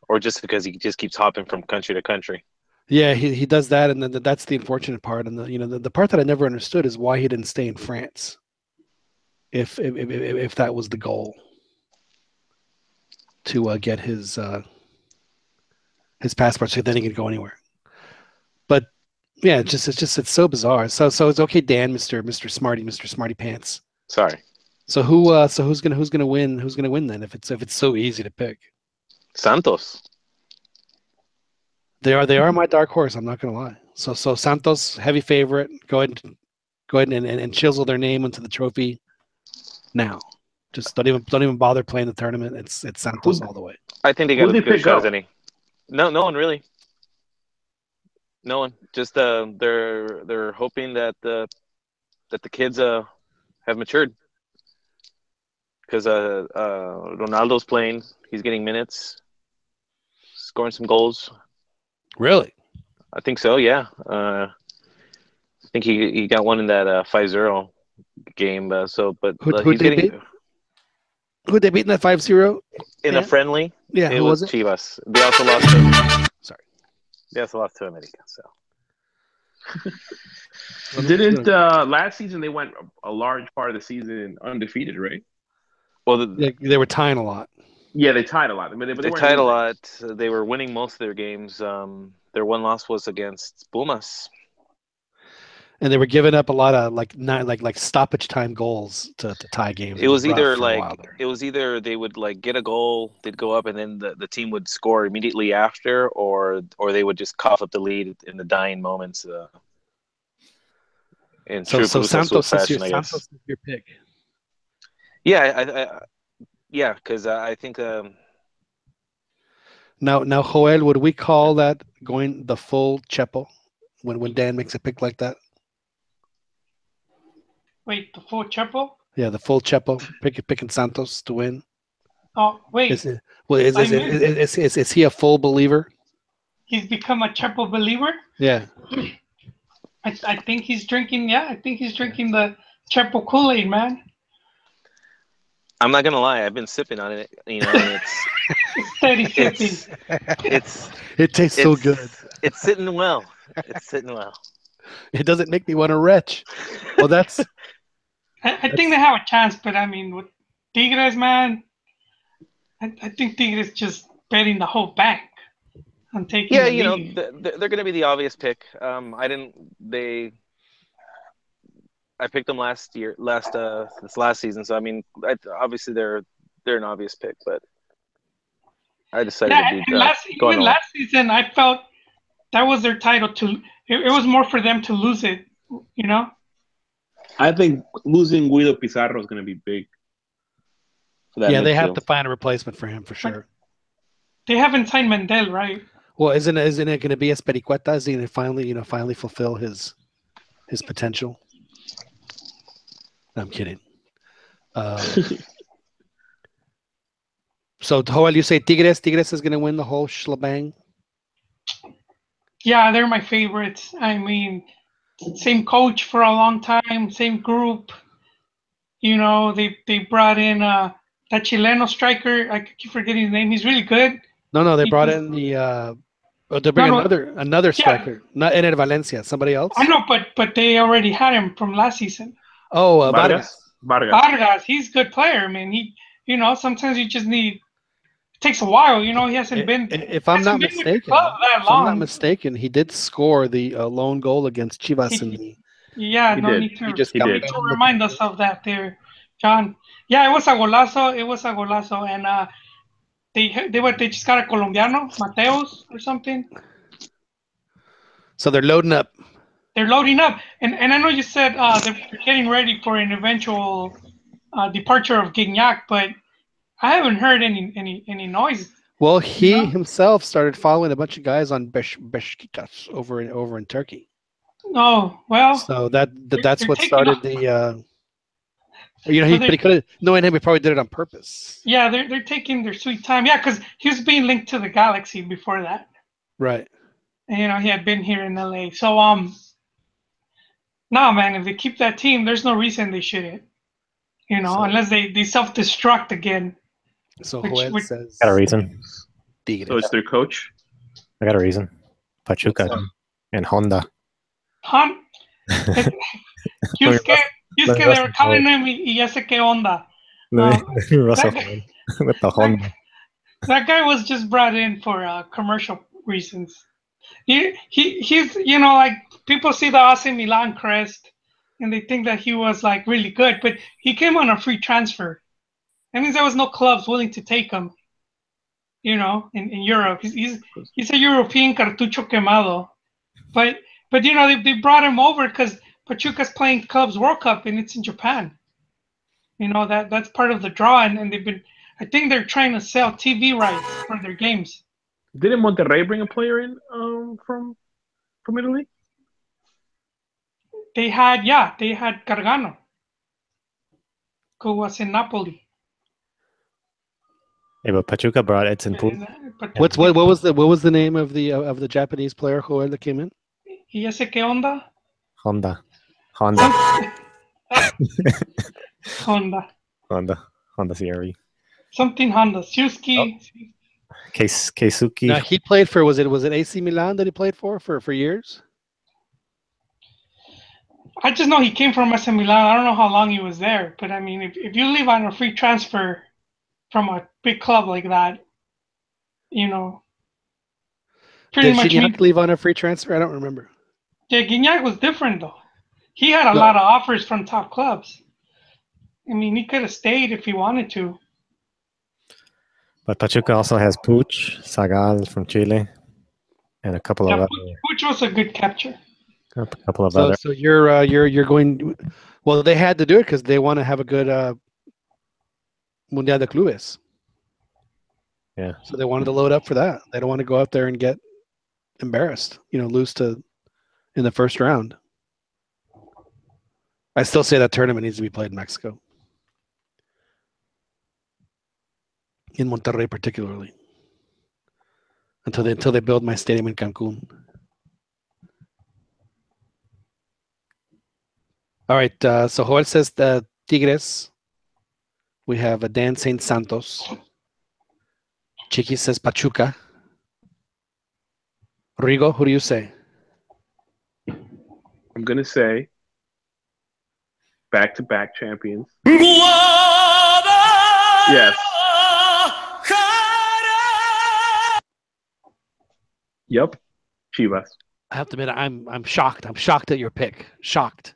or just because he just keeps hopping from country to country. Yeah, he does that, and then that's the unfortunate part. And the part that I never understood is why he didn't stay in France. If that was the goal, to get his passport, so then he could go anywhere. But yeah, it's so bizarre. So it's okay, Dan, Mr. Smarty Pants. Sorry. So who's gonna win? Who's gonna win then? If it's so easy to pick. Santos. They are my dark horse. I'm not gonna lie. So Santos, heavy favorite. Go ahead and chisel their name into the trophy now. Just don't even bother playing the tournament. It's Santos all the way. I think they got as good a shot as any. No one really. No one. Just they're hoping that the kids have matured. Because Ronaldo's playing, he's getting minutes, scoring some goals. Really? I think so. Yeah. I think he got one in that 5-0 game. Who'd they beat? Who'd they beat in that 5-0? In a friendly. Yeah. It was Chivas. They also lost to America. So. Didn't last season they went a large part of the season undefeated, right? Well, they were tying a lot. Yeah, they tied a lot. They tied a lot. They were winning most of their games. Their one loss was against Pumas. And they were giving up a lot of like stoppage time goals to tie games. It was rough either for a while there. it was either they would like get a goal, they'd go up, and then the team would score immediately after, or they would just cough up the lead in the dying moments. In true Cruz Azul fashion, I guess. Santos is your pick. Yeah, yeah, because I think Now, Joel, would we call that going the full Chepo when Dan makes a pick like that? Wait, the full Chepo? Yeah, the full Chepo picking Santos to win. Oh, wait. Is he a full believer? He's become a Chepo believer? Yeah. I think he's drinking. Yeah, I think he's drinking the Chepo Kool-Aid, man. I'm not gonna lie, I've been sipping on it. You know, and Steady sipping. It tastes so good. It's sitting well. It's sitting well. It doesn't make me want to retch. Well, that's. I think they have a chance, but I mean, with Tigres, man, I think Tigres just betting the whole bank on taking. Yeah, the you know, lead. they're going to be the obvious pick. I picked them this last season, so I mean, obviously they're an obvious pick, but I decided to be last season. I felt that was their title to. It was more for them to lose it, you know. I think losing Guido Pizarro is going to be big. Yeah, they have to find a replacement for him for sure. They haven't signed Mendel, right? Well, isn't it going to be Espericueta? Is he going to finally fulfill his potential? No, I'm kidding. So, Joel, you say Tigres? Tigres is going to win the whole shebang? Yeah, they're my favorites. I mean, same coach for a long time, same group. You know, they brought in that Chileno striker. I keep forgetting his name. He's really good. No, they brought in the. They bring another striker, not Ener Valencia, somebody else. I know, but they already had him from last season. Oh, Vargas. He's a good player. I mean, sometimes you just need. It takes a while. You know, he hasn't been. If I'm not mistaken, he did score the lone goal against Chivas in the. Yeah, no need to remind us of that there, John. Yeah, it was a golazo. And they just got a Colombiano, Mateos or something. So they're loading up. They're loading up, and I know you said they're getting ready for an eventual departure of Gignac, but I haven't heard any noise. Well, he himself started following a bunch of guys on Beşiktaş over in Turkey. Oh well. So that's what started the. But he could have. Knowing him, he probably did it on purpose. Yeah, they're taking their sweet time. Yeah, because he was being linked to the Galaxy before that. Right. And, he had been here in LA. So nah, man, if they keep that team, there's no reason they shouldn't. Unless they self-destruct again. So Joel says. Got a reason. So it's their coach. I got a reason. Pachuca and Honda. Houston, they were calling him y ya sé qué onda. With the Honda. That guy was just brought in for commercial reasons. He's like people see the AC Milan crest and they think that he was like really good, but he came on a free transfer. That means there was no clubs willing to take him. In Europe, he's a European cartucho quemado, but they brought him over because Pachuca's playing Clubs World Cup and it's in Japan. That's part of the draw, and they've been. I think they're trying to sell TV rights for their games. Didn't Monterrey bring a player in from Italy? They had Gargano, who was in Napoli. Yeah, but Pachuca brought Edson Pool. What was the name of the Japanese player who came in? ¿Y ese qué onda? Honda. Honda CRV. Something Honda. Suzuki. Keisuke. Now he played for was it AC Milan that he played for years? I just know he came from AC Milan. I don't know how long he was there, but I mean, if you leave on a free transfer from a big club like that, pretty Did much. Gignac leave on a free transfer? I don't remember. Yeah, Gignac was different though. he had a lot of offers from top clubs. I mean, he could have stayed if he wanted to. But Pachuca also has Puch, Sagal from Chile, and a couple of other. Which was a good capture. A couple of other. So you're going. Well, they had to do it because they want to have a good Mundial de Clubes. Yeah. So they wanted to load up for that. They don't want to go out there and get embarrassed. Lose in the first round. I still say that tournament needs to be played in Mexico. In Monterrey, particularly, until they build my stadium in Cancun. All right. So Joel says the Tigres. We have a Dan Saint Santos. Chiqui says Pachuca. Rigo, who do you say? I'm gonna say back-to-back champions. Yes. Yep. Chivas. I have to admit, I'm shocked. I'm shocked at your pick. Shocked.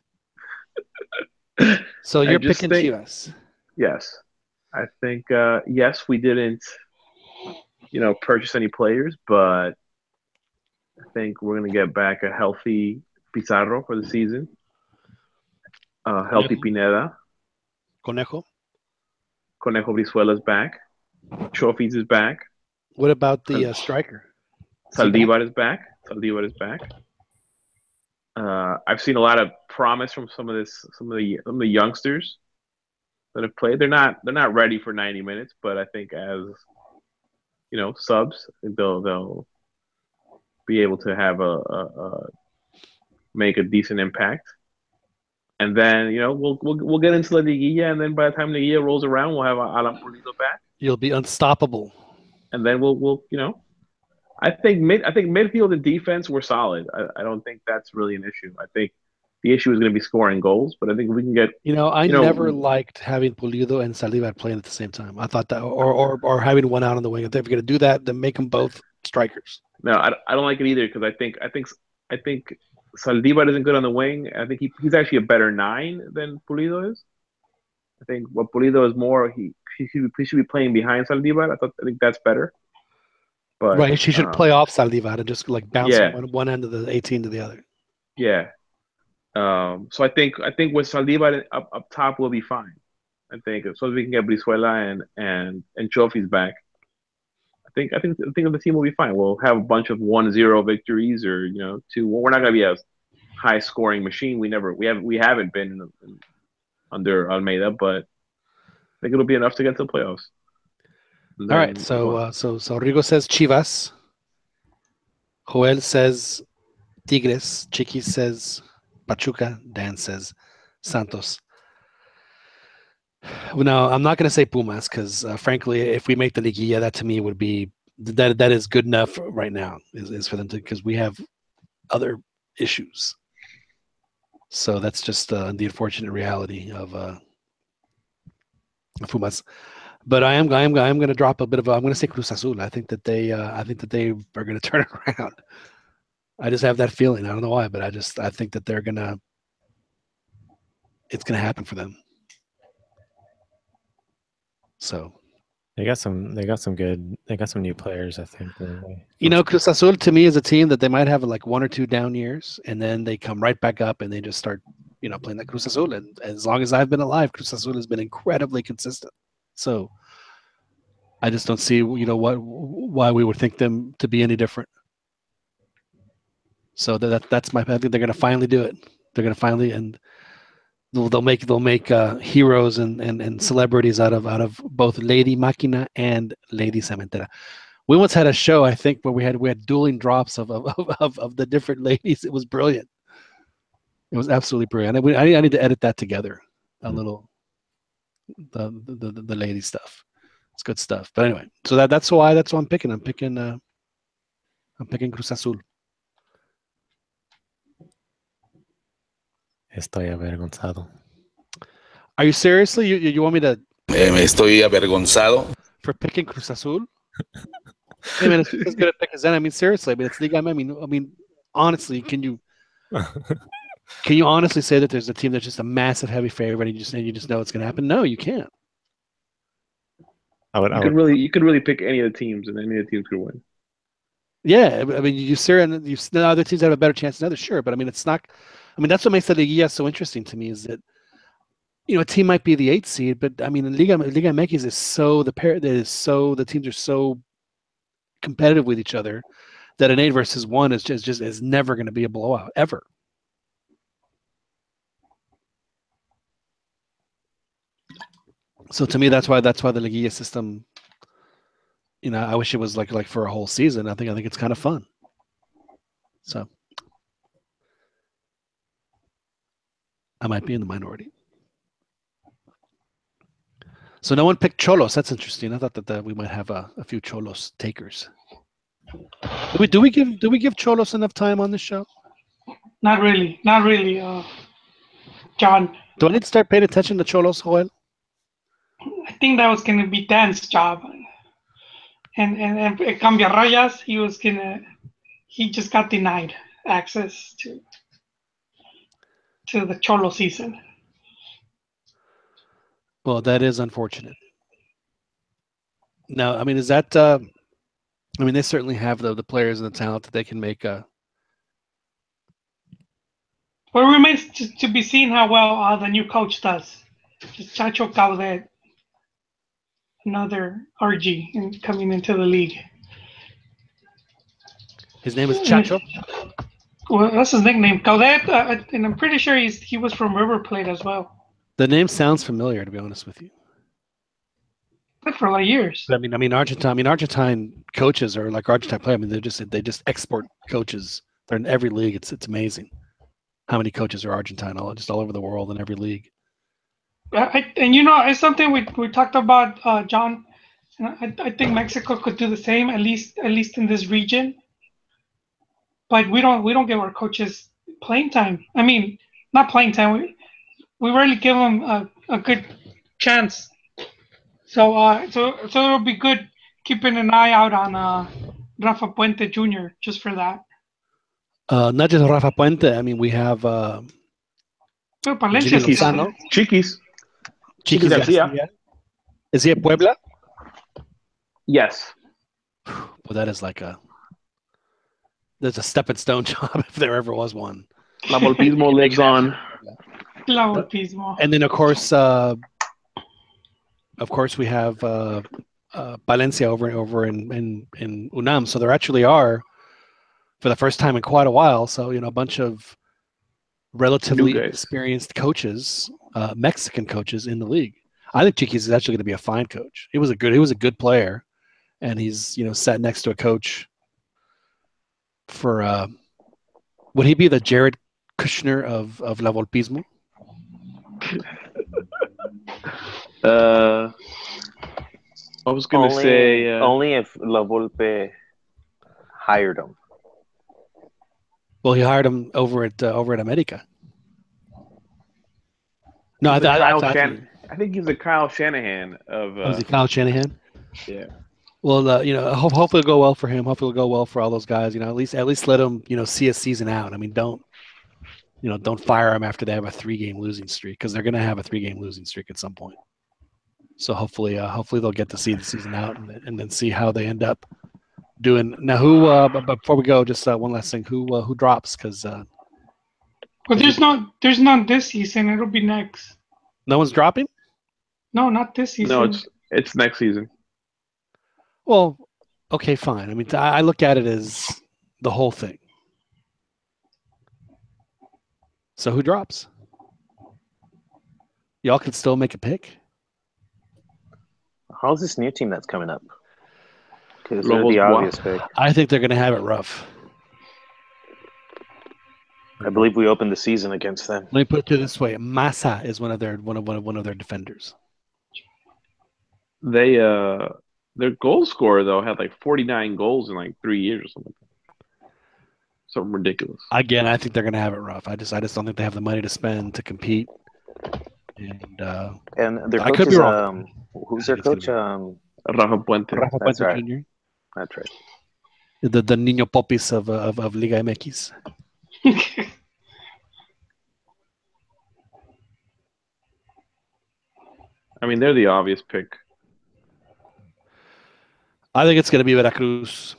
So you're picking Chivas. Yes. I think yes, we didn't purchase any players, but I think we're gonna get back a healthy Pizarro for the season. Healthy Pineda. Conejo Brizuela's back. Chofis is back. What about the striker? Saldívar is back. I've seen a lot of promise from some of the youngsters that have played. They're not ready for 90 minutes, but I think as subs, they'll be able to have make a decent impact. And then we'll get into La Liguilla, and then by the time the Liguilla rolls around, we'll have Alan Pulido back. You'll be unstoppable. And then we'll I think midfield and defense were solid. I don't think that's really an issue. I think the issue is going to be scoring goals, but I think we can get. I never liked having Pulido and Saldívar playing at the same time. I thought that, or having one out on the wing. If they're going to do that, then make them both strikers. No, I don't like it either because I think Saldívar isn't good on the wing. I think he's actually a better 9 than Pulido is. I think what Pulido is more, he should be playing behind Saldívar. I think that's better. But, right, she should play off Saldívar and just bounce from one end of the 18 to the other. Yeah. So I think with Saldívar up top we'll be fine. I think as soon as we can get Brizuela and Chofis back, I think the team will be fine. We'll have a bunch of 1-0 victories or 2. We're not going to be a high scoring machine. We haven't been under Almeida, but I think it'll be enough to get to the playoffs. All right, so Rigo says Chivas. Joel says Tigres. Chiqui says Pachuca. Dan says Santos. No, I'm not going to say Pumas because, frankly, if we make the Liguilla, that to me would be that is good enough right now. Is for them to, because we have other issues. So that's just the unfortunate reality of Pumas. But I am going to drop a bit of. I'm going to say Cruz Azul. I think that they are going to turn it around. I just have that feeling. I don't know why, but I think that they're gonna. It's going to happen for them. So they got some new players. I think. Cruz Azul to me is a team that they might have like 1 or 2 down years, and then they come right back up and they just start, playing that Cruz Azul. And as long as I've been alive, Cruz Azul has been incredibly consistent. So I just don't see, why we would think them to be any different. So that's I think they're going to finally do it. They're going to finally, and they'll make heroes and celebrities out of both Lady Máquina and Lady Cementera. We once had a show, I think, where we had dueling drops of the different ladies. It was brilliant. It was absolutely brilliant. I need to edit that together a little. The lady stuff. It's good stuff. But anyway, so that's why I'm picking. I'm picking Cruz Azul. Estoy avergonzado. Are you seriously? You want me to? Me estoy avergonzado. For picking Cruz Azul? I mean, it's as good a pick as any. I mean, seriously. I mean, it's Liga. I mean, honestly, can you? Can you honestly say that there's a team that's just a massive heavy favorite and you just know it's going to happen? No, you can't. You could really pick any of the teams, and any of the teams could win. Yeah, I mean, you other teams have a better chance than others, sure, but I mean, it's not. I mean, that's what makes the Liguilla so interesting to me is that a team might be the 8th seed, but I mean, Liga MX is so the teams are so competitive with each other that an 8 versus 1 is never going to be a blowout ever. So to me, that's why the Liguilla system. I wish it was like for a whole season. I think it's kind of fun. So I might be in the minority. So no one picked Cholos. That's interesting. I thought that we might have a few Cholos takers. Do we give Cholos enough time on this show? Not really, John. Do I need to start paying attention to Cholos, Joel? I think that was going to be Dan's job. And Cambia Rayas, he just got denied access to the Cholo season. Well, that is unfortunate. Now, I mean, is that? I mean, they certainly have the players and the talent that they can make. Well, it remains to be seen how well the new coach does. Just Chacho Caudet, another RG coming into the league. His name is Chacho? Well, that's his nickname, Caudet, and I'm pretty sure he was from River Plate as well. The name sounds familiar, to be honest with you. But for a lot of years. I mean, Argentine coaches are like Argentine players. I mean, they just export coaches. They're in every league. It's amazing how many coaches are Argentine, all over the world in every league. It's something we talked about, John. And I think Mexico could do the same, at least in this region. But we don't give our coaches playing time. I mean, not playing time. We rarely give them a good chance. So it'll be good keeping an eye out on Rafa Puente Jr. just for that. Not just Rafa Puente. I mean, we have Palencia. Chiquis Garcia. Is he at Puebla? Yes. Well, that is there's a stepping stone job if there ever was one. La Volpismo lives on. La Volpismo. And then of course we have Palencia over in UNAM. So there actually are, for the first time in quite a while, so a bunch of relatively experienced coaches, Mexican coaches in the league. I think Chiquis is actually going to be a fine coach. He was a good player, and he's sat next to a coach for would he be the Jared Kushner of La Volpismo? I was going to say only if La Volpe hired him. Well, he hired him over at America. No, I think he's a Kyle Shanahan of. Was he Kyle Shanahan? Yeah. Well, hopefully it'll go well for him. Hopefully it'll go well for all those guys. At least let them see a season out. I mean, don't fire them after they have a 3-game losing streak, because they're going to have a 3-game losing streak at some point. So hopefully they'll get to see the season out and then see how they end up doing. Now, who? But before we go, just one last thing: who drops? Because well, there's not this season. It'll be next. No one's dropping. No, not this season. No, it's next season. Well, okay, fine. I mean, I look at it as the whole thing. So who drops? Y'all can still make a pick. How's this new team that's coming up? Because they're the obvious pick. I think they're going to have it rough. I believe we opened the season against them. Let me put it this way: Massa is one of their defenders. They their goal scorer though had like 49 goals in 3 years or something. Something ridiculous. Again, I think they're going to have it rough. I just don't think they have the money to spend to compete. And their coach is who's their coach? Rafa Puente. That's right. Jr. That's right. The Niño Popis of Liga MX. I mean, they're the obvious pick. I think it's going to be Veracruz.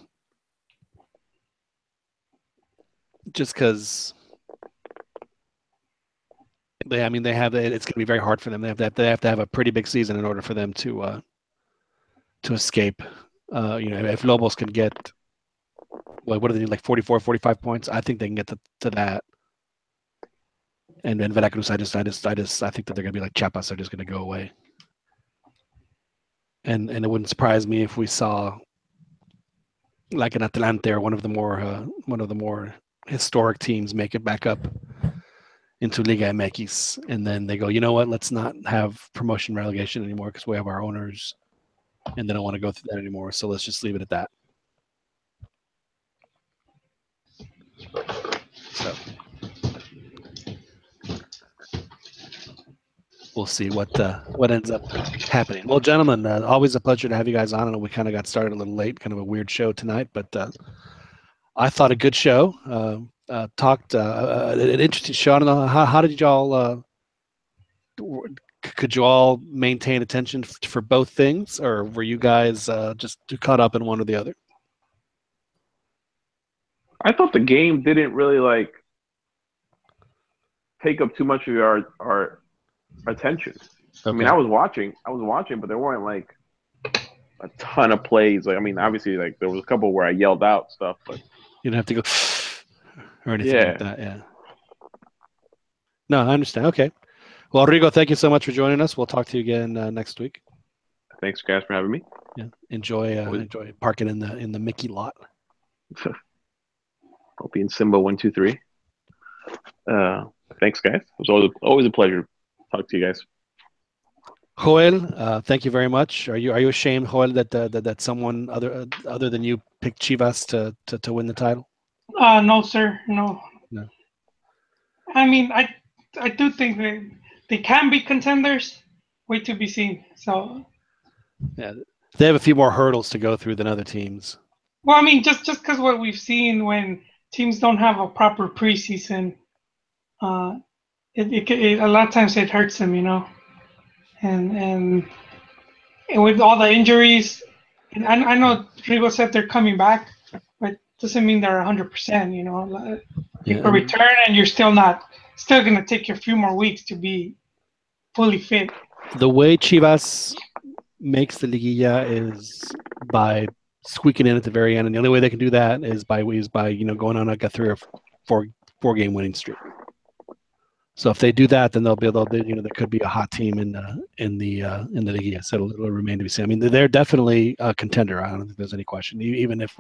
Just because they have it's going to be very hard for them. They have to have a pretty big season in order for them to escape. If Lobos can get, what do they need, like 44, 45 points? I think they can get to that. And then Veracruz, I think that they're going to be like Chiapas. They're just going to go away. And it wouldn't surprise me if we saw like an Atlante or one of the more historic teams make it back up into Liga MX, and then they go, you know what? Let's not have promotion relegation anymore because we have our owners, and they don't want to go through that anymore. So let's just leave it at that. So we'll see what ends up happening. Well, gentlemen, always a pleasure to have you guys on. I know we kind of got started a little late, kind of a weird show tonight, but I thought a good show. Talked an interesting show. I don't know how did y'all could you all maintain attention for both things, or were you guys just too caught up in one or the other? I thought the game didn't really take up too much of our attention. Okay. I mean, I was watching, but there weren't a ton of plays. Obviously, there was a couple where I yelled out stuff, but you didn't have to go or anything like that. Yeah. No, I understand. Okay. Well, Rigo, thank you so much for joining us. We'll talk to you again next week. Thanks, guys, for having me. Yeah. Enjoy parking in the Mickey lot. I'll be in Simba 1, 2, 3. Thanks, guys. It was always a pleasure to talk to you guys. Joel, thank you very much. Are you ashamed, Joel, that someone other than you picked Chivas to win the title? No, sir. No. I mean, I do think that they can be contenders. Wait to be seen. So. Yeah, they have a few more hurdles to go through than other teams. Well, I mean, just because what we've seen when teams don't have a proper preseason, it a lot of times it hurts them, and with all the injuries, and I know Rigo said they're coming back, but doesn't mean they're 100%. People return, and you're still going to take you a few more weeks to be fully fit. The way Chivas makes the Liguilla is by squeaking in at the very end, and the only way they can do that is by going on like a 3 or 4 game winning streak. So if they do that, then there could be a hot team in the Liguilla. So it'll remain to be seen. I mean, they're definitely a contender. I don't think there's any question, even if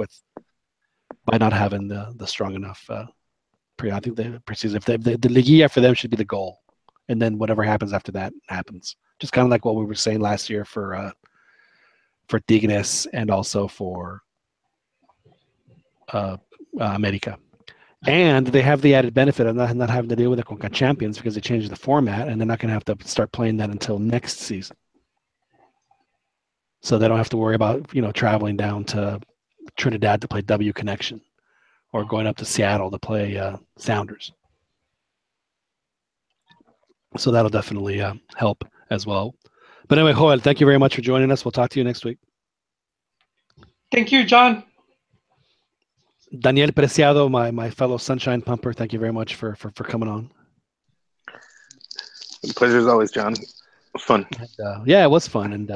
by not having the strong enough I think the preseason. If the Liguilla for them should be the goal, and then whatever happens after that happens. Just kind of like what we were saying last year for Tigres and also for America. And they have the added benefit of not having to deal with the Conca Champions because they changed the format, and they're not going to have to start playing that until next season. So they don't have to worry about traveling down to Trinidad to play W Connection or going up to Seattle to play Sounders. So that'll definitely help as well. But anyway, Joel, thank you very much for joining us. We'll talk to you next week. Thank you, John. Daniel Preciado, my fellow Sunshine Pumper, thank you very much for coming on. Pleasure as always, John. It was fun. And, yeah, it was fun, and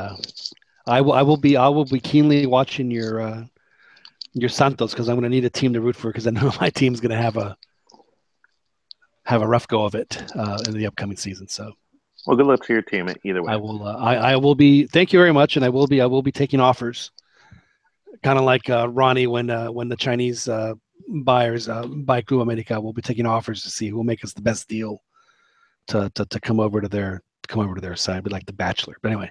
I will be keenly watching your Santos because I'm going to need a team to root for because I know my team's going to have a rough go of it in the upcoming season. So, well, good luck to your team either way. I will be. Thank you very much, and I will be taking offers. Kind of like Ronnie when the Chinese buyers buy Club America, we'll be taking offers to see who will make us the best deal to come over to their side, but like The Bachelor. But anyway,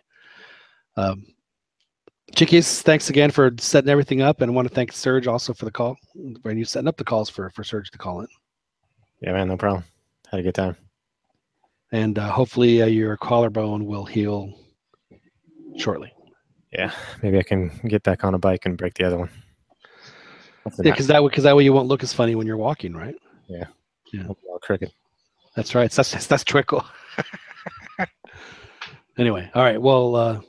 Chiquis, thanks again for setting everything up, and I want to thank Serge also for the call when you setting up the calls for Serge to call in. Yeah, man, no problem. Had a good time. And hopefully your collarbone will heal shortly. Yeah, maybe I can get back on a bike and break the other one. Yeah, because that way you won't look as funny when you're walking, right? Yeah. Yeah. All crooked. That's right. That's trickle. Anyway, all right. Well,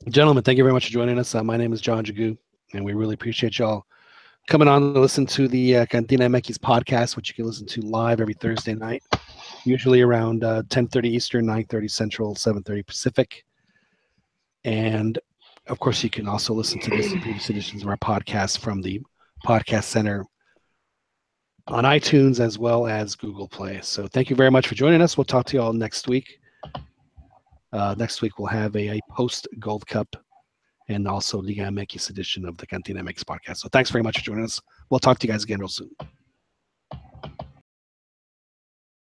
gentlemen, thank you very much for joining us. My name is John Jagu, and we really appreciate y'all coming on to listen to the CantinaMX podcast, which you can listen to live every Thursday night, usually around 10:30 Eastern, 9:30 Central, 7:30 Pacific. And of course, you can also listen to this and previous editions of our podcast from the Podcast Center on iTunes as well as Google Play. So thank you very much for joining us. We'll talk to you all next week. Next week, we'll have a post-Gold Cup and also Liga MX edition of the CantinaMX podcast. So thanks very much for joining us. We'll talk to you guys again real soon.